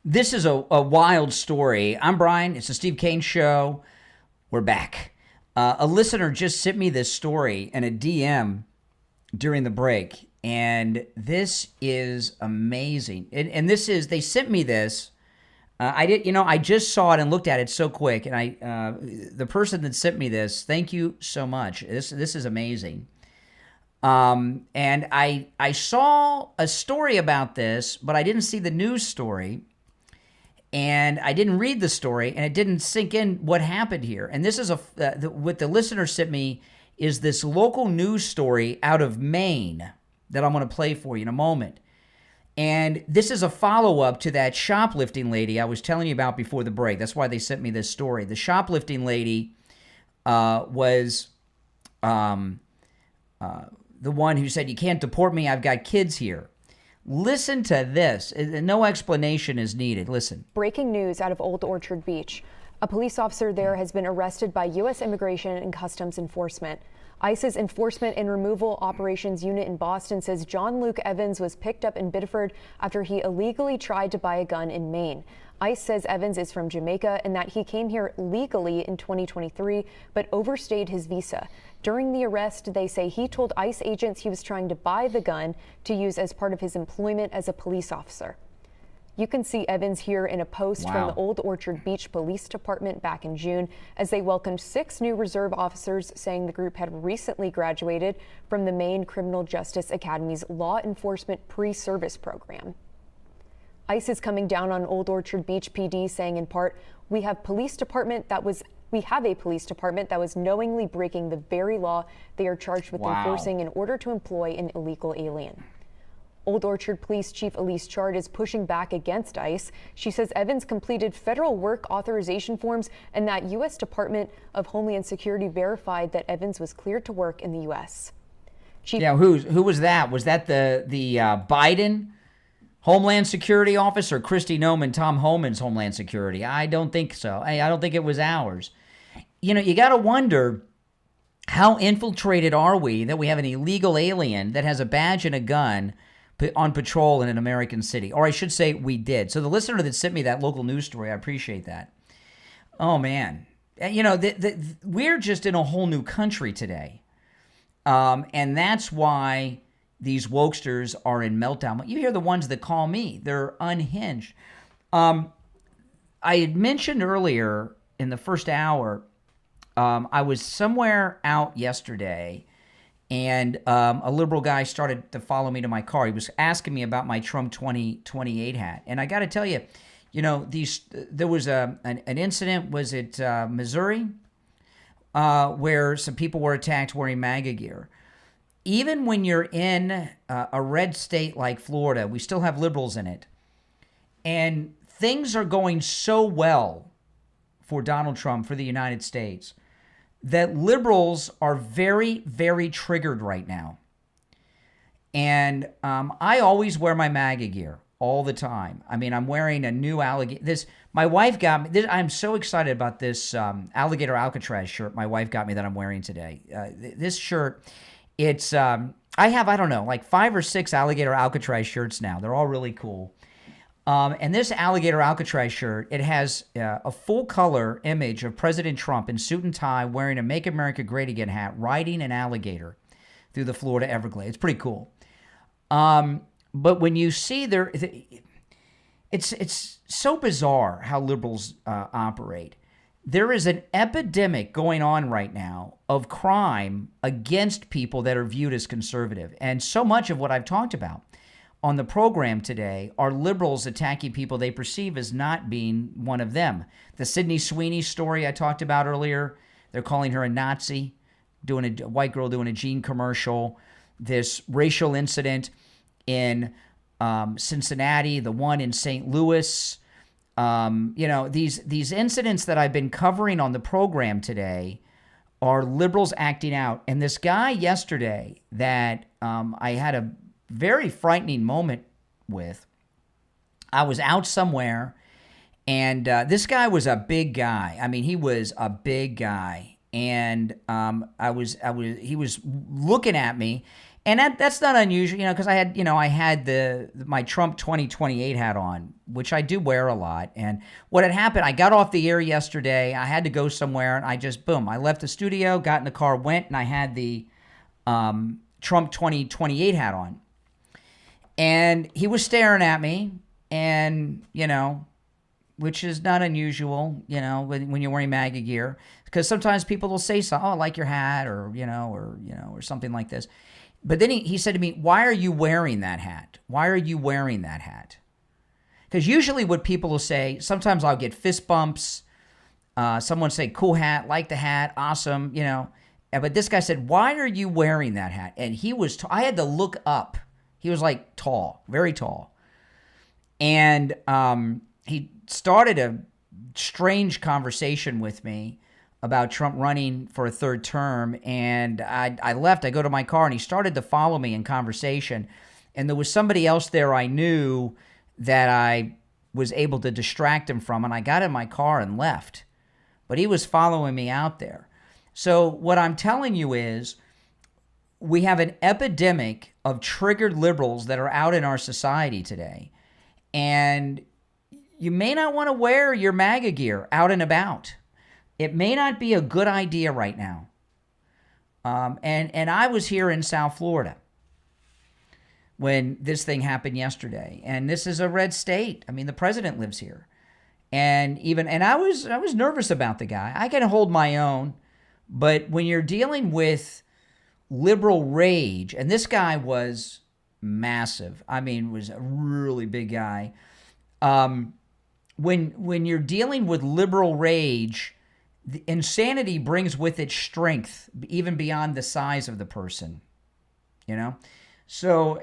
This is a wild story. I'm Brian. It's the Steve Kane Show. We're back. A listener just sent me this story in a DM during the break, and this is amazing. And this is, they sent me this. I just saw it and looked at it so quick, and the person that sent me this, thank you so much. This is amazing. And I saw a story about this, but I didn't see the news story. And I didn't read the story, and it didn't sink in what happened here. And this is what the listener sent me is this local news story out of Maine that I'm going to play for you in a moment. And this is a follow-up to that shoplifting lady I was telling you about before the break. That's why they sent me this story. The shoplifting lady was the one who said, "You can't deport me. I've got kids here." Listen to this. No explanation is needed. Listen. Breaking news out of Old Orchard Beach. A police officer there has been arrested by U.S. Immigration and Customs Enforcement. ICE's Enforcement and Removal Operations Unit in Boston says John Luke Evans was picked up in Biddeford after he illegally tried to buy a gun in Maine. ICE says Evans is from Jamaica and that he came here legally in 2023 but overstayed his visa. During the arrest, they say he told ICE agents he was trying to buy the gun to use as part of his employment as a police officer. You can see Evans here in a post from the Old Orchard Beach Police Department back in June as they welcomed 6 new reserve officers, saying the group had recently graduated from the Maine Criminal Justice Academy's Law Enforcement Pre-Service Program. ICE is coming down on Old Orchard Beach PD, saying in part, we have a police department that was knowingly breaking the very law they are charged with enforcing in order to employ an illegal alien. Old Orchard Police Chief Elise Chard is pushing back against ICE. She says Evans completed federal work authorization forms and that U.S. Department of Homeland Security verified that Evans was cleared to work in the U.S. Who was that? Was that the Biden Homeland Security Office or Kristi Noem, Tom Homan's Homeland Security? I don't think so. I don't think it was ours. You got to wonder, how infiltrated are we that we have an illegal alien that has a badge and a gun on patrol in an American city? Or I should say we did. So the listener that sent me that local news story, I appreciate that. Oh, man. We're just in a whole new country today. And that's why these wokesters are in meltdown. You hear the ones that call me. They're unhinged. I had mentioned earlier in the first hour, I was somewhere out yesterday, and a liberal guy started to follow me to my car. He was asking me about my Trump 2028 hat. And I got to tell you, there was an incident, was it Missouri, where some people were attacked wearing MAGA gear. Even when you're in a red state like Florida, we still have liberals in it. And things are going so well for Donald Trump, for the United States, that liberals are very, very triggered right now. And I always wear my MAGA gear all the time. I mean, I'm wearing a new alligator. My wife got me. I'm so excited about this alligator Alcatraz shirt my wife got me that I'm wearing today. This shirt, it's I have, I don't know, like 5 or 6 alligator Alcatraz shirts now. They're all really cool. And this alligator Alcatraz shirt, it has a full color image of President Trump in suit and tie wearing a Make America Great Again hat, riding an alligator through the Florida Everglades. It's pretty cool. But when you see it's so bizarre how liberals operate. There is an epidemic going on right now of crime against people that are viewed as conservative. And so much of what I've talked about on the program today are liberals attacking people they perceive as not being one of them. The Sydney Sweeney story I talked about earlier, they're calling her a Nazi, a white girl doing a Jean commercial. This racial incident in Cincinnati, the one in St. Louis. These incidents that I've been covering on the program today are liberals acting out. And this guy yesterday that I had a very frightening moment with. I was out somewhere, and this guy was a big guy. I mean, he was a big guy, and he was looking at me, and that's not unusual, because I had my Trump 2028 hat on, which I do wear a lot. And what had happened, I got off the air yesterday. I had to go somewhere, and I left the studio, got in the car, went, and I had the Trump 2028 hat on. And he was staring at me, and, which is not unusual, when you're wearing MAGA gear, because sometimes people will say something, I like your hat, or something like this. But then he said to me, why are you wearing that hat? Why are you wearing that hat? Because usually what people will say, sometimes I'll get fist bumps. Someone say, cool hat, like the hat, awesome, But this guy said, why are you wearing that hat? And I had to look up. He was like tall, very tall. And he started a strange conversation with me about Trump running for a third term. And I left, I go to my car, and he started to follow me in conversation. And there was somebody else there I knew that I was able to distract him from. And I got in my car and left. But he was following me out there. So what I'm telling you is, we have an epidemic of triggered liberals that are out in our society today. And you may not want to wear your MAGA gear out and about. It may not be a good idea right now. And I was here in South Florida when this thing happened yesterday. And this is a red state. I mean, the president lives here. And I was nervous about the guy. I can hold my own. But when you're dealing with liberal rage, and this guy was massive. I mean, was a really big guy. When you're dealing with liberal rage, the insanity brings with it strength, even beyond the size of the person. So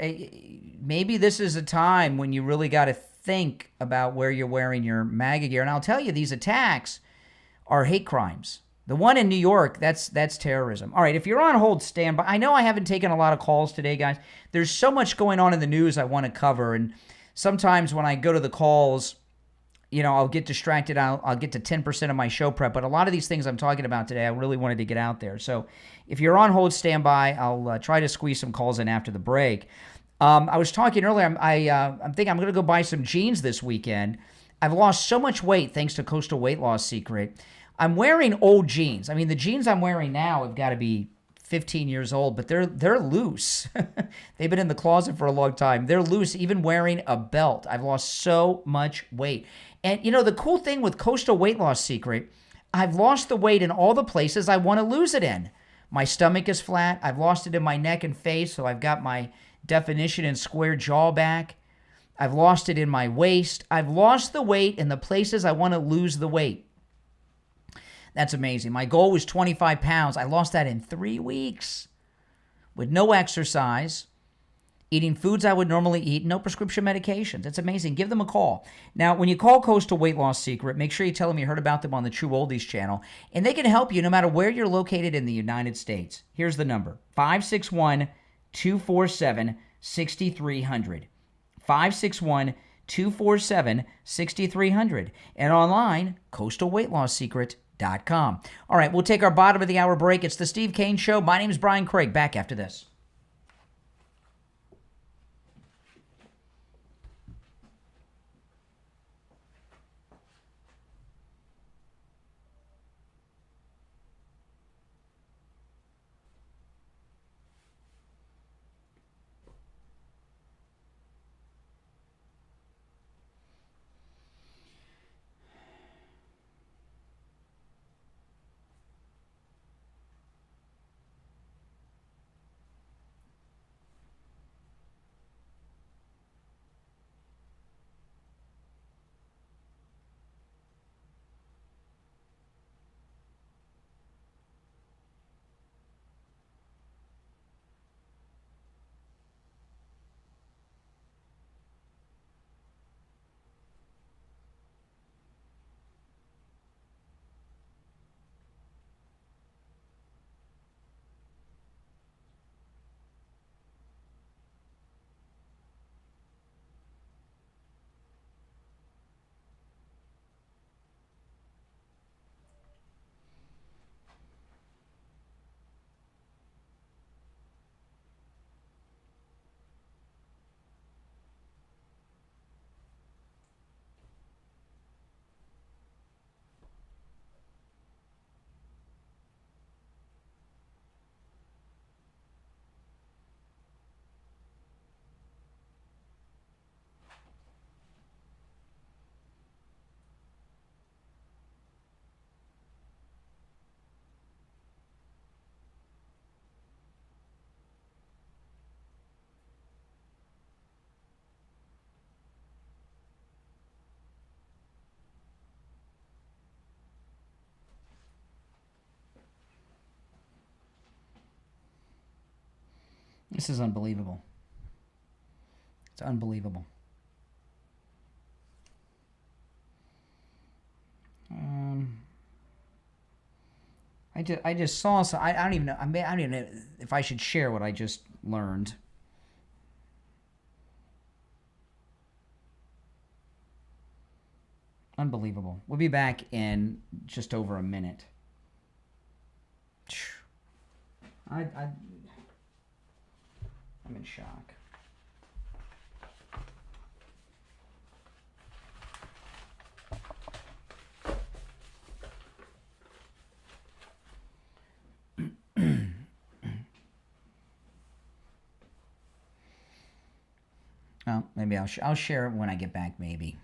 maybe this is a time when you really got to think about where you're wearing your MAGA gear. And I'll tell you, these attacks are hate crimes. The one in New York, that's terrorism. All right, if you're on hold, stand by. I know I haven't taken a lot of calls today, guys. There's so much going on in the news I want to cover, and sometimes when I go to the calls, I'll get distracted. I'll get to 10% of my show prep, but a lot of these things I'm talking about today, I really wanted to get out there. So if you're on hold, stand by. I'll try to squeeze some calls in after the break. I was talking earlier, I'm thinking I'm going to go buy some jeans this weekend. I've lost so much weight thanks to Coastal Weight Loss Secret. I'm wearing old jeans. I mean, the jeans I'm wearing now have got to be 15 years old, but they're loose. They've been in the closet for a long time. They're loose, even wearing a belt. I've lost so much weight. And, the cool thing with Coastal Weight Loss Secret, I've lost the weight in all the places I want to lose it in. My stomach is flat. I've lost it in my neck and face, so I've got my definition and square jaw back. I've lost it in my waist. I've lost the weight in the places I want to lose the weight. That's amazing. My goal was 25 pounds. I lost that in 3 weeks with no exercise, eating foods I would normally eat, no prescription medications. It's amazing. Give them a call. Now, when you call Coastal Weight Loss Secret, make sure you tell them you heard about them on the True Oldies channel, and they can help you no matter where you're located in the United States. Here's the number, 561-247-6300. 561-247-6300. And online, coastalweightlosssecret.com. All right, we'll take our bottom of the hour break. It's the Steve Kane Show. My name is Brian Craig. Back after this. This is unbelievable. It's unbelievable. I just saw some. I don't even know. I don't even know if I should share what I just learned. Unbelievable. We'll be back in just over a minute. I'm in shock. Well, maybe I'll share it when I get back, maybe.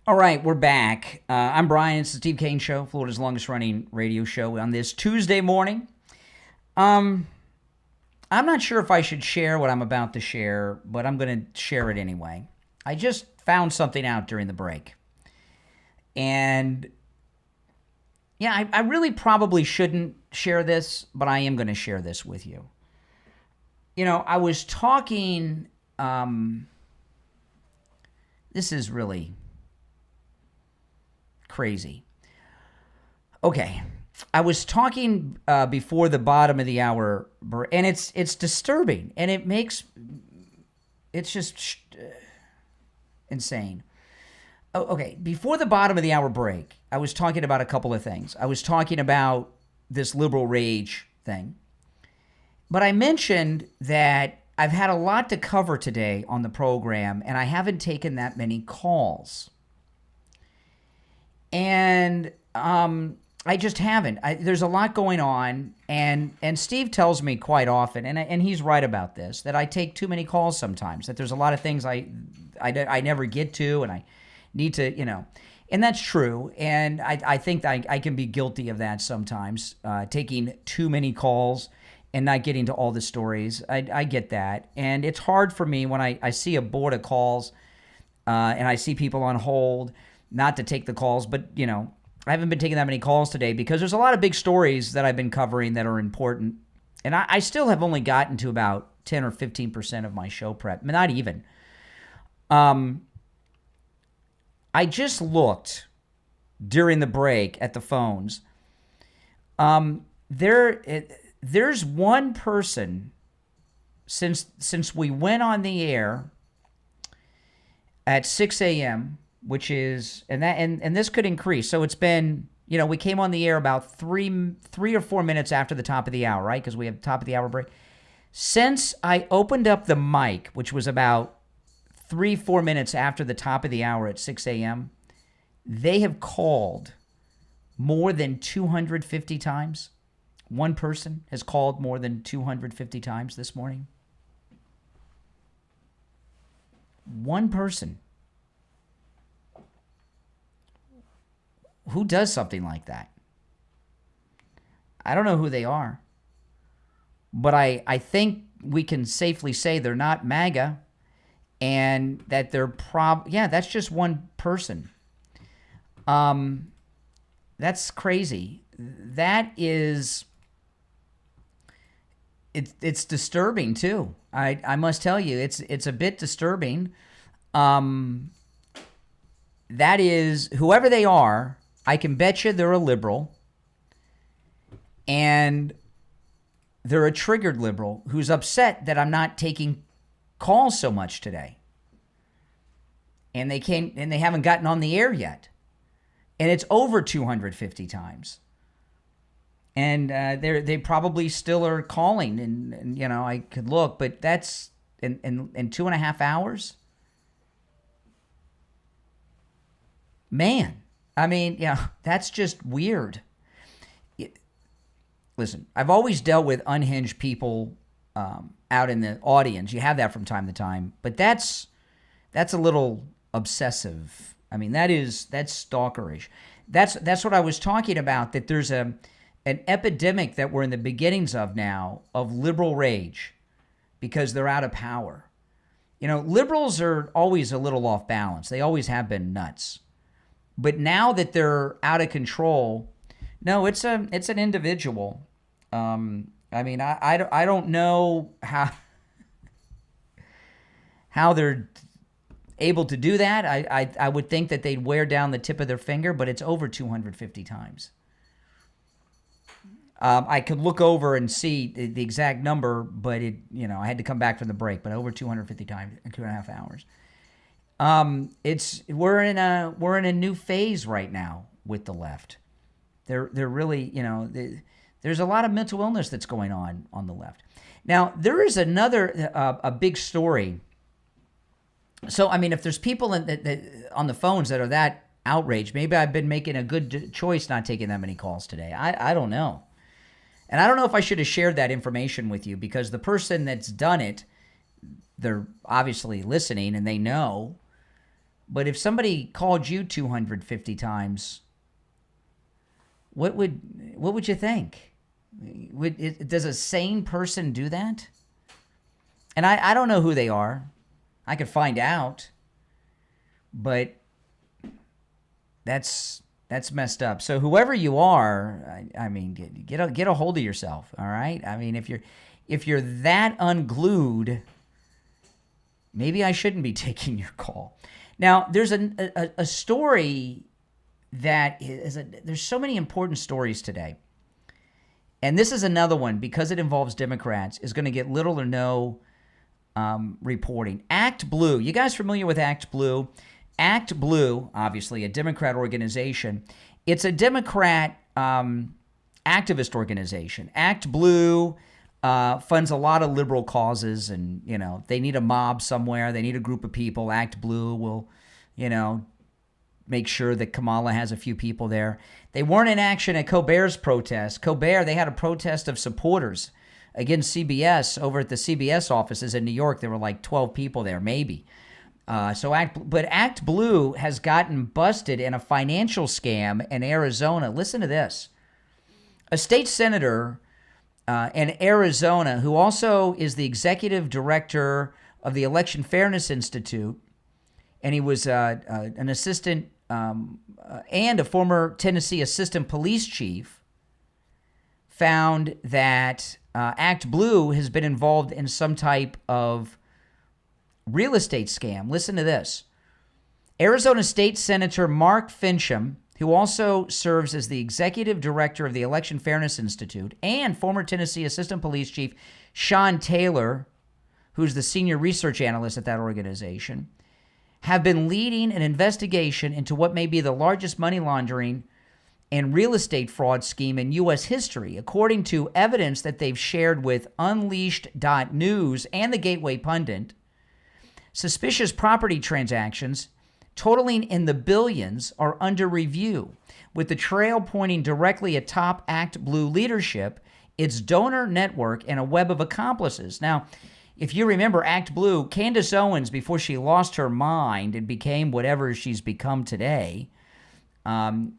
All right, we're back. I'm Brian. It's the Steve Kane Show, Florida's longest-running radio show on this Tuesday morning. I'm not sure if I should share what I'm about to share, but I'm going to share it anyway. I just found something out during the break. And, yeah, I really probably shouldn't share this, but I am going to share this with you. You know, I was talking, this is really... crazy. Okay, I was talking before the bottom of the hour, and it's disturbing, and it's just insane. Oh, okay, before the bottom of the hour break, I was talking about a couple of things. I was talking about this liberal rage thing, but I mentioned that I've had a lot to cover today on the program, and I haven't taken that many calls. And I just haven't. There's a lot going on, and Steve tells me quite often, and he's right about this, that I take too many calls sometimes, that there's a lot of things I never get to, and I need to, and that's true, and I think that I can be guilty of that sometimes, taking too many calls and not getting to all the stories. I get that, and it's hard for me when I see a board of calls and I see people on hold, not to take the calls, but, I haven't been taking that many calls today because there's a lot of big stories that I've been covering that are important. And I still have only gotten to about 10 or 15% of my show prep. Not even. I just looked during the break at the phones. There's one person since we went on the air at 6 a.m., which is, and this could increase. So it's been, we came on the air about three or 4 minutes after the top of the hour, right? Because we have top of the hour break. Since I opened up the mic, which was about 3-4 minutes after the top of the hour at 6 a.m., they have called more than 250 times. One person has called more than 250 times this morning. One person. Who does something like that? I don't know who they are. But I think we can safely say they're not MAGA, and that they're that's just one person. That's crazy. That is, it's disturbing too. I must tell you, it's a bit disturbing. That is, whoever they are, I can bet you they're a liberal, and they're a triggered liberal who's upset that I'm not taking calls so much today. And they haven't gotten on the air yet. And it's over 250 times. And they probably still are calling, and I could look, but that's in 2.5 hours. Man. I mean, that's just weird. Listen, I've always dealt with unhinged people out in the audience. You have that from time to time, but that's a little obsessive. I mean, that's stalkerish. That's what I was talking about, that there's an epidemic that we're in the beginnings of now of liberal rage because they're out of power. Liberals are always a little off balance. They always have been nuts. But now that they're out of control, no, it's an individual. I mean, I don't know how they're able to do that. I would think that they'd wear down the tip of their finger, but it's over 250 times. I could look over and see the exact number, but I had to come back from the break. But over 250 times in 2.5 hours. We're in a new phase right now with the left. They're really, there's a lot of mental illness that's going on the left. Now, there is another a big story. So, I mean, if there's people on the phones that are that outraged, maybe I've been making a good choice not taking that many calls today. I don't know. And I don't know if I should have shared that information with you, because the person that's done it, they're obviously listening and they know. But if somebody called you 250 times, what would you think? Does a sane person do that? And I don't know who they are. I could find out. But that's messed up. So whoever you are, I mean, get a hold of yourself, all right? I mean, if you're that unglued, maybe I shouldn't be taking your call. Now, there's a story there's so many important stories today. And this is another one, because it involves Democrats, is going to get little or no reporting. Act Blue. You guys familiar with Act Blue? Act Blue, obviously, a Democrat organization. It's a Democrat activist organization. Act Blue funds a lot of liberal causes, and, they need a mob somewhere. They need a group of people. Act Blue will, make sure that Kamala has a few people there. They weren't in action at Colbert's protest. Colbert, they had a protest of supporters against CBS over at the CBS offices in New York. There were like 12 people there, maybe. But Act Blue has gotten busted in a financial scam in Arizona. Listen to this. A state senator in Arizona, who also is the executive director of the Election Fairness Institute, and he was an assistant and a former Tennessee assistant police chief, found that Act Blue has been involved in some type of real estate scam. Listen to this. Arizona State Senator Mark Fincham, who also serves as the executive director of the Election Fairness Institute, and former Tennessee assistant police chief Sean Taylor, who's the senior research analyst at that organization, have been leading an investigation into what may be the largest money laundering and real estate fraud scheme in U.S. history, according to evidence that they've shared with Unleashed.news and the Gateway Pundit. Suspicious property transactions totaling in the billions are under review, with the trail pointing directly at top Act Blue leadership, its donor network, and a web of accomplices. Now, if you remember Act Blue, Candace Owens, before she lost her mind and became whatever she's become today,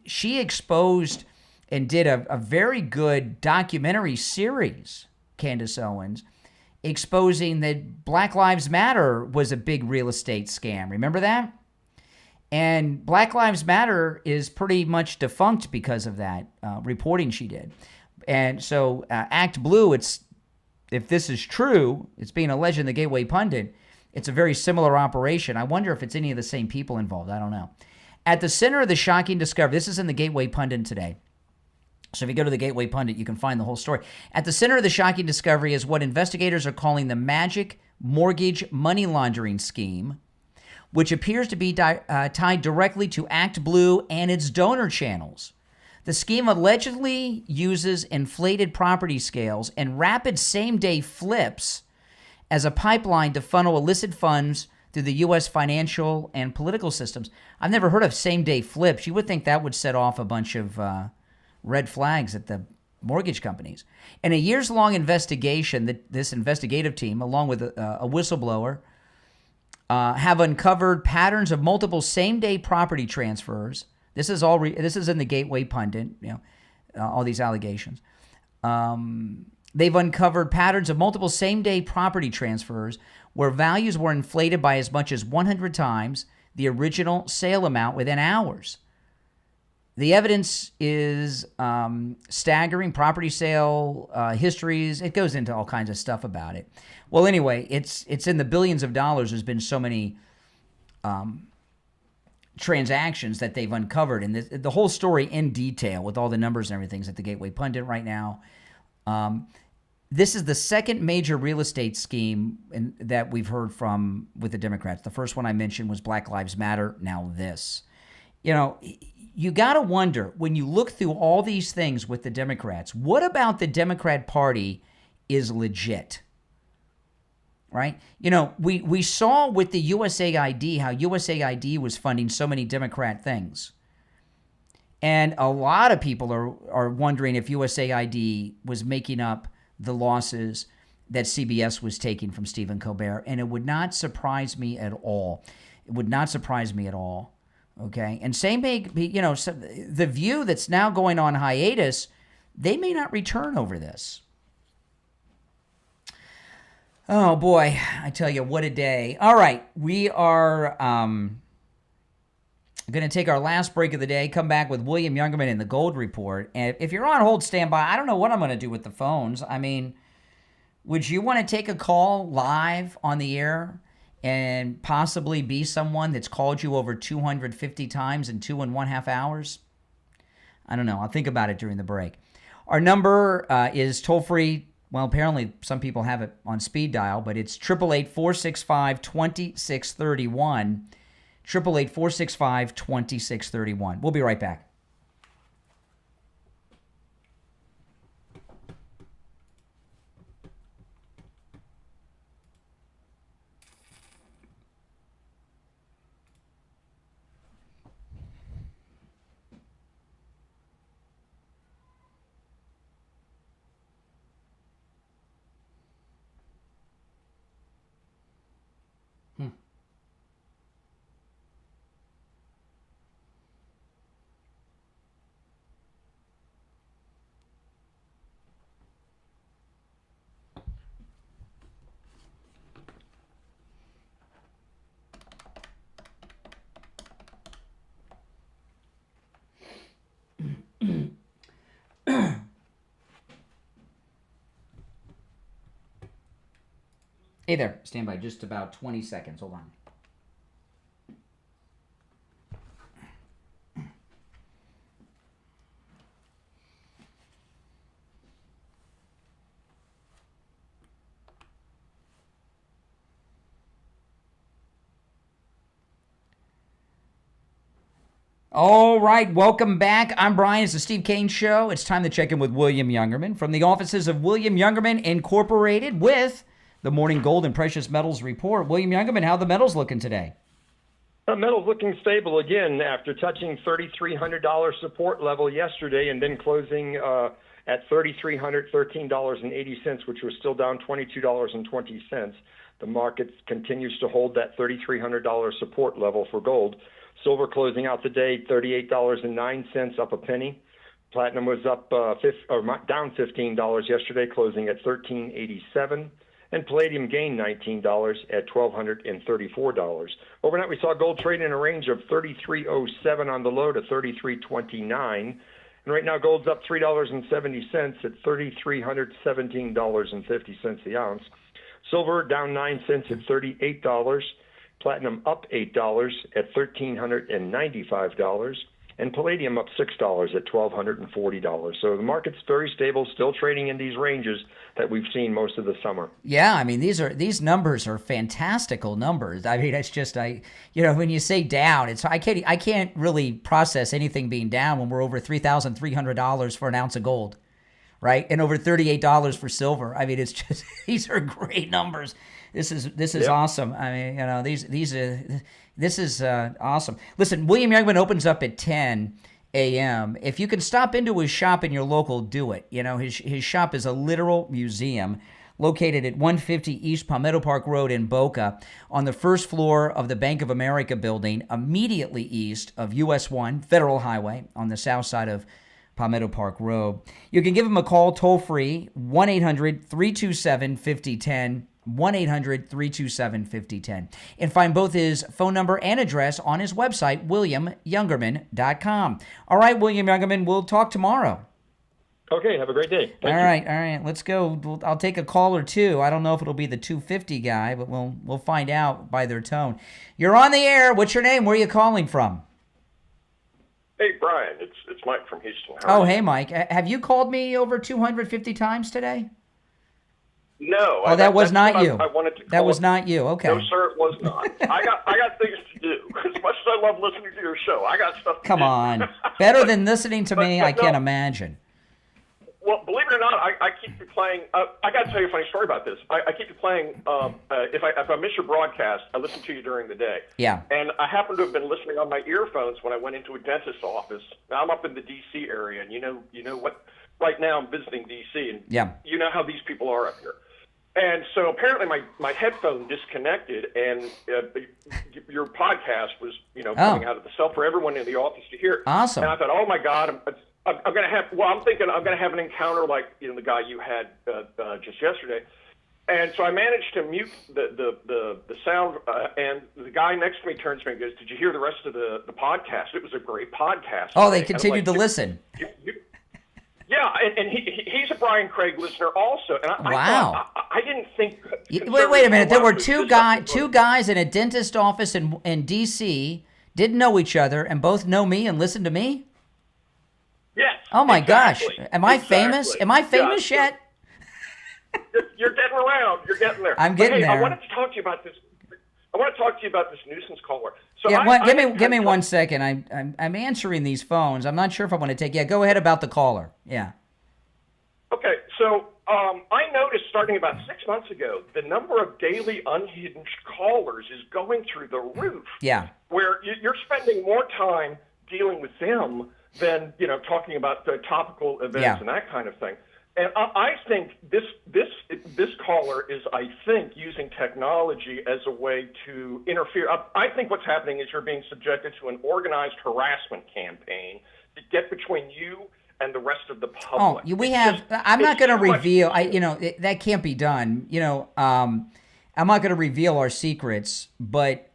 she exposed and did a very good documentary series, Candace Owens, exposing that Black Lives Matter was a big real estate scam. Remember that? And Black Lives Matter is pretty much defunct because of that reporting she did. And so Act Blue, if this is true, it's being alleged in the Gateway Pundit, it's a very similar operation. I wonder if it's any of the same people involved. I don't know. At the center of the shocking discovery, this is in the Gateway Pundit today. So if you go to the Gateway Pundit, you can find the whole story. At the center of the shocking discovery is what investigators are calling the magic mortgage money laundering scheme, which appears to be tied directly to Act Blue and its donor channels. The scheme allegedly uses inflated property scales and rapid same-day flips as a pipeline to funnel illicit funds through the U.S. financial and political systems. I've never heard of same-day flips. You would think that would set off a bunch of red flags at the mortgage companies. In a years-long investigation, this investigative team, along with a whistleblower, have uncovered patterns of multiple same-day property transfers. This is in the Gateway Pundit, all these allegations. They've uncovered patterns of multiple same-day property transfers where values were inflated by as much as 100 times the original sale amount within hours. The evidence is staggering. Property sale histories. It goes into all kinds of stuff about it. Well, anyway, it's in the billions of dollars. There's been so many transactions that they've uncovered, and the whole story in detail with all the numbers and everything is at the Gateway Pundit right now. This is the second major real estate scheme that we've heard from with the Democrats. The first one I mentioned was Black Lives Matter. Now this. You got to wonder, when you look through all these things with the Democrats, what about the Democrat Party is legit? Right? We saw with the USAID how USAID was funding so many Democrat things. And a lot of people are wondering if USAID was making up the losses that CBS was taking from Stephen Colbert. And it would not surprise me at all. It would not surprise me at all. Okay? And same may be, the View that's now going on hiatus, they may not return over this. Oh, boy, I tell you, what a day. All right, we are going to take our last break of the day, come back with William Youngerman in the Gold Report. And if you're on hold, stand by. I don't know what I'm going to do with the phones. I mean, would you want to take a call live on the air and possibly be someone that's called you over 250 times in 2.5 hours? I don't know. I'll think about it during the break. Our number is toll-free. Well, apparently some people have it on speed dial, but it's 888-465-2631. 888-465-2631. We'll be right back. Hey there. Stand by just about 20 seconds. Hold on. All right, welcome back. I'm Brian. It's the Steve Kane Show. It's time to check in with William Youngerman from the offices of William Youngerman Incorporated with the Morning Gold and Precious Metals Report. William Youngerman, how are the metals looking today? Metals looking stable again after touching $3,300 support level yesterday and then closing at $3,313.80, which was still down $22.20. The market continues to hold that $3,300 support level for gold. Silver closing out the day, $38.09, up a penny. Platinum was up down $15 yesterday, closing at $13.87. And palladium gained $19 at $1,234. Overnight, we saw gold trade in a range of $33.07 on the low to $33.29. And right now, gold's up $3.70 at $3,317.50 the ounce. Silver down 9 cents at $38. Platinum up $8 at $1,395. And palladium up $6 at $1,240. So the market's very stable, still trading in these ranges that we've seen most of the summer. Yeah, I mean these numbers are fantastical numbers. I mean, it's just when you say down, I can't really process anything being down when we're over $3,300 for an ounce of gold, right? And over $38 for silver. I mean, it's just these are great numbers. This is awesome. I mean, this is awesome. Listen, William Youngman opens up at 10 a.m. If you can stop into his shop in your local, do it. You know, his shop is a literal museum located at 150 East Palmetto Park Road in Boca on the first floor of the Bank of America building, immediately east of US 1 Federal Highway on the south side of Palmetto Park Road. You can give him a call toll free, 1-800-327-5010. 1-800-327-5010. And find both his phone number and address on his website, WilliamYoungerman.com. All right, William Youngerman, we'll talk tomorrow. Okay, have a great day. All right, let's go. I'll take a call or two. I don't know if it'll be the 250 guy, but we'll find out by their tone. You're on the air. What's your name? Where are you calling from? Hey, Brian. It's Mike from Houston. Hey, Mike. Have you called me over 250 times today? No. Oh, that was not you. I wanted to. That was not you. Okay. No, sir, it was not. I got things to do. As much as I love listening to your show, I got stuff to do. Come on. Better than listening to me, I can't imagine. Well, believe it or not, I keep you playing. I got to tell you a funny story about this. I keep you playing. If I miss your broadcast, I listen to you during the day. Yeah. And I happen to have been listening on my earphones when I went into a dentist's office. Now I'm up in the D.C. area, and you know what? Right now I'm visiting D.C. and you know how these people are up here. And so apparently my headphone disconnected, and your podcast was coming out of the cell for everyone in the office to hear. Awesome. And I thought, oh my God, I'm going to have. Well, I'm thinking I'm going to have an encounter like the guy you had just yesterday. And so I managed to mute the sound, and the guy next to me turns to me and goes, "Did you hear the rest of the podcast? It was a great podcast." Oh, they continued to listen. Yeah, and he's a Brian Craig listener also. And I didn't think. Wait a minute. There were two guys in a dentist office in D.C. didn't know each other and both know me and listen to me. Yes. Oh my gosh! Am I famous? Am I famous yet? You're getting around. You're getting there. I'm getting there. I wanted to talk to you about this. I want to talk to you about this nuisance caller. So give me 1 second. I'm answering these phones. I'm not sure if I want to take. Yeah, go ahead about the caller. Yeah. Okay, so I noticed starting about 6 months ago, the number of daily unhinged callers is going through the roof. Yeah. Where you're spending more time dealing with them than talking about the topical events and that kind of thing. And I think this caller is, using technology as a way to interfere. I think what's happening is you're being subjected to an organized harassment campaign to get between you and the rest of the public. I'm not going to reveal. That can't be done. I'm not going to reveal our secrets, but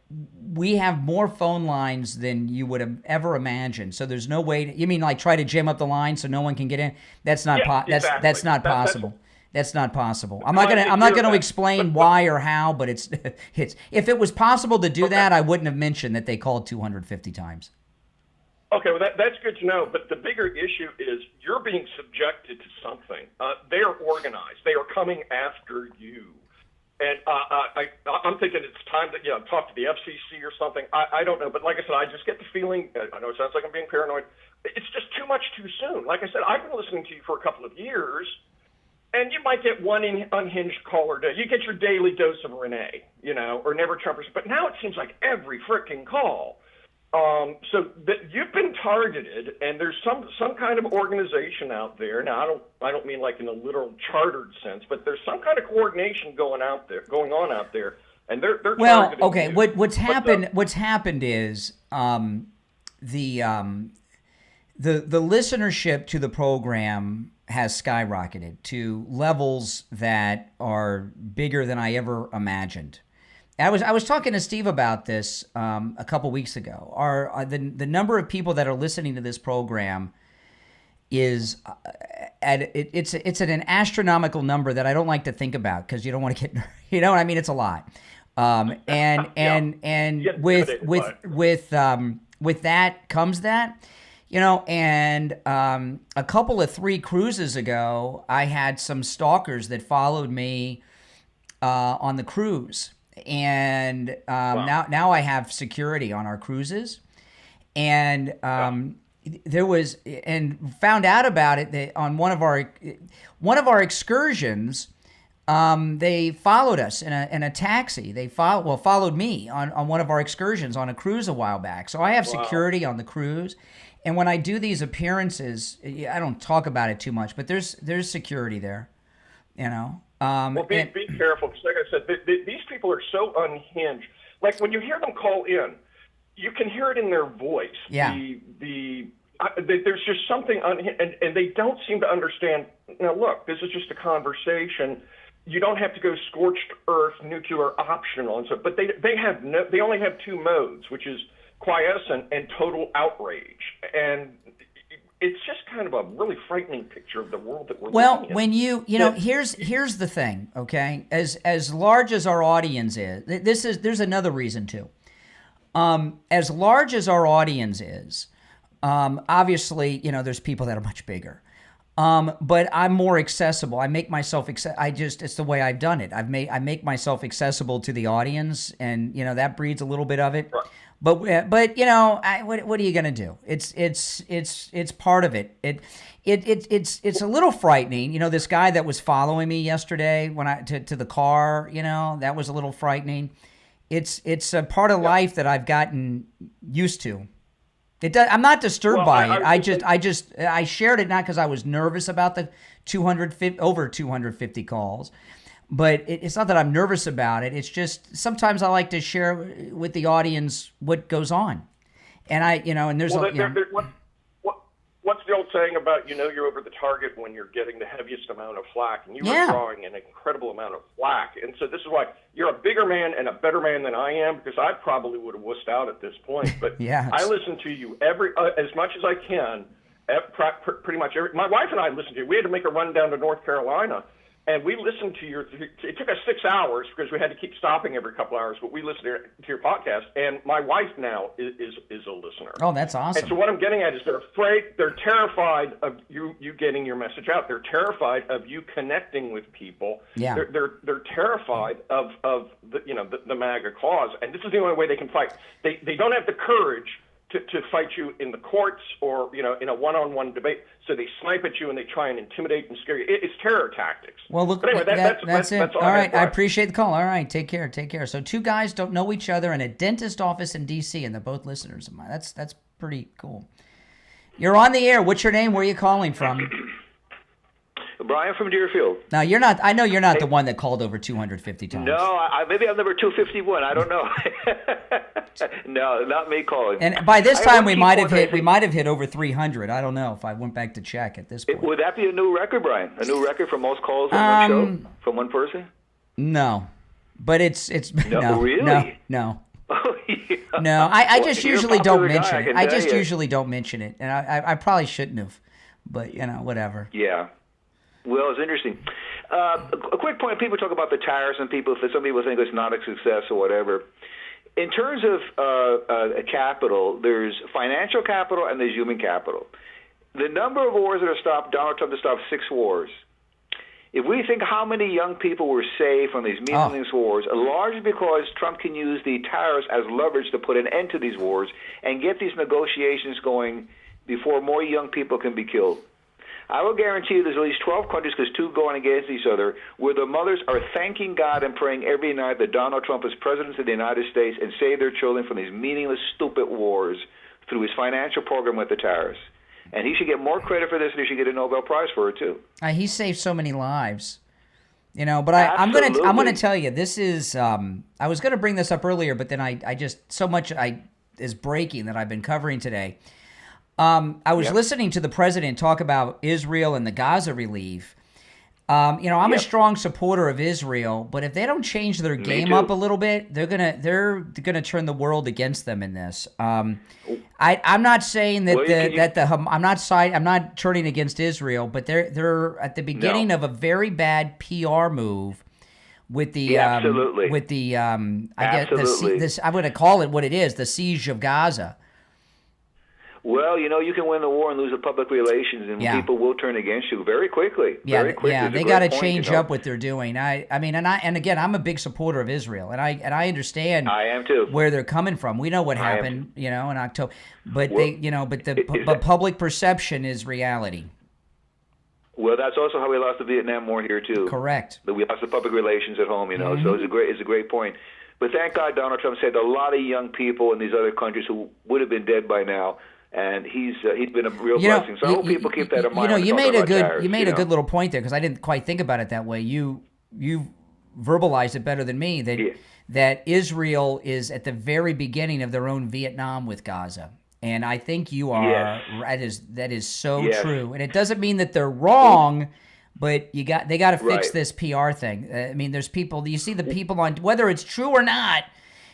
we have more phone lines than you would have ever imagined. So there's no way. You mean like try to jam up the line so no one can get in? That's not. That's not possible. That's not possible. I'm not gonna explain why or how, but it's if it was possible to do that, I wouldn't have mentioned that they called 250 times. Okay, well that's good to know. But the bigger issue is you're being subjected to something. They are organized. They are coming after you. And I'm thinking it's time to talk to the FCC or something. I don't know, but like I said, I just get the feeling. I know it sounds like I'm being paranoid. It's just too much too soon. Like I said, I've been listening to you for a couple of years, and you might get one unhinged caller a day. You get your daily dose of Renee, or Never Trumpers. But now it seems like every freaking call. So you've been targeted, and there's some kind of organization out there. Now, I don't mean like in a literal chartered sense, but there's some kind of coordination going on out there, and they're targeting okay. you. What's happened is the listenership to the program has skyrocketed to levels that are bigger than I ever imagined. I was talking to Steve about this a couple weeks ago. The number of people that are listening to this program is it's at an astronomical number that I don't like to think about because you don't want to get what I mean. It's a lot, and with that comes that. And a couple of 3 cruises ago, I had some stalkers that followed me on the cruise. And now I have security on our cruises, and there was and found out about it that on one of our excursions, they followed us in a taxi. They followed me on one of our excursions on a cruise a while back. So I have security on the cruise, and when I do these appearances, I don't talk about it too much, but there's security there, Well, be careful, because like I said, these people are so unhinged. Like when you hear them call in, you can hear it in their voice. Yeah. There's just something unhinged, and they don't seem to understand. Look, this is just a conversation. You don't have to go scorched earth, nuclear optional, and so. But they only have 2 modes, which is quiescent and total outrage, and it's just kind of a really frightening picture of the world that we're living in. When here's the thing, okay? As large as our audience is, there's another reason too. As large as our audience is, obviously, there's people that are much bigger. But I'm more accessible. I make myself it's the way I've done it. I make myself accessible to the audience, and that breeds a little bit of it. Right. But what are you gonna do? It's part of it. It's a little frightening. This guy that was following me yesterday when to the car. That was a little frightening. It's a part of life that I've gotten used to. I'm not disturbed by it. I shared it not because I was nervous about the over 250 calls. But it's not that I'm nervous about it. It's just sometimes I like to share with the audience what goes on, and and there's what's the old saying about you're over the target when you're getting the heaviest amount of flack, and you are drawing an incredible amount of flack, and so this is why you're a bigger man and a better man than I am, because I probably would have wussed out at this point. But I listen to you as much as I can. pretty much every. My wife and I listened to you. We had to make a run down to North Carolina, and we listened to your. It took us 6 hours because we had to keep stopping every couple hours, but we listened to your podcast. And my wife now is a listener. Oh, that's awesome. And so what I'm getting at is they're afraid, they're terrified of you getting your message out. They're terrified of you connecting with people. Yeah. They're terrified of the MAGA cause, and this is the only way they can fight. They don't have the courage to fight you in the courts or in a one-on-one debate. So they snipe at you and they try and intimidate and scare you. It's terror tactics. Well, look, but anyway, that's it. That's all right, I appreciate the call. All right, take care. So 2 guys don't know each other in a dentist office in D.C. and they're both listeners of mine. That's pretty cool. You're on the air. What's your name? Where are you calling from? Brian from Deerfield. No, you're not. I know you're not the one that called over 250 times. No, maybe I'm number 251. I don't know. No, not me calling. And by this time, we might have hit over 300. I don't know if I went back to check at this point. Would that be a new record, Brian? A new record for most calls on one show from one person? No, but it's no, really? No. Oh, yeah. No, I just usually don't mention guy, it. I just usually don't mention it, and I probably shouldn't have, but whatever. Yeah. Well, it's interesting. A quick point: people talk about the tariffs, and some people think it's not a success or whatever. In terms of capital, there's financial capital and there's human capital. The number of wars that have stopped Donald Trump has stopped 6 wars. If we think how many young people were saved from these meaningless wars, largely because Trump can use the tariffs as leverage to put an end to these wars and get these negotiations going before more young people can be killed. I will guarantee you there's at least 12 countries, because 2 going against each other, where the mothers are thanking God and praying every night that Donald Trump is president of the United States and save their children from these meaningless, stupid wars through his financial program with the tariffs. And he should get more credit for this, and he should get a Nobel Prize for it, too. He saved so many lives. But I'm gonna tell you, this is I was gonna bring this up earlier, but then I just so much is breaking that I've been covering today. I was listening to the president talk about Israel and the Gaza relief. I'm a strong supporter of Israel, but if they don't change their game up a little bit, they're gonna turn the world against them in this. I'm not saying that I'm not turning against Israel, but they're at the beginning of a very bad PR move with the I'm going to call it what it is, the siege of Gaza. Well, you can win the war and lose the public relations, and people will turn against you very quickly. Very quickly. Yeah, they got to change up what they're doing. Again, I'm a big supporter of Israel, and I understand. I am too. Where they're coming from. We know what happened, in October, but but public perception is reality. Well, that's also how we lost the Vietnam War here too. Correct. But we lost the public relations at home, So it's a great point. But thank God Donald Trump saved a lot of young people in these other countries who would have been dead by now. And he's been a real blessing. So I hope people keep that in mind. You made a good little point there, because I didn't quite think about it that way. You verbalized it better than me that Israel is at the very beginning of their own Vietnam with Gaza, and I think you are. Yes. That is so true, and it doesn't mean that they're wrong. But they got to fix this PR thing. There's people. You see the people on, whether it's true or not.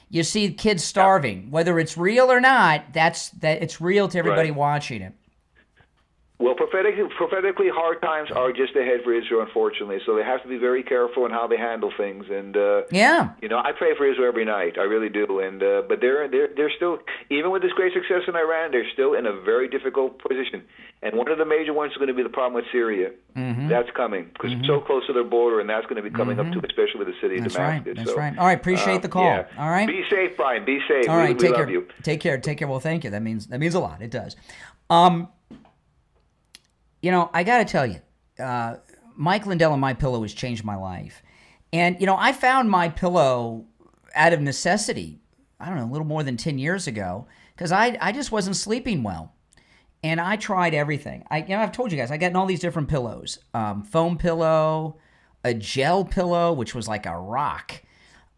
You see kids starving, whether it's real or not. It's real to everybody watching it. Well, prophetically, hard times are just ahead for Israel, unfortunately. So they have to be very careful in how they handle things. And I pray for Israel every night. I really do. And but they're still, even with this great success in Iran, they're still in a very difficult position. And one of the major ones is going to be the problem with Syria. Mm-hmm. That's coming because it's so close to their border, and that's going to be coming up too, especially with the city of Damascus. That's right. All right. Appreciate the call. Yeah. All right. Be safe, Brian. Be safe. All right. We love you. Take care. Well, thank you. That means a lot. It does. I got to tell you, Mike Lindell and MyPillow has changed my life. And, I found MyPillow out of necessity, I don't know, a little more than 10 years ago, because I just wasn't sleeping well. And I tried everything. I've told you guys, I got all these different pillows. Foam pillow, a gel pillow, which was like a rock.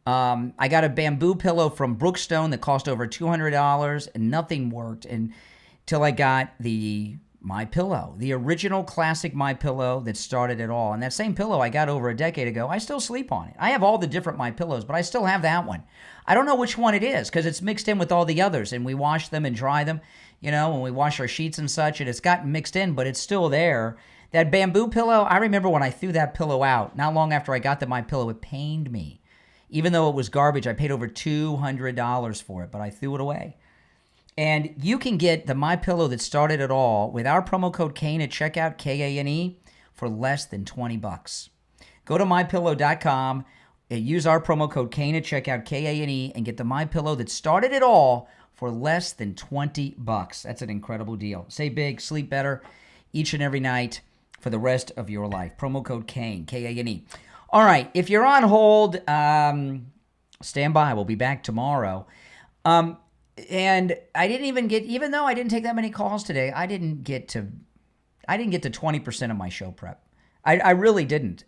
I got a bamboo pillow from Brookstone that cost over $200, and nothing worked until I got the MyPillow, the original classic MyPillow that started it all. And that same pillow I got over a decade ago, I still sleep on it. I have all the different MyPillows, but I still have that one. I don't know which one it is because it's mixed in with all the others, and we wash them and dry them, you know, when we wash our sheets and such, and it's gotten mixed in, but it's still there. That bamboo pillow, I remember when I threw that pillow out, not long after I got the MyPillow, it pained me. Even though it was garbage, I paid over $200 for it, but I threw it away. And you can get the MyPillow that started it all with our promo code Kane at checkout, Kane, for less than $20. Go to MyPillow.com and use our promo code Kane at checkout, Kane, and get the MyPillow that started it all for less than $20. That's an incredible deal. Say big, sleep better each and every night for the rest of your life. Promo code Kane, Kane. All right, if you're on hold, stand by. We'll be back tomorrow. And I didn't even get, even though I didn't take that many calls today, I didn't get to 20% of my show prep. I really didn't.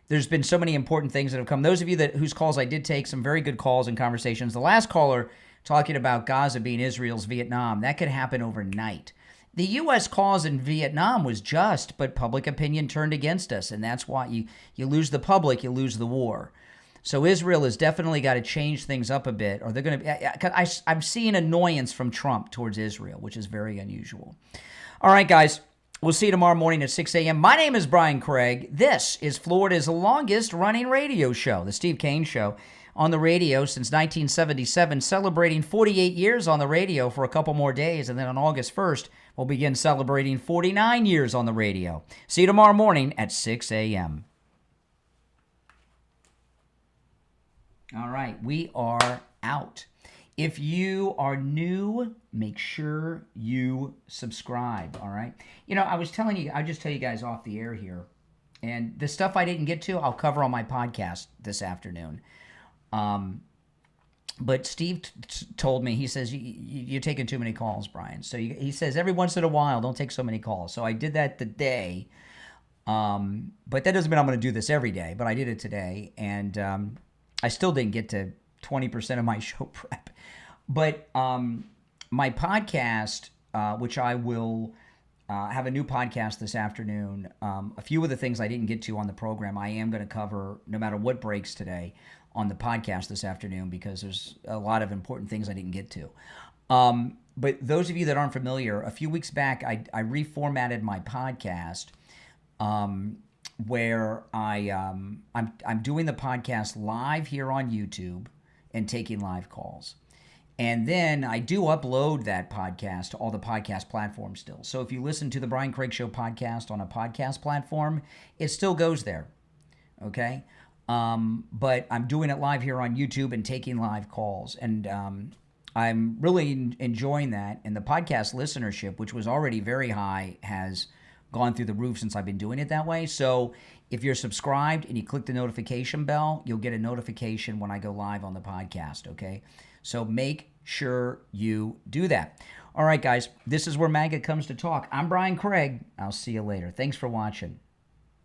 There's been so many important things that have come. Those of you whose calls I did take, some very good calls and conversations. The last caller talking about Gaza being Israel's Vietnam, that could happen overnight. The U.S. cause in Vietnam was just, but public opinion turned against us, and that's why you lose the public, you lose the war. So Israel has definitely got to change things up a bit, or they're going to. I'm seeing annoyance from Trump towards Israel, which is very unusual. All right, guys, we'll see you tomorrow morning at 6 a.m. My name is Brian Craig. This is Florida's longest-running radio show, the Steve Kane Show, on the radio since 1977, celebrating 48 years on the radio for a couple more days, and then on August 1st, we'll begin celebrating 49 years on the radio. See you tomorrow morning at 6 a.m. All right, we are out. If you are new, make sure you subscribe, all right? You know, I'll just tell you guys off the air here, and the stuff I didn't get to, I'll cover on my podcast this afternoon. But Steve told me, he says, you're taking too many calls, Brian. So he says, every once in a while, don't take so many calls. So I did that today, but that doesn't mean I'm going to do this every day, but I did it today, and I still didn't get to 20% of my show prep. But my podcast, which I will have a new podcast this afternoon, a few of the things I didn't get to on the program, I am going to cover no matter what breaks today on the podcast this afternoon, because there's a lot of important things I didn't get to. But those of you that aren't familiar, a few weeks back, I reformatted my podcast where I'm doing the podcast live here on YouTube and taking live calls. And then I do upload that podcast to all the podcast platforms still. So if you listen to the Brian Craig Show podcast on a podcast platform, it still goes there, okay? But I'm doing it live here on YouTube and taking live calls. And I'm really enjoying that. And the podcast listenership, which was already very high, has gone through the roof since I've been doing it that way. So if you're subscribed and you click the notification bell, you'll get a notification when I go live on the podcast, okay? So make sure you do that. All right, guys, this is where MAGA comes to talk. I'm Brian Craig. I'll see you later. Thanks for watching.